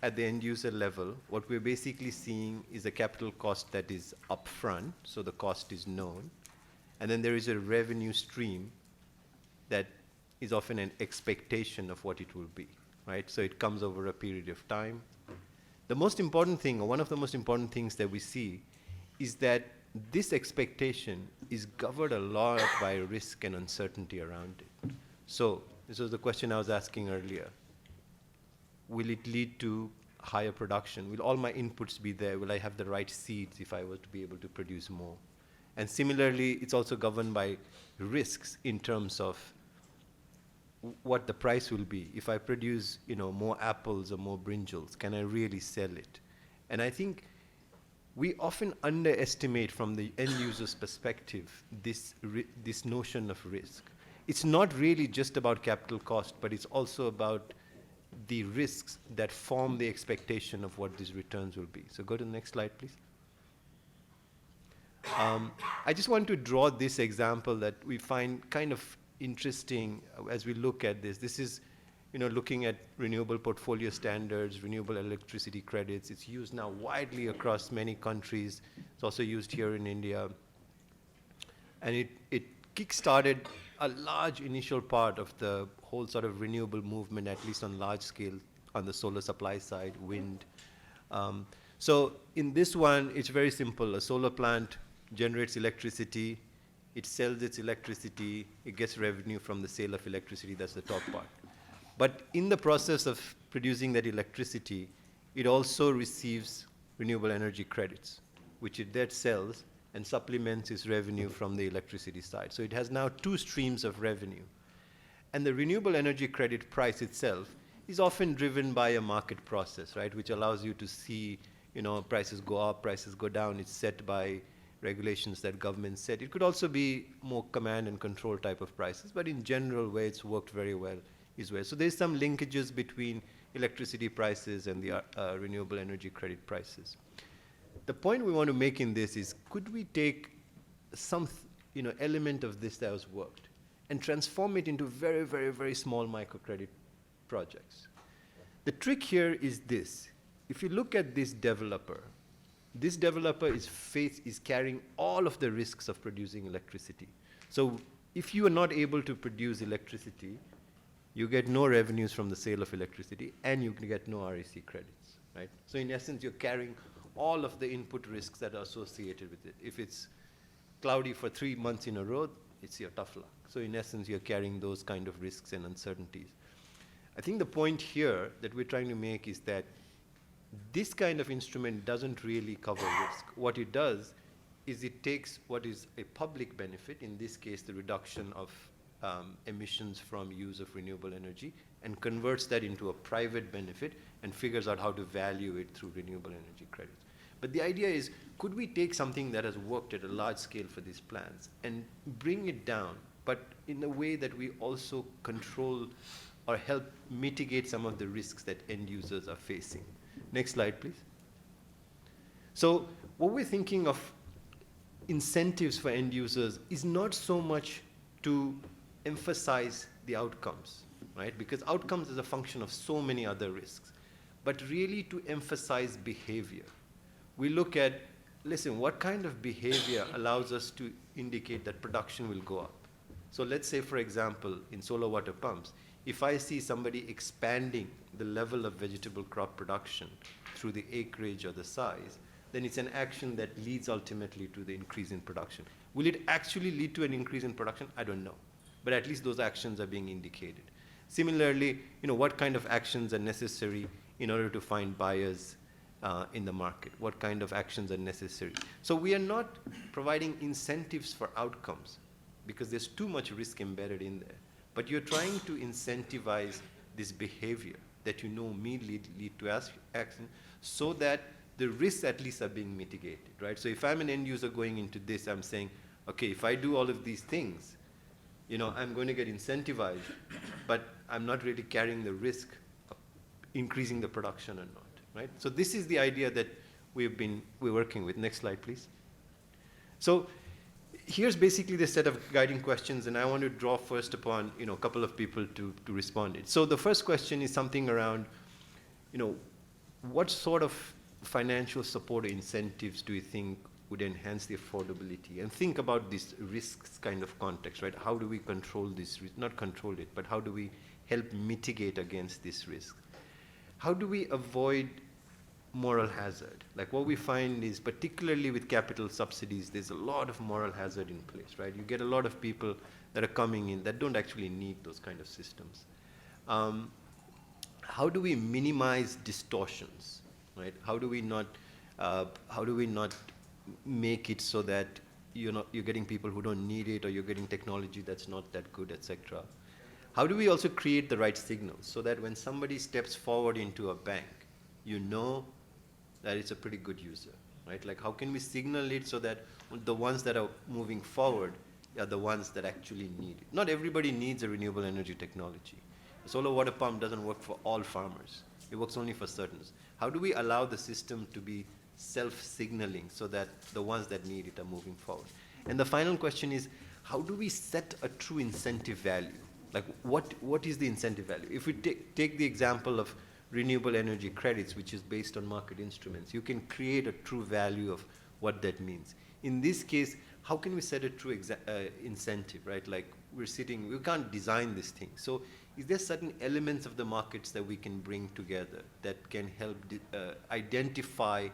at the end user level, what we're basically seeing is a capital cost that is upfront, so the cost is known. And then there is a revenue stream that is often an expectation of what it will be, right? So it comes over a period of time. The most important thing, or one of the most important things that we see, is that this expectation is governed a lot by risk and uncertainty around it. So this was the question I was asking earlier. Will it lead to higher production? Will all my inputs be there? Will I have the right seeds if I were to be able to produce more? And similarly, it's also governed by risks in terms of what the price will be. If I produce, more apples or more brinjals, can I really sell it? And I think we often underestimate from the end user's perspective this notion of risk. It's not really just about capital cost, but it's also about the risks that form the expectation of what these returns will be. So go to the next slide, please. I just want to draw this example that we find kind of interesting as we look at this. This is, looking at renewable portfolio standards, renewable electricity credits. It's used now widely across many countries. It's also used here in India. And it kick-started a large initial part of the whole sort of renewable movement, at least on large scale, on the solar supply side, wind. So in this one, it's very simple. A solar plant generates electricity, it sells its electricity, it gets revenue from the sale of electricity, that's the top part. But in the process of producing that electricity, it also receives renewable energy credits, which it then sells and supplements its revenue from the electricity side. So it has now two streams of revenue. And the renewable energy credit price itself is often driven by a market process, right, which allows you to see, prices go up, prices go down. It's set by regulations that government set. It could also be more command and control type of prices, but in general, where it's worked very well is where. So there's some linkages between electricity prices and the renewable energy credit prices. The point we want to make in this is, could we take some element of this that has worked and transform it into very, very, very small microcredit projects? The trick here is this. If you look at this developer is carrying all of the risks of producing electricity. So if you are not able to produce electricity, you get no revenues from the sale of electricity, and you can get no REC credits, right? So in essence, you're carrying all of the input risks that are associated with it. If it's cloudy for 3 months in a row, it's your tough luck. So in essence, you're carrying those kind of risks and uncertainties. I think the point here that we're trying to make is that this kind of instrument doesn't really cover risk. What it does is it takes what is a public benefit, in this case the reduction of emissions from use of renewable energy, and converts that into a private benefit and figures out how to value it through renewable energy credits. But the idea is, could we take something that has worked at a large scale for these plants and bring it down, but in a way that we also control or help mitigate some of the risks that end users are facing? Next slide, please. So what we're thinking of incentives for end users is not so much to emphasize the outcomes, right? Because outcomes is a function of so many other risks, but really to emphasize behavior. We look at, listen, what kind of behavior allows us to indicate that production will go up? So let's say, for example, in solar water pumps, if I see somebody expanding the level of vegetable crop production through the acreage or the size, then it's an action that leads ultimately to the increase in production. Will it actually lead to an increase in production? I don't know. But at least those actions are being indicated. Similarly, what kind of actions are necessary in order to find buyers in the market? What kind of actions are necessary? So we are not providing incentives for outcomes because there's too much risk embedded in there. But you're trying to incentivize this behavior that may lead to action, so that the risks at least are being mitigated, right? So if I'm an end user going into this, I'm saying, okay, if I do all of these things, I'm going to get incentivized, but I'm not really carrying the risk of increasing the production or not, right? So this is the idea that we're working with. Next slide, please. So here's basically the set of guiding questions, and I want to draw first upon a couple of people to respond it. So the first question is something around, what sort of financial support or incentives do you think would enhance the affordability? And think about this risks kind of context, right? How do we control this risk? Not control it, but how do we help mitigate against this risk? How do we avoid moral hazard? Like what we find is, particularly with capital subsidies, there's a lot of moral hazard in place, right? You get a lot of people that are coming in that don't actually need those kind of systems. How do we minimize distortions, right? How do we not make it so that you're getting people who don't need it, or you're getting technology that's not that good, etc. How do we also create the right signals so that when somebody steps forward into a bank, that it's a pretty good user, right? Like how can we signal it so that the ones that are moving forward are the ones that actually need it? Not everybody needs a renewable energy technology. A solar water pump doesn't work for all farmers. It works only for certain. How do we allow the system to be self-signaling so that the ones that need it are moving forward? And the final question is, how do we set a true incentive value? Like what is the incentive value? If we take the example of renewable energy credits, which is based on market instruments, you can create a true value of what that means. In this case, how can we set a true incentive, right? Like we can't design this thing. So is there certain elements of the markets that we can bring together that can help identify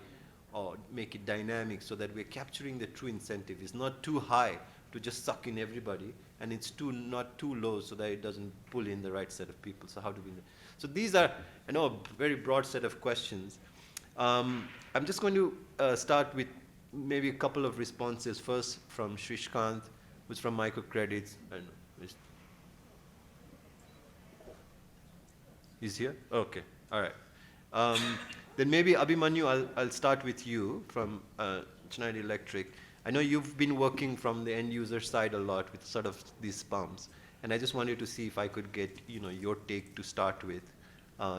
or make it dynamic so that we're capturing the true incentive? It's not too high to just suck in everybody, and it's not too low so that it doesn't pull in the right set of people. So how do we know? So these are, a very broad set of questions. I'm just going to start with maybe a couple of responses. First from Shrishkant, who's from Microcredits. I don't know. He's here? Okay, all right. Then maybe Abhimanyu, I'll start with you from Schneider Electric. I know you've been working from the end user side a lot with sort of these pumps, and I just wanted to see if I could get your take to start with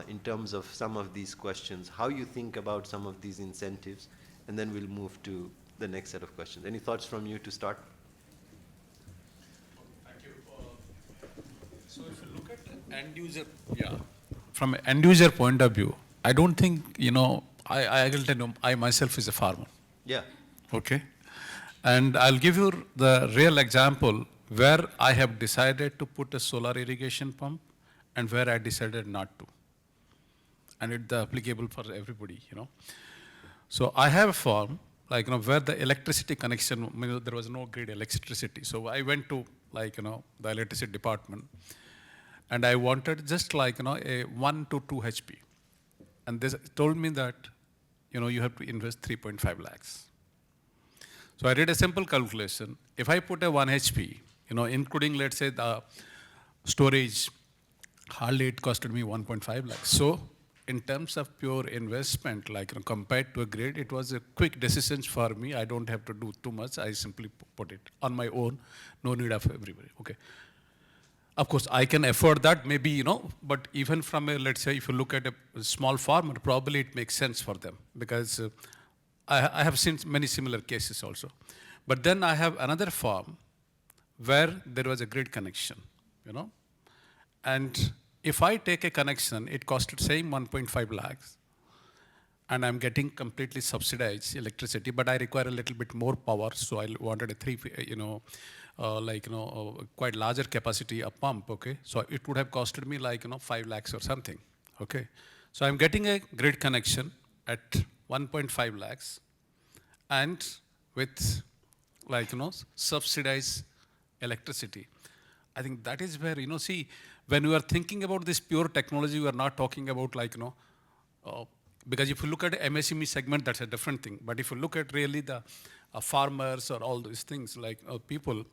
in terms of some of these questions, how you think about some of these incentives, and then we'll move to the next set of questions. Any thoughts from you to start? Thank you. So if you look at end user, from an end user point of view, I don't think, I will tell you, I myself is a farmer. Yeah. Okay. And I'll give you the real example where I have decided to put a solar irrigation pump and where I decided not to. And it's applicable for everybody, So I have a farm, where the electricity connection, there was no grid electricity. So I went to, the electricity department, and I wanted just a 1 to 2 HP. And they told me that, you have to invest 3.5 lakhs. So I did a simple calculation. If I put a 1 HP, including, let's say, the storage, hardly it costed me 1.5 lakhs. So in terms of pure investment, compared to a grid, it was a quick decision for me. I don't have to do too much. I simply put it on my own. No need of everybody. Okay. Of course, I can afford that, maybe, but even from a, let's say, if you look at a small farmer, probably it makes sense for them, because I have seen many similar cases also. But then I have another farm where there was a grid connection, and if I take a connection, it costed same 1.5 lakhs, and I'm getting completely subsidized electricity, but I require a little bit more power, so I wanted a quite larger capacity a pump, okay? So it would have costed me 5 lakhs or something, okay? So I'm getting a grid connection at 1.5 lakhs and with subsidized electricity. I think that is where, see, when we are thinking about this pure technology, we are not talking about because if you look at the MSME segment, that's a different thing. But if you look at really the farmers or all these things, people,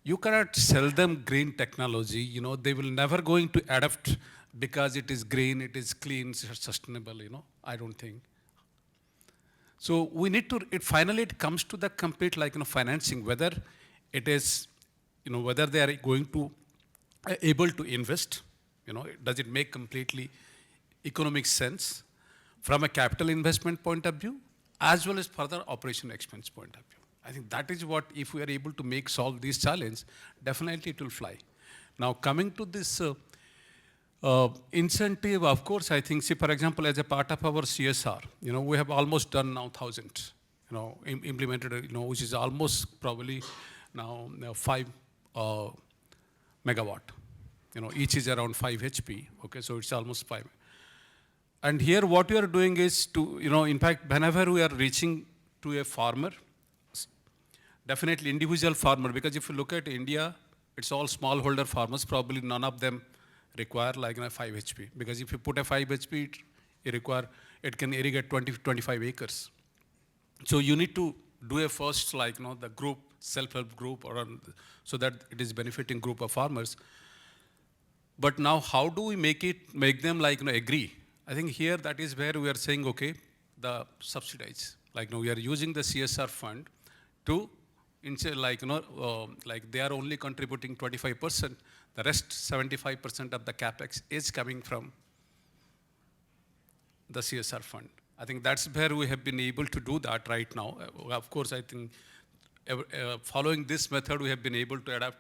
you cannot sell them green technology. They will never going to adapt because it is green, it is clean, sustainable, I don't think. So we need to, finally it comes to the complete financing, whether it is, whether they are going to, able to invest, does it make completely economic sense from a capital investment point of view, as well as further operation expense point of view. I think that is what, if we are able to solve these challenges, definitely it will fly. Now coming to this incentive, of course, I think, see, for example, as a part of our CSR, we have almost done now 1,000, implemented, which is almost probably now 5 megawatt. Each is around 5 HP, okay, so it's almost 5. And here what we are doing is to, in fact, whenever we are reaching to a farmer, definitely individual farmer, because if you look at India, it's all smallholder farmers, probably none of them require 5 HP. Because if you put a 5 HP, it can irrigate 20 to 25 acres. So you need to do a first, the group, self-help group, so that it is benefiting group of farmers. But now how do we make them agree? I think here that is where we are saying, okay, the subsidize. We are using the CSR fund to, they are only contributing 25%, the rest 75% of the capex is coming from the CSR fund. I think that's where we have been able to do that right now. Of course, I think following this method, we have been able to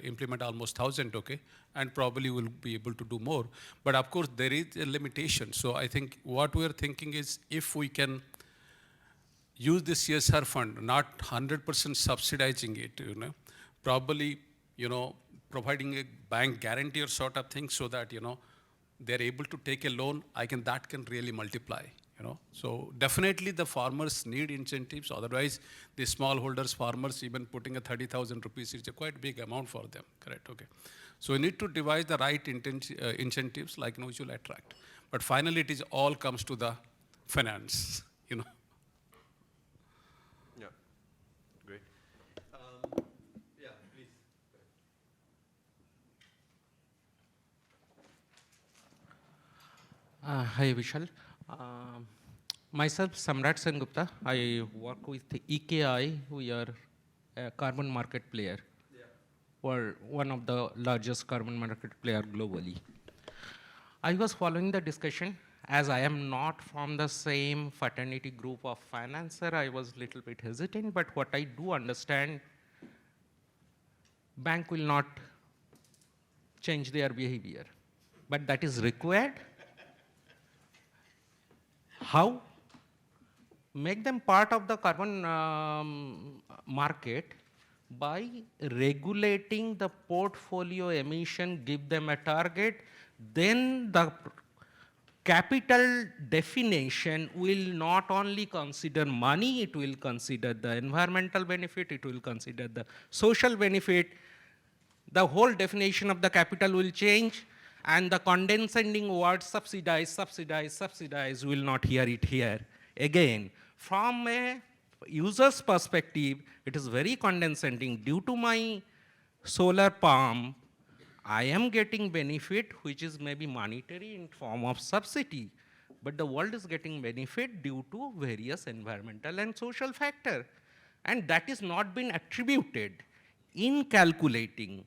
implement almost 1,000, okay, and probably will be able to do more. But of course, there is a limitation. So I think what we are thinking is, if we can use the CSR fund, not 100% subsidizing it, probably, providing a bank guarantee or sort of thing, so that, they're able to take a loan, that can really multiply. So definitely the farmers need incentives. Otherwise, the smallholders, farmers, even putting a 30,000 rupees is a quite big amount for them. Correct. Okay. So we need to devise the right incentives, which will attract. But finally, it is all comes to the finance. Hi, Vishal. Myself, Samrat Sengupta. I work with EKI. We are a carbon market player. We're one of the largest carbon market player globally. I was following the discussion. As I am not from the same fraternity group of financer, I was a little bit hesitant, but what I do understand, bank will not change their behavior, but that is required. How? Make them part of the carbon market by regulating the portfolio emission, give them a target, then the capital definition will not only consider money, it will consider the environmental benefit, it will consider the social benefit. The whole definition of the capital will change, and the condescending word subsidize, subsidize, subsidize will not hear it here. Again, from a user's perspective, it is very condescending. Due to my solar pump, I am getting benefit, which is maybe monetary in form of subsidy, but the world is getting benefit due to various environmental and social factor. And that is not been attributed in calculating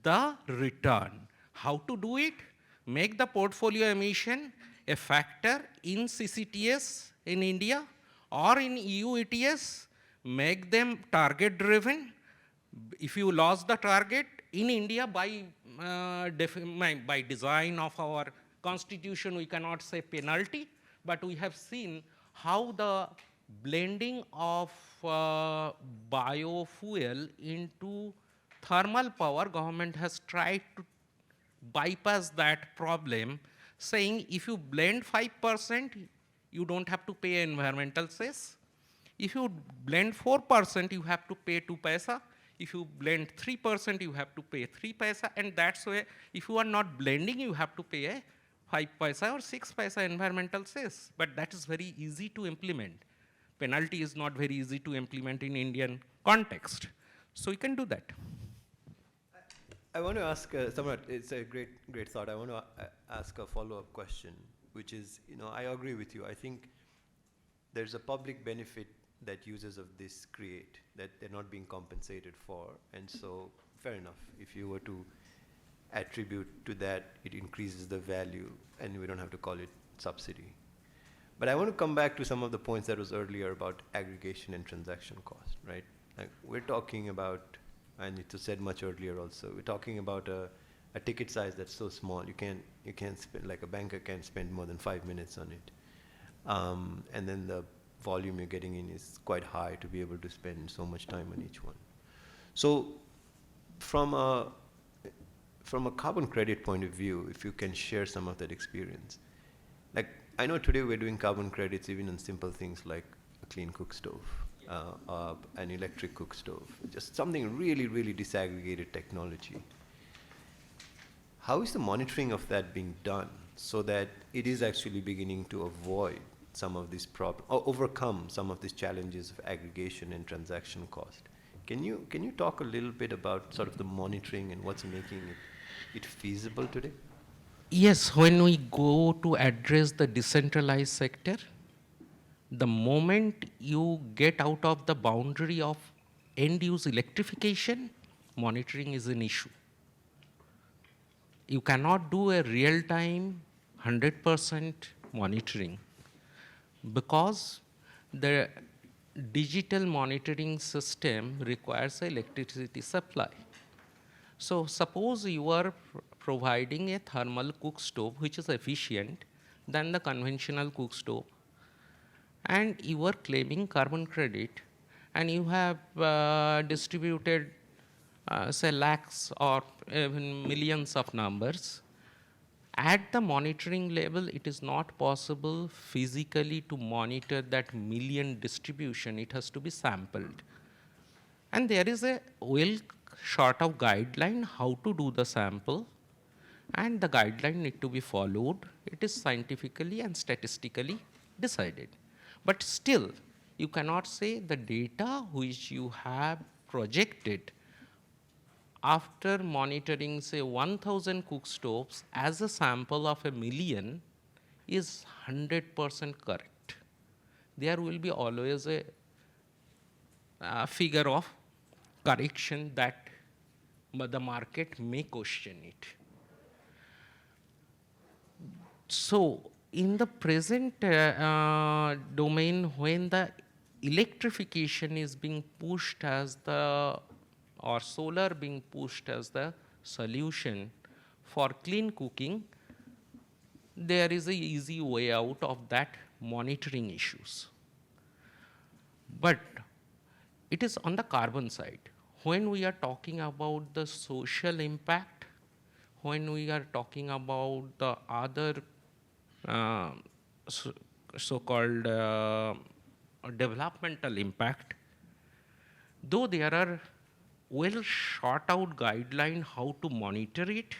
the return. How to do it? Make the portfolio emission a factor in CCTS in India or in EU ETS, make them target driven. If you lost the target in India by design of our constitution, we cannot say penalty, but we have seen how the blending of biofuel into thermal power, government has tried to bypass that problem, saying if you blend 5%, you don't have to pay environmental cess. If you blend 4%, you have to pay 2 paisa. If you blend 3%, you have to pay 3 paisa. And that's why if you are not blending, you have to pay a 5 paisa or 6 paisa environmental cess. But that is very easy to implement. Penalty is not very easy to implement in Indian context. So you can do that. I want to ask, Samrat, it's a great thought. I want to ask a follow-up question, which is, I agree with you. I think there's a public benefit that users of this create that they're not being compensated for. And so, fair enough. If you were to attribute to that, it increases the value, and we don't have to call it subsidy. But I want to come back to some of the points that was earlier about aggregation and transaction cost, right? Like we're talking about, and it was said much earlier also, we're talking about a ticket size that's so small, you can't spend, like a banker can't spend more than 5 minutes on it. And then the volume you're getting in is quite high to be able to spend so much time on each one. So from a carbon credit point of view, if you can share some of that experience. Like, I know today we're doing carbon credits even on simple things like a clean cook stove, an electric cook stove, just something really, really disaggregated technology. How is the monitoring of that being done so that it is actually beginning to avoid some of these problems, or overcome some of these challenges of aggregation and transaction cost? Can you talk a little bit about sort of the monitoring and what's making it feasible today? Yes, when we go to address the decentralized sector, the moment you get out of the boundary of end-use electrification, monitoring is an issue. You cannot do a real-time 100% monitoring because the digital monitoring system requires electricity supply. So suppose you are providing a thermal cook stove which is efficient than the conventional cook stove, and you are claiming carbon credit, and you have distributed say lakhs or even millions of numbers. At the monitoring level, it is not possible physically to monitor that million distribution. It has to be sampled. And there is a well sort of guideline how to do the sample, and the guideline need to be followed. It is scientifically and statistically decided. But still, you cannot say the data which you have projected after monitoring, say, 1,000 cook stoves as a sample of a million, is 100% correct. There will be always a figure of correction that the market may question it. So, in the present domain, when the electrification is being pushed as the, or solar being pushed as the solution for clean cooking, there is an easy way out of that monitoring issues. But it is on the carbon side. When we are talking about the social impact, when we are talking about the other so-called developmental impact, though there are well shot out guidelines how to monitor it,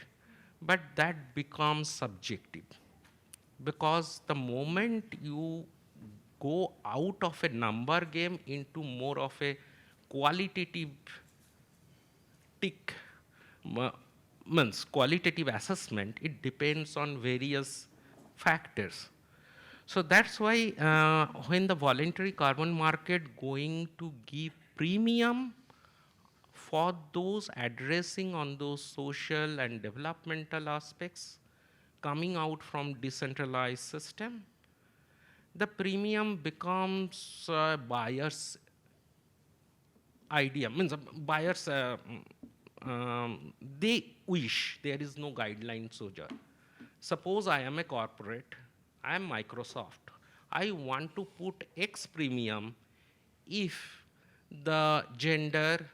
but that becomes subjective. Because the moment you go out of a number game into more of a qualitative qualitative assessment, it depends on various factors. So that's why when the voluntary carbon market going to give premium for those addressing on those social and developmental aspects coming out from decentralized system, the premium becomes buyer's idea, means buyers, they wish, there is no guideline soldier. Suppose I am a corporate, I am Microsoft, I want to put X premium if the gender,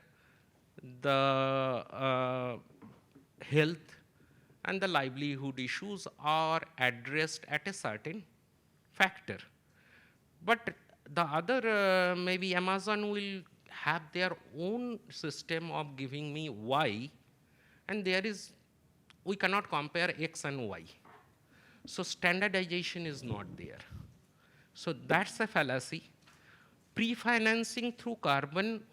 the health and the livelihood issues are addressed at a certain factor. But the other, maybe Amazon will have their own system of giving me Y, and there is, we cannot compare X and Y. So standardization is not there. So that's a fallacy. Pre-financing through carbon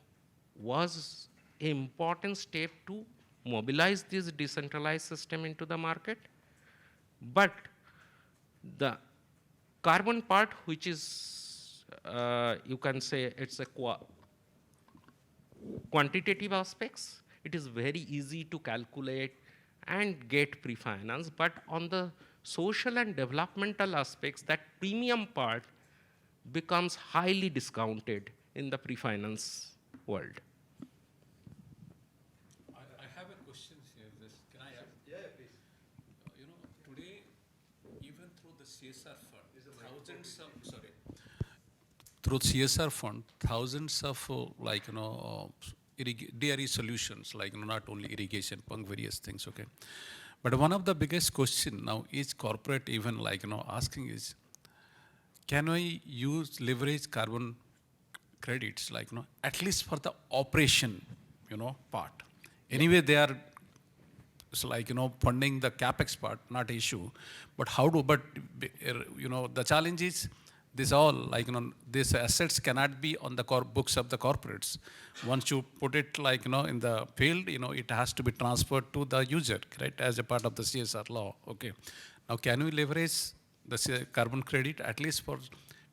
was an important step to mobilize this decentralized system into the market. But the carbon part, which is, you can say it's a quantitative aspects, it is very easy to calculate and get pre-finance. But on the social and developmental aspects, that premium part becomes highly discounted in the pre-finance world. I have a question here. Can I ask? Yeah, please. You know, today, even through the CSR fund, thousands of, through CSR fund, thousands of DRE solutions, like not only irrigation, pump various things, okay. But one of the biggest question now is corporate even asking is, can I leverage carbon credits at least for the operation, part. Anyway, they are funding the capex part, not issue. But how do, the challenge is this all, these assets cannot be on the books of the corporates. Once you put it in the field, it has to be transferred to the user, right, as a part of the CSR law, okay. Now, can we leverage the carbon credit at least for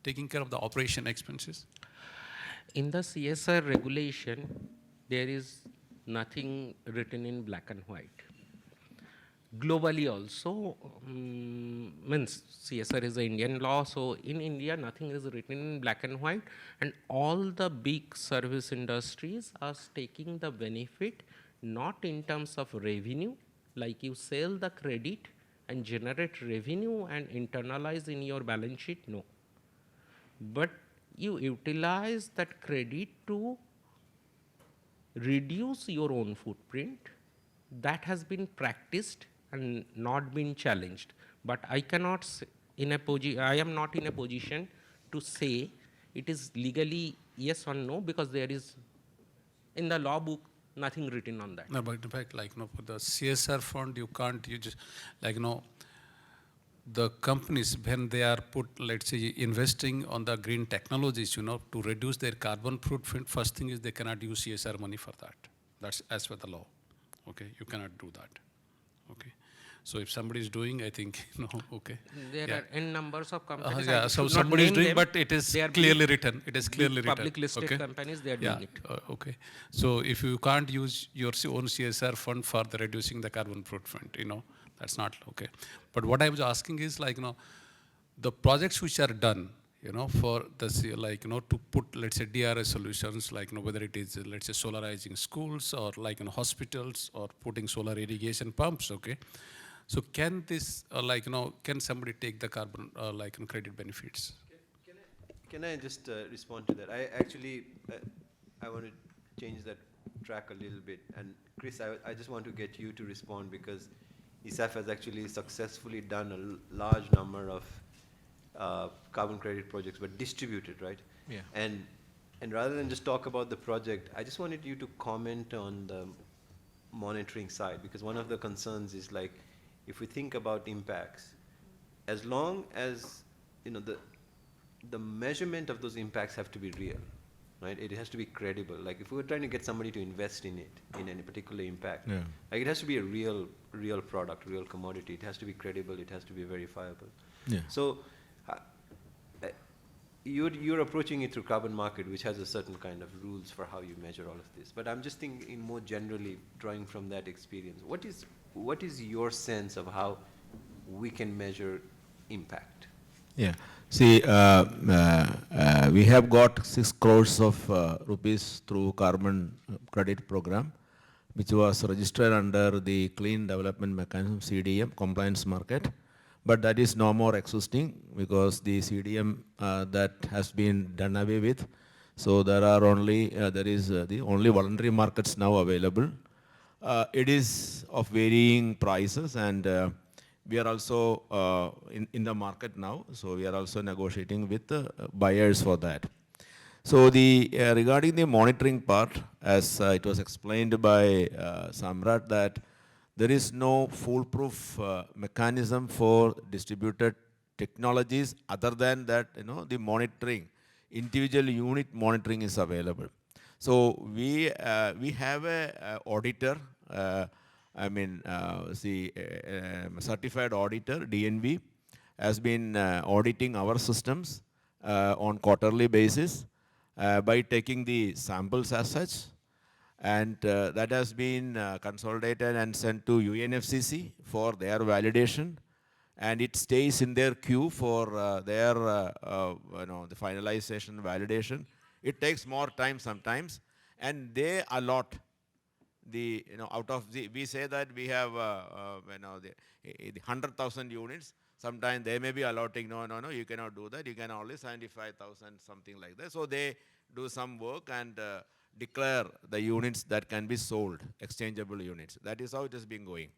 taking care of the operation expenses? In the CSR regulation, there is nothing written in black and white. Globally also, means CSR is an Indian law, so in India nothing is written in black and white, and all the big service industries are taking the benefit not in terms of revenue, like you sell the credit and generate revenue and internalize in your balance sheet, no. But you utilize that credit to reduce your own footprint. That has been practiced and not been challenged. But I cannot say I am not in a position to say it is legally yes or no, because there is in the law book nothing written on that. No, but in fact, for the CSR fund, you can't, you just, the companies, when they are let's say, investing on the green technologies, to reduce their carbon footprint, first thing is they cannot use CSR money for that. That's as per the law. Okay, you cannot do that. Okay. So if somebody is doing, I think, okay. There Yeah. are n numbers of companies. I Yeah, so should not somebody is name doing, them. but it is They are clearly big- written. It is clearly big written. public listed Okay. companies, they are Yeah, doing it. okay. So if you can't use your own CSR fund for the reducing the carbon footprint, that's not okay. But what I was asking is the projects which are done, for this, to put, let's say, DRS solutions, whether it is, let's say, solarizing schools or hospitals or putting solar irrigation pumps, okay? So can this, can somebody take the carbon, credit benefits? Can I just respond to that? I actually, I want to change that track a little bit. And Chris, I just want to get you to respond because ISAF has actually successfully done a large number of carbon credit projects, but distributed, right? Yeah. And rather than just talk about the project, I just wanted you to comment on the monitoring side, because one of the concerns is if we think about impacts, as long as the measurement of those impacts have to be real, right? It has to be credible. Like if we were trying to get somebody to invest in it, in any particular impact, Yeah. it has to be a real product, real commodity. It has to be credible. It has to be verifiable. Yeah. So you're approaching it through carbon market, which has a certain kind of rules for how you measure all of this. But I'm just thinking more generally, drawing from that experience, what is your sense of how we can measure impact? Yeah. See, we have got 6 crores of rupees through carbon credit program, which was registered under the Clean Development Mechanism, CDM, compliance market. But that is no more existing because the CDM that has been done away with. So there are only, the only voluntary markets now available. It is of varying prices, and we are also in the market now. So we are also negotiating with the buyers for that. So the regarding the monitoring part, as it was explained by Samrat, that there is no foolproof mechanism for distributed technologies other than that, the monitoring, individual unit monitoring is available. So we have a auditor, certified auditor, DNV, has been auditing our systems on quarterly basis by taking the samples as such. And that has been consolidated and sent to UNFCCC for their validation. And it stays in their queue for their, the finalization, validation. It takes more time sometimes. And they allot the, out of the, we say that we have, the 100,000 units. Sometimes they may be allotting, no, you cannot do that. You can only 75,000, something like that. So they do some work and declare the units that can be sold, exchangeable units. That is how it has been going.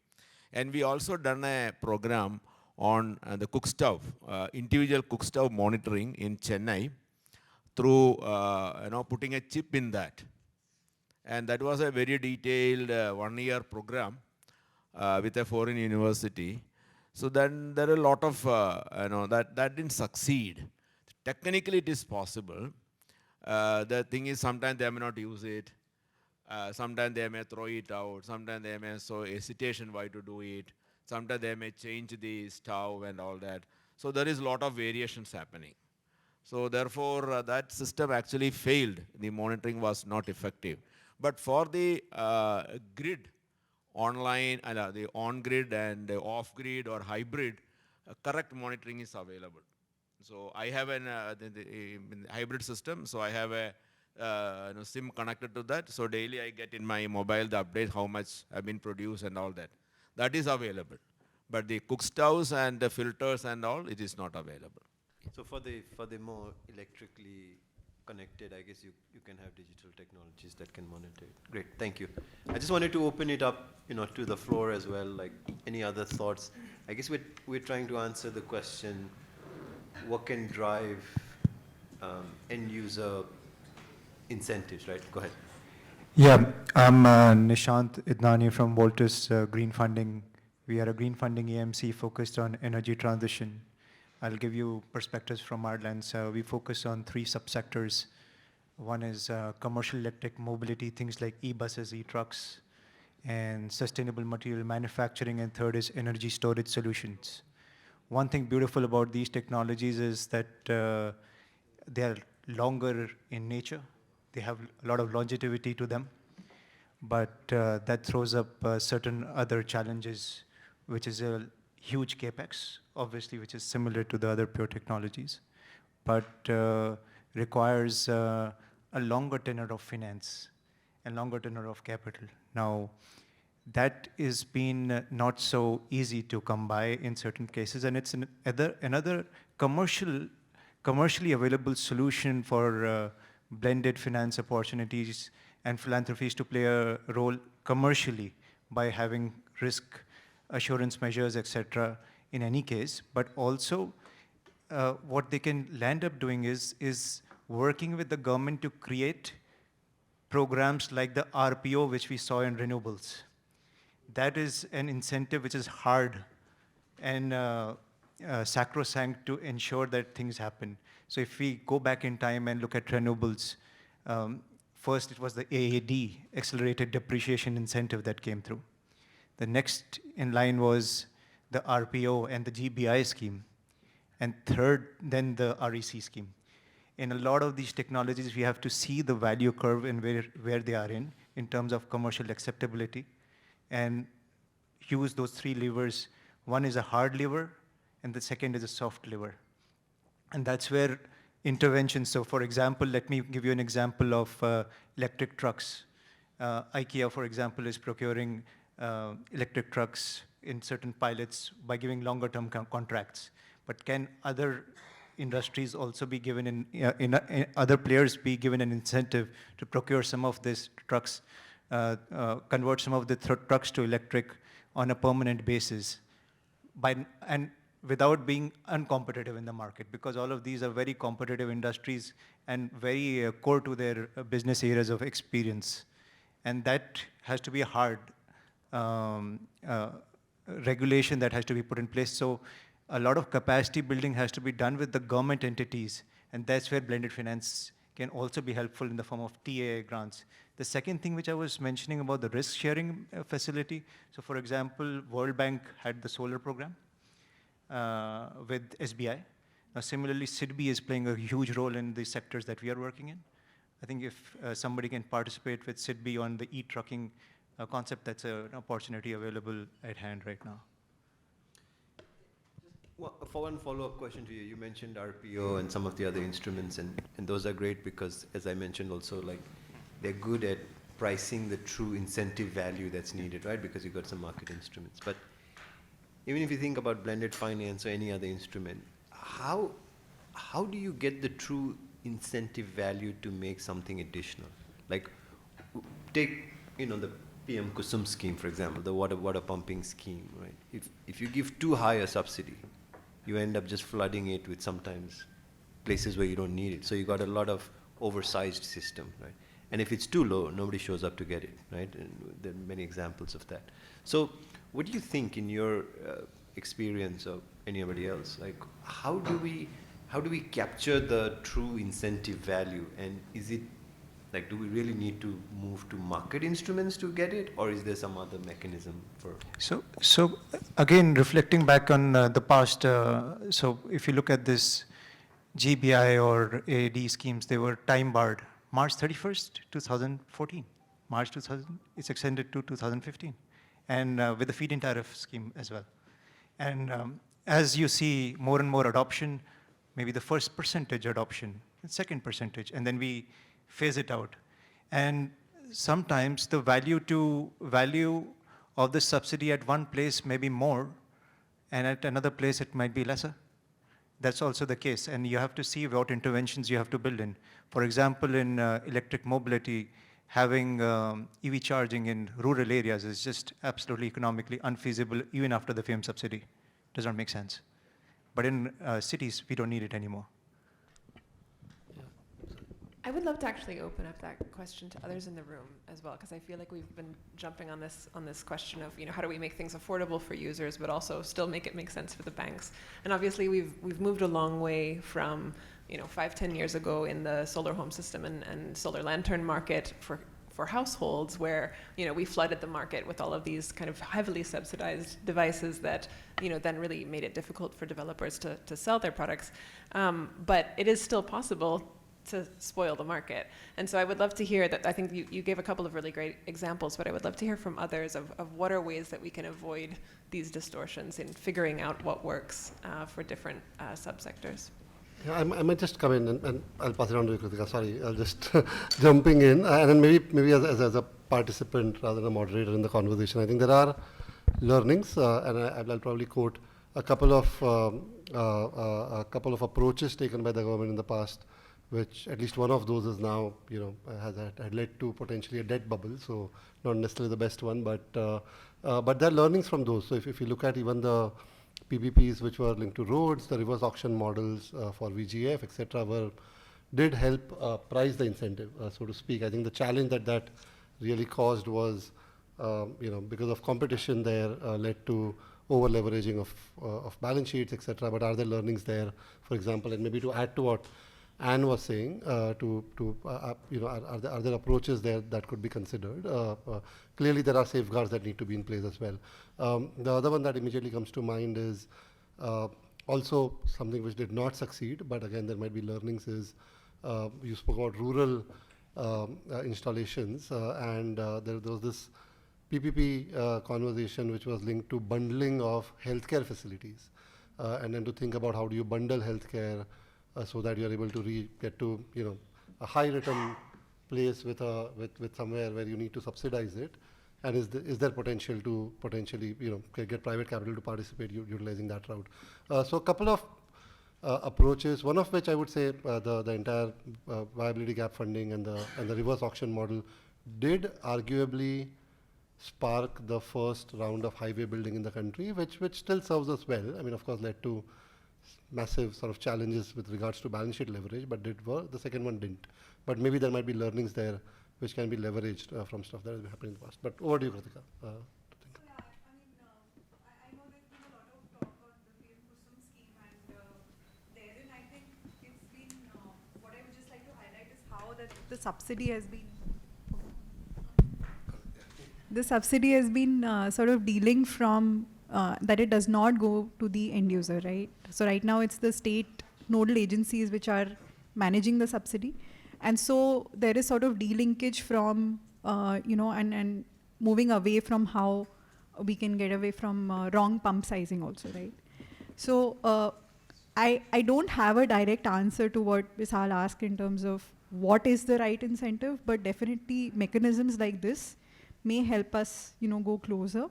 And we also done a program on the cook stove, individual cook stove monitoring in Chennai through putting a chip in that. And that was a very detailed 1-year program with a foreign university. So then there are a lot of, that didn't succeed. Technically it is possible. The thing is sometimes they may not use it. Sometimes they may throw it out. Sometimes they may show hesitation why to do it. Sometimes they may change the stove and all that. So there is a lot of variations happening. So therefore that system actually failed. The monitoring was not effective. But for the grid, online, the on-grid and off-grid or hybrid, correct monitoring is available. So I have an hybrid system, so I have a SIM connected to that. So daily I get in my mobile the update how much have been produced and all that. That is available. But the cook stoves and the filters and all, it is not available. So for the more electrically connected, I guess you can have digital technologies that can monitor it. Great, thank you. I just wanted to open it up, to the floor as well. Like any other thoughts? I guess we're trying to answer the question: what can drive end user incentives? Right. Go ahead. Yeah, I'm Nishant Idnani from Voltus Green Funding. We are a green funding AMC focused on energy transition. I'll give you perspectives from our lens. We focus on 3 subsectors. One is commercial electric mobility, things like e-buses, e-trucks. and sustainable material manufacturing, and third is energy storage solutions. One thing beautiful about these technologies is that they are longer in nature. They have a lot of longevity to them, but that throws up certain other challenges, which is a huge capex, obviously, which is similar to the other pure technologies, but requires a longer tenor of finance and longer tenor of capital. Now, that is been not so easy to come by in certain cases, and it's another commercially available solution for blended finance opportunities and philanthropies to play a role commercially by having risk assurance measures, etc., in any case. But also, what they can land up doing is working with the government to create programs like the RPO, which we saw in renewables. That is an incentive which is hard and sacrosanct to ensure that things happen. So if we go back in time and look at renewables, first it was the AAD, Accelerated Depreciation Incentive, that came through. The next in line was the RPO and the GBI scheme. And third, then the REC scheme. In a lot of these technologies, we have to see the value curve and where they are in terms of commercial acceptability, and use those three levers. One is a hard lever, and the second is a soft lever. And that's where interventions, so for example, let me give you an example of electric trucks. IKEA, for example, is procuring electric trucks in certain pilots by giving longer term contracts. But can other industries also be given other players be given an incentive to procure some of these trucks, convert some of the trucks to electric on a permanent basis, and without being uncompetitive in the market, because all of these are very competitive industries and very core to their business areas of experience. And that has to be a hard regulation that has to be put in place. So a lot of capacity building has to be done with the government entities, and that's where blended finance can also be helpful in the form of TAA grants. The second thing which I was mentioning about the risk sharing facility, so for example, World Bank had the solar program with SBI. Now similarly, SIDBI is playing a huge role in the sectors that we are working in. I think if somebody can participate with SIDBI on the e-trucking concept, that's an opportunity available at hand right now. Well, for one follow-up question to you, you mentioned RPO and some of the other instruments, and those are great because, as I mentioned also, like, they're good at pricing the true incentive value that's needed, right? Because you've got some market instruments. But even if you think about blended finance or any other instrument, how do you get the true incentive value to make something additional? Like, take, the PM Kusum scheme, for example, the water pumping scheme, right? If you give too high a subsidy, you end up just flooding it with sometimes places where you don't need it. So you got a lot of oversized system, right? And if it's too low, nobody shows up to get it, right? And there are many examples of that. So what do you think, in your experience or anybody else, like, how do we capture the true incentive value? And is it, like, do we really need to move to market instruments to get it, or is there some other mechanism for? So again, reflecting back on the past, so if you look at this GBI or AAD schemes, they were time barred. March 31st, 2014. March 2000, it's extended to 2015. And with the feed-in tariff scheme as well. And as you see more and more adoption, maybe the first percentage adoption, the second percentage, and then we phase it out. And sometimes the value of the subsidy at one place may be more, and at another place it might be lesser. That's also the case, and you have to see what interventions you have to build in. For example, in electric mobility, having EV charging in rural areas is just absolutely economically unfeasible, even after the FAME subsidy. Does not make sense. But in cities, we don't need it anymore. I would love to actually open up that question to others in the room as well, because I feel like we've been jumping on this question of, how do we make things affordable for users, but also still make it make sense for the banks. And obviously we've moved a long way from 5-10 years ago in the solar home system and solar lantern market for for households where, we flooded the market with all of these kind of heavily subsidized devices that, then really made it difficult for developers to sell their products. But it is still possible to spoil the market. And so I would love to hear that. I think you gave a couple of really great examples, but I would love to hear from others of what are ways that we can avoid these distortions in figuring out what works for different subsectors. Yeah, I might just come in and I'll pass it on to you, Kritika. Sorry, I'll just jumping in. And then maybe as a participant rather than a moderator in the conversation, I think there are learnings, and I'll probably quote a couple of approaches taken by the government in the past, which at least one of those is now, had led to potentially a debt bubble. So not necessarily the best one, but there are learnings from those. So if you look at even the PPPs which were linked to roads, the reverse auction models for VGF, etc., did help price the incentive, so to speak. I think the challenge that really caused was, because of competition there, led to over leveraging of balance sheets, etc. But are there learnings there, for example, and maybe to add to what Anne was saying, are there approaches there that could be considered? Clearly, there are safeguards that need to be in place as well. The other one that immediately comes to mind is also something which did not succeed, but again, there might be learnings is, you spoke about rural installations, and there was this PPP conversation which was linked to bundling of healthcare facilities, and then to think about how do you bundle healthcare so that you are able to get to a high return place with somewhere where you need to subsidize it, and is there potential to potentially get private capital to participate utilizing that route. So a couple of approaches, one of which I would say the entire viability gap funding and the reverse auction model did arguably spark the first round of highway building in the country, which still serves us well. I mean, of course, led to massive sort of challenges with regards to balance sheet leverage, but did work. The second one didn't. But maybe there might be learnings there which can be leveraged from stuff that has been happening in the past. But over to you, Kritika. The subsidy has been sort of dealing from that it does not go to the end user, right? So right now it's the state nodal agencies which are managing the subsidy, and so there is sort of delinkage from and moving away from how we can get away from wrong pump sizing also, right? So I don't have a direct answer to what Vishal asked in terms of what is the right incentive, but definitely mechanisms like this may help us, go closer.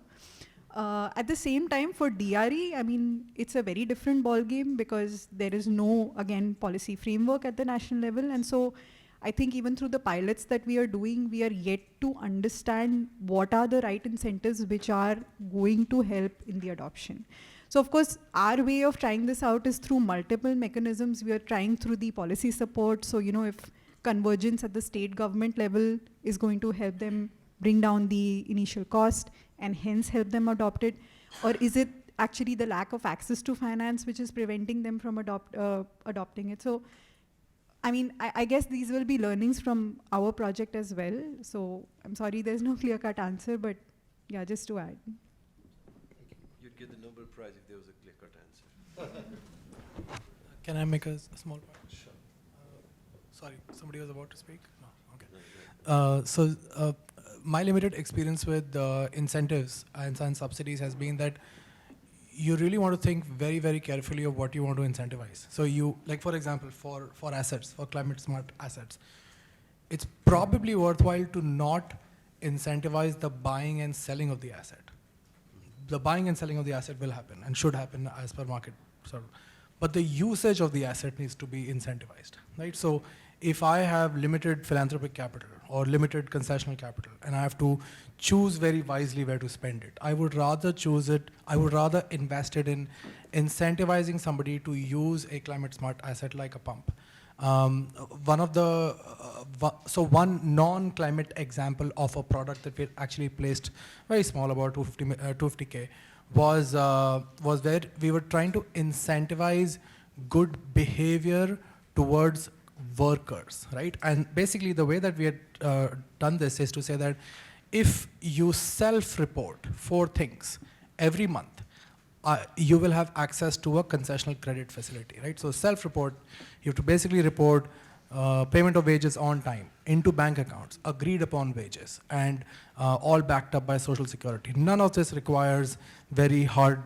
At the same time, for DRE, I mean, it's a very different ballgame because there is no, again, policy framework at the national level. And so I think even through the pilots that we are doing, we are yet to understand what are the right incentives which are going to help in the adoption. So of course, our way of trying this out is through multiple mechanisms. We are trying through the policy support. So, if convergence at the state government level is going to help them bring down the initial cost and hence help them adopt it, or is it actually the lack of access to finance which is preventing them from adopting it? So, I mean, I guess these will be learnings from our project as well. So I'm sorry, there's no clear-cut answer, but yeah, just to add. You'd get the Nobel Prize if there was a clear-cut answer. Can I make a small point? Sure. Sorry, somebody was about to speak? No, okay. My limited experience with incentives and subsidies has been that you really want to think very, very carefully of what you want to incentivize. So you, like for example, for assets, for climate smart assets, it's probably worthwhile to not incentivize the buying and selling of the asset. The buying and selling of the asset will happen and should happen as per market sort of. But the usage of the asset needs to be incentivized, right? So if I have limited philanthropic capital or limited concessional capital and I have to choose very wisely where to spend it, I would rather invest it in incentivizing somebody to use a climate smart asset like a pump. One non-climate example of a product that we actually placed very small, about 250K, was where we were trying to incentivize good behavior towards workers, right? And basically the way that we had done this is to say that if you self-report 4 things every month, you will have access to a concessional credit facility, right? So self-report, you have to basically report payment of wages on time into bank accounts, agreed upon wages, and all backed up by Social Security. None of this requires very hard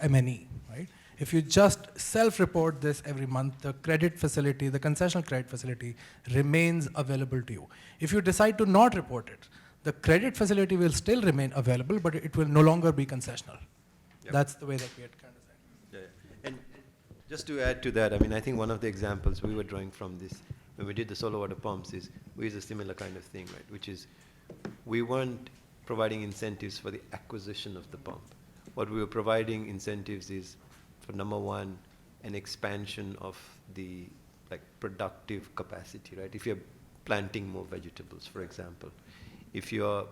M&E, right? If you just self-report this every month, the credit facility, the concessional credit facility remains available to you. If you decide to not report it, the credit facility will still remain available, but it will no longer be concessional. Yep. That's the way that we had kind of said. Yeah. And just to add to that, I mean, I think one of the examples we were drawing from this, when we did the solar water pumps, is we use a similar kind of thing, right? Which is, we weren't providing incentives for the acquisition of the pump. What we were providing incentives is, for number one, an expansion of the productive capacity, right? If you're planting more vegetables, for example, if you're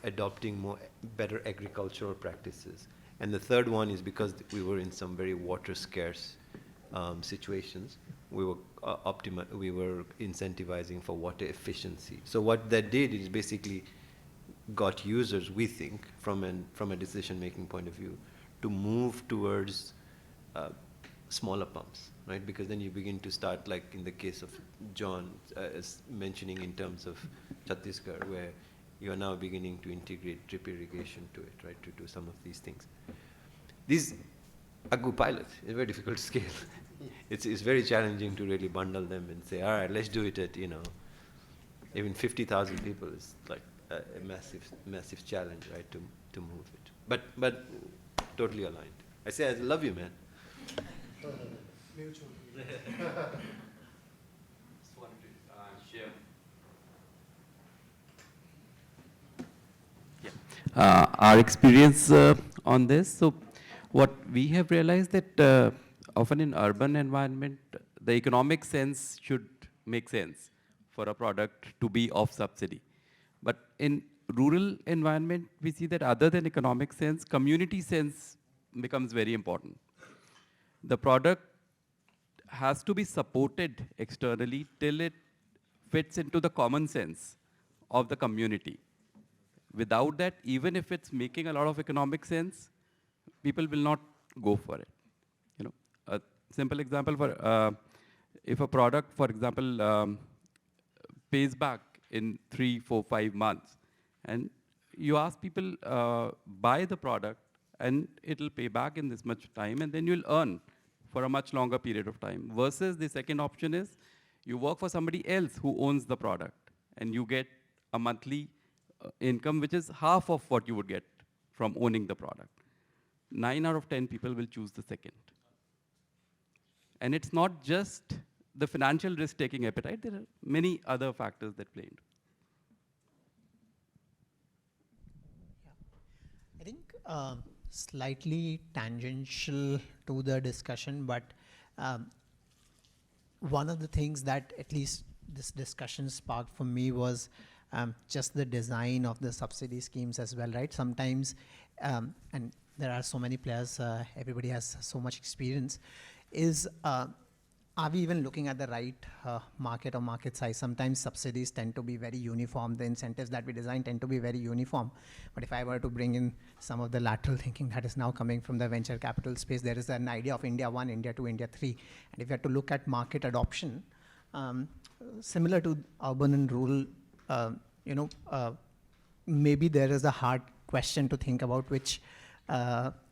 adopting better agricultural practices. And the third one is because we were in some very water scarce situations, we were incentivizing for water efficiency. So what that did is basically got users, we think, from a decision-making point of view, to move towards smaller pumps, right? Because then you begin to start, like in the case of John is mentioning in terms of Chhattisgarh, where you are now beginning to integrate drip irrigation to it, right, to do some of these things. These are good pilots. It's very difficult to scale. It's very challenging to really bundle them and say, all right, let's do it at, even 50,000 people is like a massive challenge, right, to move it. But totally aligned. I say, I love you, man. Our experience on this. So what we have realized that often in urban environment, the economic sense should make sense for a product to be off subsidy. But in rural environment, we see that other than economic sense, community sense becomes very important. The product has to be supported externally till it fits into the common sense of the community. Without that, even if it's making a lot of economic sense, people will not go for it. A simple example for if a product, for example, pays back in 3, 4, 5 months, and you ask people buy the product, and it'll pay back in this much time, and then you'll earn for a much longer period of time. Versus the second option is you work for somebody else who owns the product, and you get a monthly income which is half of what you would get from owning the product. 9 out of 10 people will choose the second. And it's not just the financial risk-taking appetite, there are many other factors that play into it. I think slightly tangential to the discussion, but one of the things that at least this discussion sparked for me was just the design of the subsidy schemes as well, right? Sometimes, and there are so many players, everybody has so much experience, are we even looking at the right market or market size? Sometimes subsidies tend to be very uniform. The incentives that we design tend to be very uniform. But if I were to bring in some of the lateral thinking that is now coming from the venture capital space, there is an idea of India 1, India 2, India 3. And if you have to look at market adoption, similar to urban and rural, maybe there is a hard question to think about which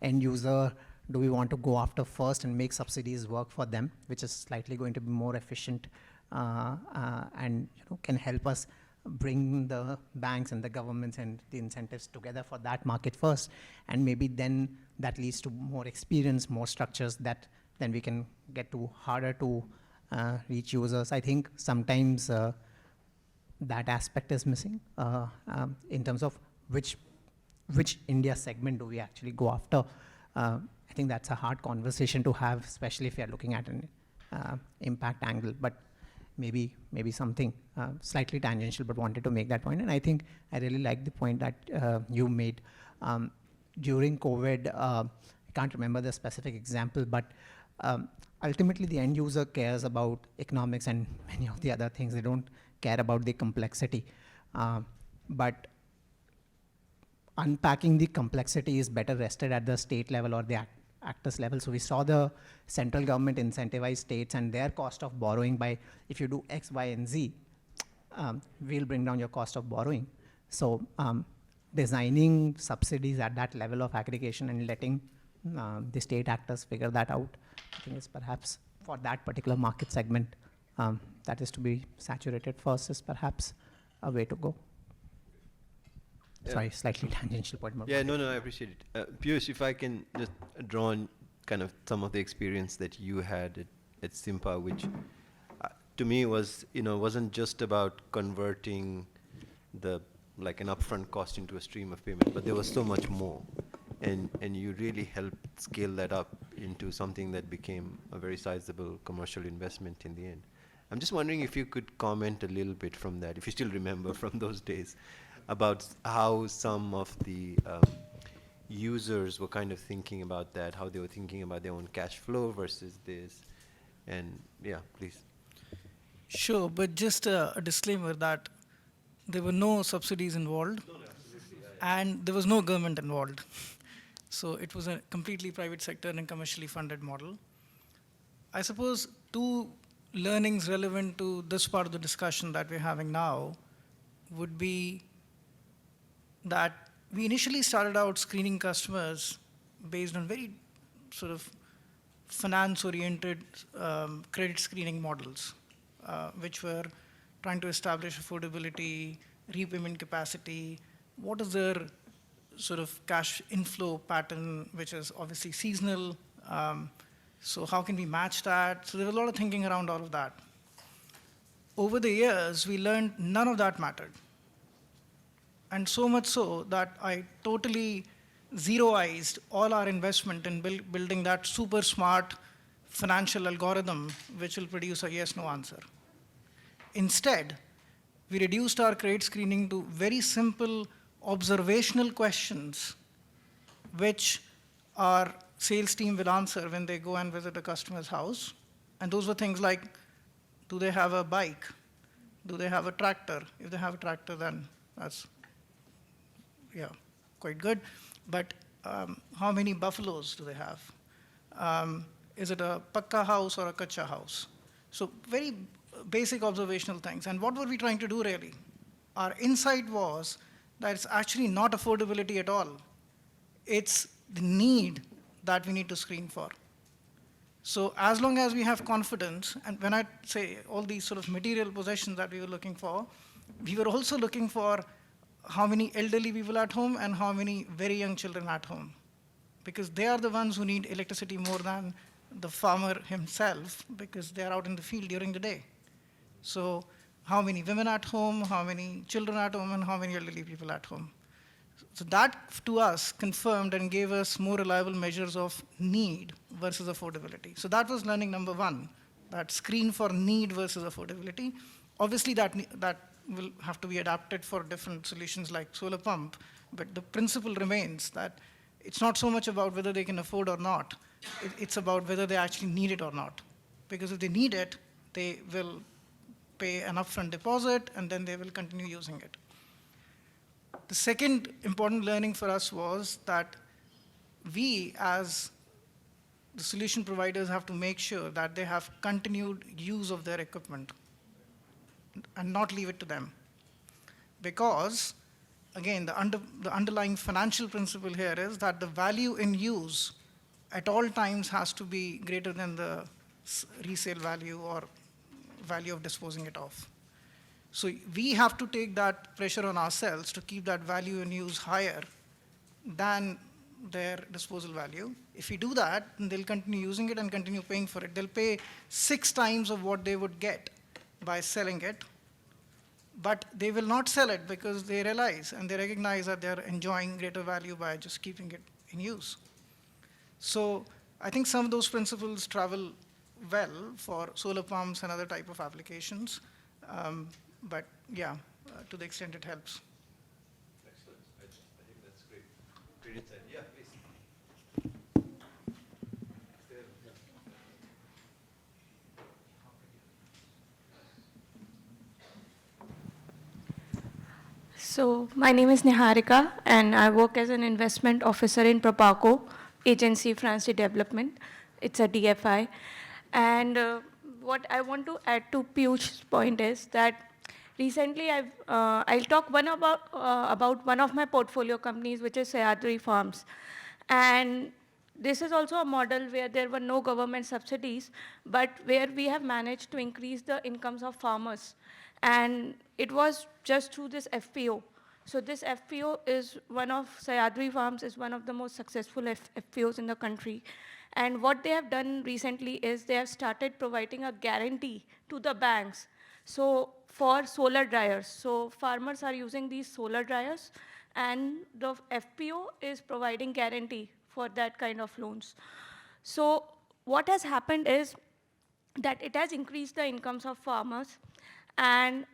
end user do we want to go after first and make subsidies work for them, which is slightly going to be more efficient and can help us bring the banks and the governments and the incentives together for that market first, and maybe then that leads to more experience, more structures that then we can get to harder to reach users. I think sometimes that aspect is missing in terms of which India segment do we actually go after. I think that's a hard conversation to have, especially if you're looking at an impact angle, but maybe something slightly tangential, but wanted to make that point. And I think I really like the point that you made. During COVID, I can't remember the specific example, but ultimately the end user cares about economics and many of the other things. They don't care about the complexity. But unpacking the complexity is better rested at the state level or the actors level. So we saw the central government incentivize states and their cost of borrowing by, if you do X, Y, and Z, we'll bring down your cost of borrowing. So designing subsidies at that level of aggregation and letting the state actors figure that out, I think is perhaps for that particular market segment that is to be saturated first is perhaps a way to go. Yeah. Sorry, slightly tangential point. Yeah, no, I appreciate it. Piyush, if I can just draw on kind of some of the experience that you had at Simpa, which to me was, wasn't just about converting like an upfront cost into a stream of payment, but there was so much more. And you really helped scale that up into something that became a very sizable commercial investment in the end. I'm just wondering if you could comment a little bit from that, if you still remember from those days, about how some of the users were kind of thinking about that, how they were thinking about their own cash flow versus this. And yeah, please. Sure, but just a disclaimer that there were no subsidies involved and there was no government involved. So it was a completely private sector and commercially funded model. I suppose two learnings relevant to this part of the discussion that we're having now would be that we initially started out screening customers based on very sort of finance-oriented credit screening models, which were trying to establish affordability, repayment capacity, what is their sort of cash inflow pattern, which is obviously seasonal, so how can we match that? So there was a lot of thinking around all of that. Over the years, we learned none of that mattered. And so much so that I totally zeroized all our investment in building that super smart financial algorithm which will produce a yes-no answer. Instead, we reduced our credit screening to very simple observational questions which our sales team will answer when they go and visit a customer's house. And those were things like, do they have a bike? Do they have a tractor? If they have a tractor, then that's quite good. But how many buffaloes do they have? Is it a pakka house or a kacha house? So very basic observational things. And what were we trying to do really? Our insight was that it's actually not affordability at all. It's the need that we need to screen for. So as long as we have confidence, and when I say all these sort of material possessions that we were looking for, we were also looking for how many elderly people at home and how many very young children at home. Because they are the ones who need electricity more than the farmer himself, because they are out in the field during the day. So how many women at home, how many children at home, and how many elderly people at home. So that, to us, confirmed and gave us more reliable measures of need versus affordability. So that was learning number one, that screen for need versus affordability. Obviously, that will have to be adapted for different solutions like solar pump, but the principle remains that it's not so much about whether they can afford or not, it's about whether they actually need it or not. Because if they need it, they will pay an upfront deposit, and then they will continue using it. The second important learning for us was that we, as the solution providers, have to make sure that they have continued use of their equipment and not leave it to them. Because, again, the underlying financial principle here is that the value in use at all times has to be greater than the resale value or value of disposing it off. So we have to take that pressure on ourselves to keep that value in use higher than their disposal value. If we do that, then they'll continue using it and continue paying for it. They'll pay 6 times of what they would get by selling it, but they will not sell it because they realize and they recognize that they're enjoying greater value by just keeping it in use. So I think some of those principles travel well for solar pumps and other type of applications. But yeah, to the extent it helps. Excellent. I think that's great. Great insight. Yeah, please. So my name is Niharika, and I work as an investment officer in Proparco, Agency France de Development. It's a DFI. And what I want to add to Piyush's point is that recently I'll talk about one of my portfolio companies, which is Sahyadri Farms. And this is also a model where there were no government subsidies, but where we have managed to increase the incomes of farmers. And it was just through this FPO. So this FPO is Sahyadri Farms is one of the most successful FPOs in the country. And what they have done recently is they have started providing a guarantee to the banks. So for solar dryers. So farmers are using these solar dryers, and the FPO is providing guarantee for that kind of loans. So what has happened is that it has increased the incomes of farmers, and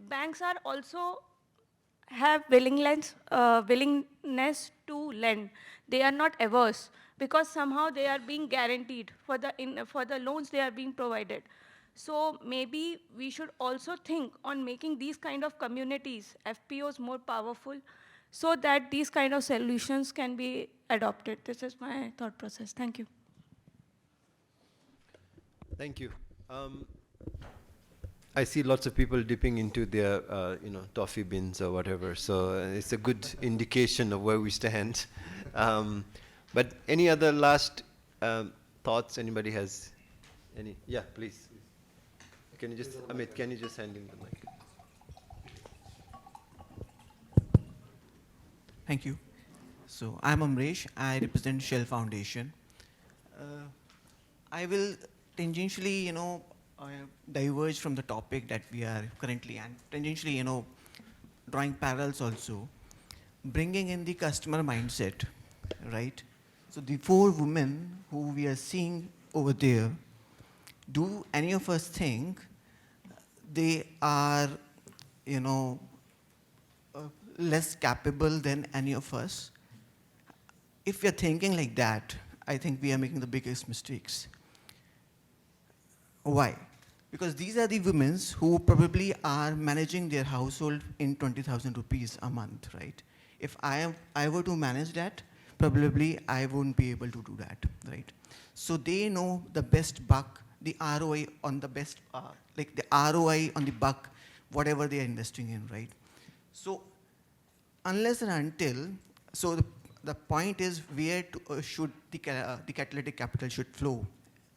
banks are also have willingness to lend. They are not averse because somehow they are being guaranteed for the loans they are being provided. So maybe we should also think on making these kind of communities, FPOs, more powerful, so that these kind of solutions can be adopted. This is my thought process. Thank you. Thank you. I see lots of people dipping into their, toffee bins or whatever. So it's a good indication of where we stand. But any other last thoughts? Anybody has any? Yeah, please. Can you just, Amit, can you just hand in the mic? Thank you. So I'm Amresh. I represent Shell Foundation. I will tangentially, diverge from the topic that we are currently, and tangentially, drawing parallels also, bringing in the customer mindset, right? So the 4 women who we are seeing over there, do any of us think they are, less capable than any of us? If we are thinking like that, I think we are making the biggest mistakes. Why? Because these are the women who probably are managing their household in 20,000 rupees a month, right? If I were to manage that, probably I wouldn't be able to do that, right? So they know the best buck, the ROI on the best, like the ROI on the buck, whatever they are investing in, right? So unless and until, so the point is where should the catalytic capital should flow?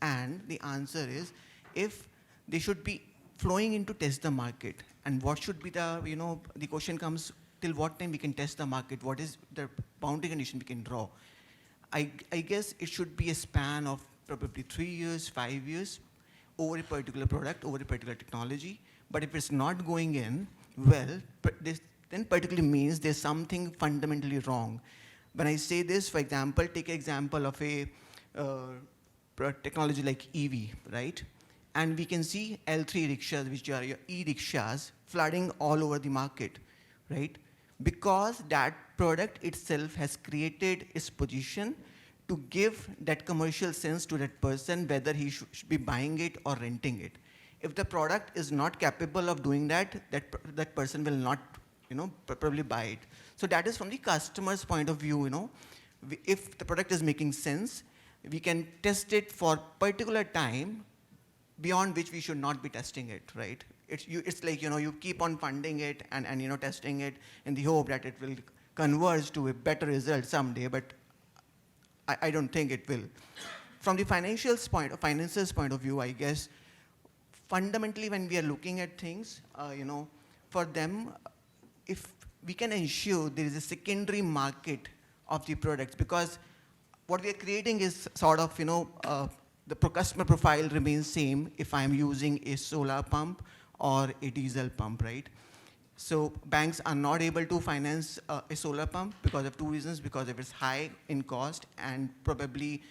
And the answer is, if they should be flowing into test the market, and what should be the, the question comes, till what time we can test the market? What is the boundary condition we can draw? I guess it should be a span of probably 3 years, 5 years, over a particular product, over a particular technology. But if it's not going in, well, this then particularly means there's something fundamentally wrong. When I say this, for example, take an example of a technology like EV, right? And we can see L3 rickshaws, which are your e-rickshaws, flooding all over the market, right? Because that product itself has created its position to give that commercial sense to that person, whether he should be buying it or renting it. If the product is not capable of doing that, that person will not, probably buy it. So that is from the customer's point of view, if the product is making sense, we can test it for particular time, beyond which we should not be testing it, right? It's like, you keep on funding it and testing it in the hope that it will converge to a better result someday, but I don't think it will. From the finances point of view, I guess, fundamentally when we are looking at things, for them, if we can ensure there is a secondary market of the products, because what we are creating is sort of, the customer profile remains same if I'm using a solar pump or a diesel pump, right? So banks are not able to finance a solar pump because of 2 reasons, because if it's high in cost and probably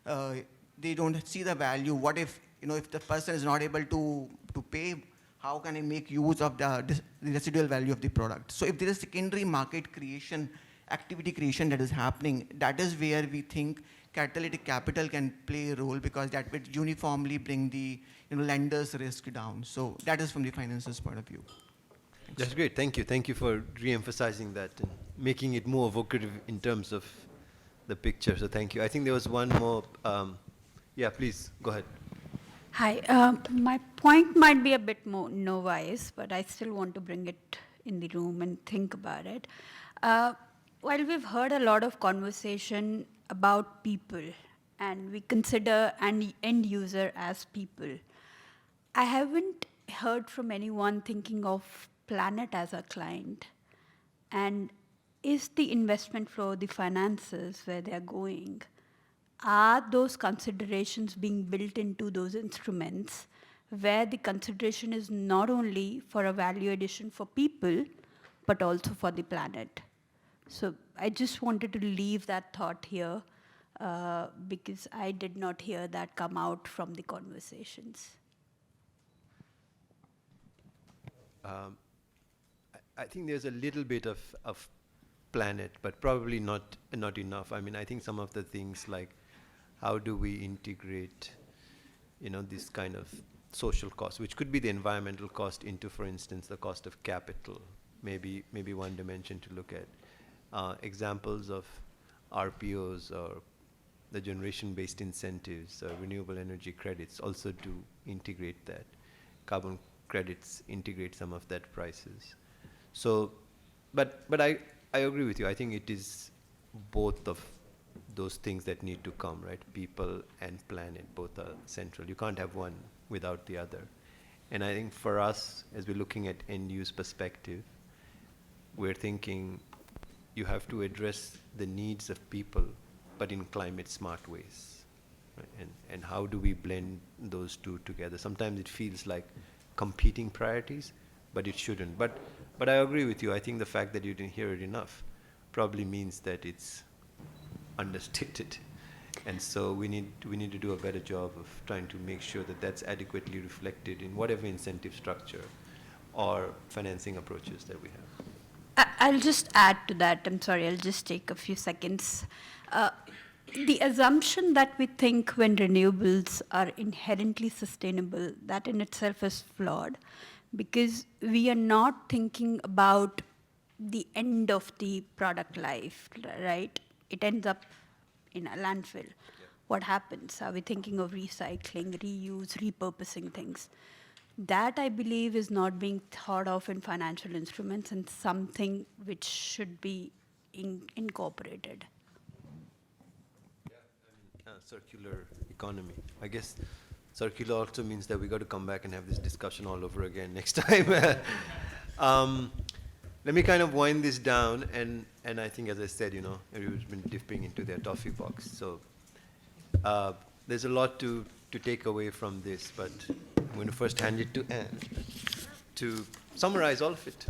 they don't see the value. What if, if the person is not able to pay, how can I make use of the residual value of the product? So if there is secondary market creation, activity creation that is happening, that is where we think catalytic capital can play a role, because that would uniformly bring the lender's risk down. So that is from the finances point of view. That's great. Thank you. Thank you for re-emphasizing that and making it more evocative in terms of the picture. So thank you. I think there was one more. Yeah, please go ahead. Hi. My point might be a bit more novice, but I still want to bring it in the room and think about it. While we've heard a lot of conversation about people, and we consider an end user as people, I haven't heard from anyone thinking of planet as a client. And is the investment flow, the finances, where they're going, are those considerations being built into those instruments where the consideration is not only for a value addition for people, but also for the planet? So I just wanted to leave that thought here because I did not hear that come out from the conversations. I think there's a little bit of planet, but probably not enough. I mean, I think some of the things like how do we integrate, this kind of social cost, which could be the environmental cost, into, for instance, the cost of capital. Maybe one dimension to look at. Examples of RPOs or the generation-based incentives, renewable energy credits also do integrate that. Carbon credits integrate some of that prices. So, but I agree with you. I think it is both of those things that need to come, right? People and planet, both are central. You can't have one without the other. And I think for us, as we're looking at end-use perspective, we're thinking you have to address the needs of people, but in climate-smart ways. Right? And how do we blend those two together? Sometimes it feels like competing priorities, but it shouldn't. But I agree with you. I think the fact that you didn't hear it enough probably means that it's understated. And so we need to do a better job of trying to make sure that that's adequately reflected in whatever incentive structure or financing approaches that we have. I'll just add to that. I'm sorry, I'll just take a few seconds. The assumption that we think when renewables are inherently sustainable, that in itself is flawed, because we are not thinking about the end of the product life, right? It ends up in a landfill. What happens? Are we thinking of recycling, reuse, repurposing things? That, I believe, is not being thought of in financial instruments and something which should be incorporated. Circular economy. I guess circular also means that we got to come back and have this discussion all over again next time. Let me kind of wind this down, and I think, as I said, everyone's been dipping into their toffee box. So there's a lot to take away from this, but I'm going to first hand it to Anne to summarize all of it.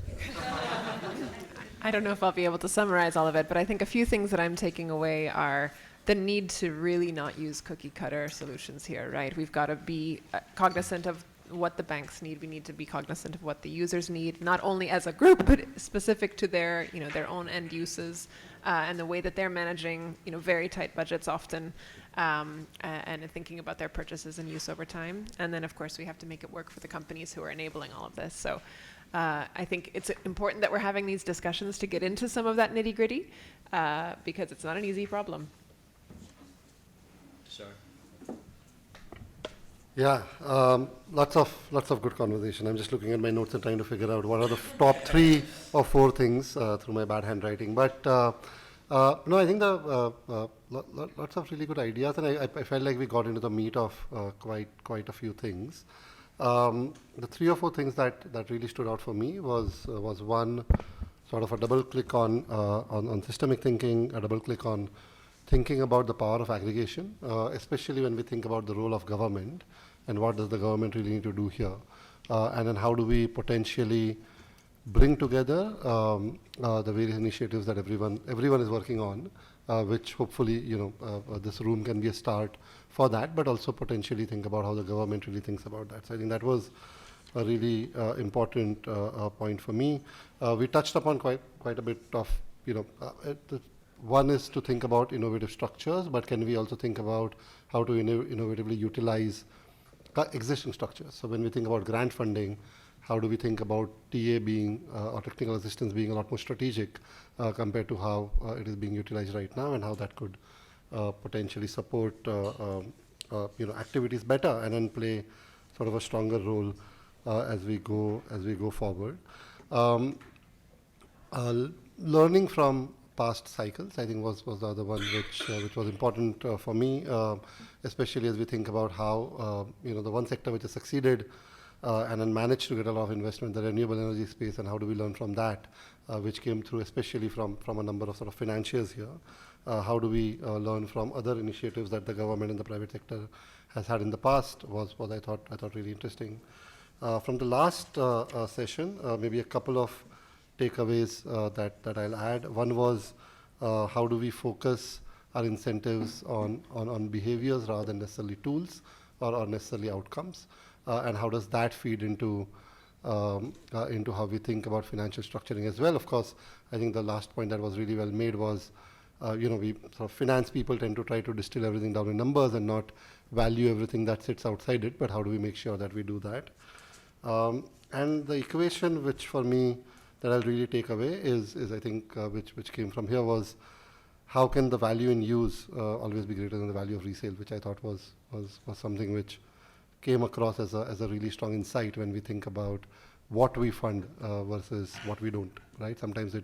I don't know if I'll be able to summarize all of it, but I think a few things that I'm taking away are the need to really not use cookie cutter solutions here, right? We've got to be cognizant of what the banks need. We need to be cognizant of what the users need, not only as a group, but specific to their, their own end uses and the way that they're managing, very tight budgets often, and thinking about their purchases and use over time. And then, of course, we have to make it work for the companies who are enabling all of this. So I think it's important that we're having these discussions to get into some of that nitty gritty, because it's not an easy problem. Sure. Yeah, lots of good conversation. I'm just looking at my notes and trying to figure out what are the top 3 or 4 things through my bad handwriting. But no, I think the lots of really good ideas, and I felt like we got into the meat of quite a few things. The 3 or 4 things that really stood out for me was one, sort of a double click on systemic thinking, a double click on thinking about the power of aggregation, especially when we think about the role of government and what does the government really need to do here, and then how do we potentially bring together the various initiatives that everyone is working on, which hopefully this room can be a start for that, but also potentially think about how the government really thinks about that. So I think that was a really important point for me. We touched upon quite a bit of one is to think about innovative structures, but can we also think about how to innovatively utilize existing structures? So when we think about grant funding, how do we think about TA being, or technical assistance being a lot more strategic compared to how it is being utilized right now, and how that could potentially support activities better and then play sort of a stronger role as we go forward. Learning from past cycles, I think, was the other one which was important for me, especially as we think about how the one sector which has succeeded and then managed to get a lot of investment, the renewable energy space, and how do we learn from that, which came through especially from a number of sort of financiers here. How do we learn from other initiatives that the government and the private sector has had in the past was I thought really interesting. From the last session, maybe a couple of takeaways that I'll add. One was how do we focus our incentives on behaviors rather than necessarily tools or necessarily outcomes, and how does that feed into how we think about financial structuring as well. Of course, I think the last point that was really well made was we sort of finance people tend to try to distill everything down in numbers and not value everything that sits outside it, but how do we make sure that we do that? And the equation which for me that I'll really take away is I think which came from here was how can the value in use always be greater than the value of resale, which I thought was something which came across as a really strong insight when we think about what we fund versus what we don't, right? Sometimes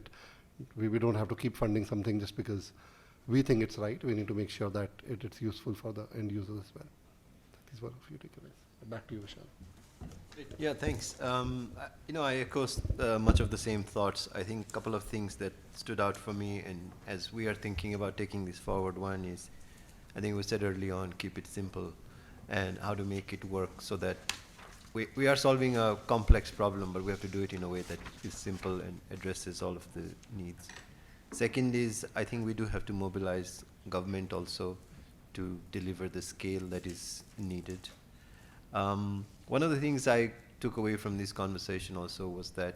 we don't have to keep funding something just because we think it's right. We need to make sure that it's useful for the end users as well. These were a few takeaways. Back to you, Vishal. Yeah, thanks. I echo much of the same thoughts. I think a couple of things that stood out for me, and as we are thinking about taking this forward, one is, I think we said early on, keep it simple, and how to make it work so that we are solving a complex problem, but we have to do it in a way that is simple and addresses all of the needs. Second is, I think we do have to mobilize government also to deliver the scale that is needed. One of the things I took away from this conversation also was that,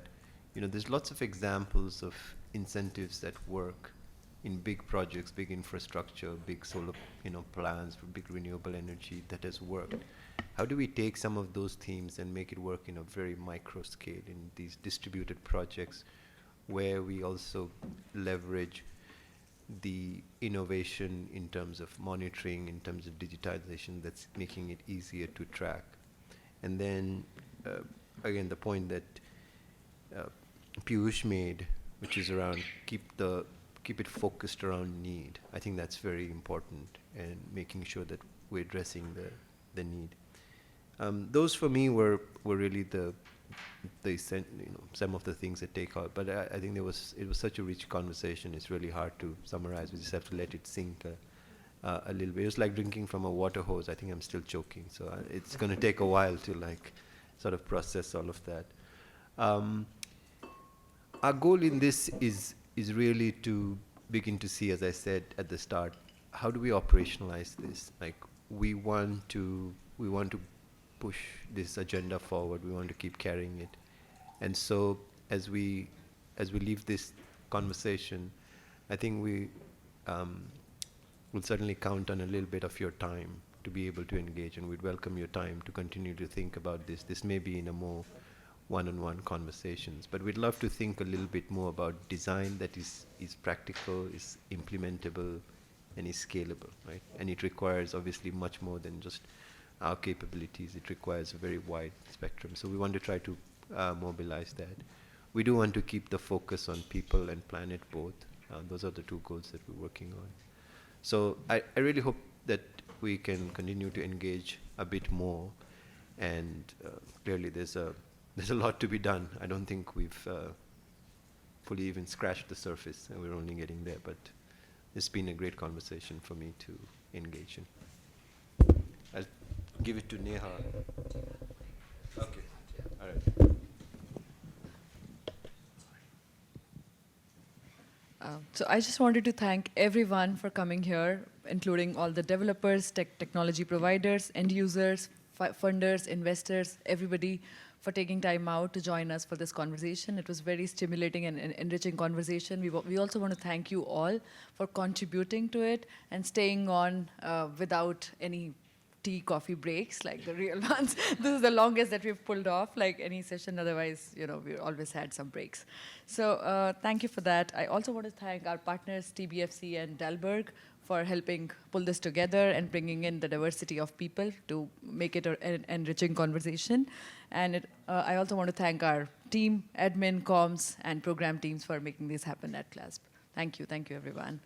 there's lots of examples of incentives that work in big projects, big infrastructure, big solar, plans for big renewable energy that has worked. How do we take some of those themes and make it work in a very micro scale in these distributed projects where we also leverage the innovation in terms of monitoring, in terms of digitization that's making it easier to track? And then, again, the point that Piyush made, which is around keep it focused around need. I think that's very important, and making sure that we're addressing the need. Those for me were really some of the things that take out. But I think it was such a rich conversation. It's really hard to summarize. We just have to let it sink a little bit. It was like drinking from a water hose. I think I'm still choking. So it's going to take a while to sort of process all of that. Our goal in this is really to begin to see, as I said at the start, how do we operationalize this? We want to push this agenda forward. We want to keep carrying it. And so as we leave this conversation, I think we will certainly count on a little bit of your time to be able to engage, and we'd welcome your time to continue to think about this. This may be in a more one-on-one conversations, but we'd love to think a little bit more about design that is practical, is implementable, and is scalable, right? And it requires obviously much more than just our capabilities. It requires a very wide spectrum. So we want to try to mobilize that. We do want to keep the focus on people and planet both. Those are the two goals that we're working on. So I really hope that we can continue to engage a bit more, and clearly there's a lot to be done. I don't think we've fully even scratched the surface, and we're only getting there, but it's been a great conversation for me to engage in. I'll give it to Neha. Okay, all right. So I just wanted to thank everyone for coming here, including all the developers, technology providers, end users, funders, investors, everybody, for taking time out to join us for this conversation. It was very stimulating and enriching conversation. We also want to thank you all for contributing to it and staying on without any tea, coffee breaks, like the real ones. This is the longest that we've pulled off, like any session. Otherwise, we always had some breaks. So thank you for that. I also want to thank our partners, TBFC and Dalberg, for helping pull this together and bringing in the diversity of people to make it an enriching conversation. And I also want to thank our team, admin, comms, and program teams for making this happen at CLASP. Thank you, everyone.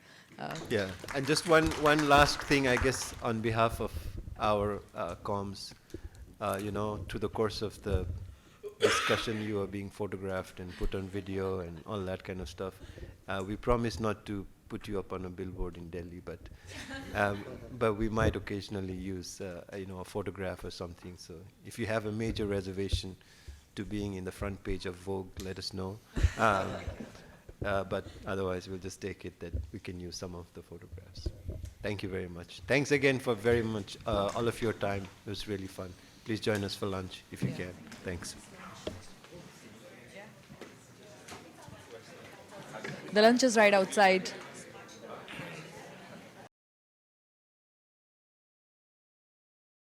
Yeah, and just one last thing, I guess, on behalf of our comms, through the course of the discussion, you are being photographed and put on video and all that kind of stuff. We promise not to put you up on a billboard in Delhi, but we might occasionally use, a photograph or something. So if you have a major reservation to being in the front page of Vogue, let us know. But otherwise, we'll just take it that we can use some of the photographs. Thank you very much. Thanks again for very much all of your time. It was really fun. Please join us for lunch if you can. Thanks. The lunch is right outside.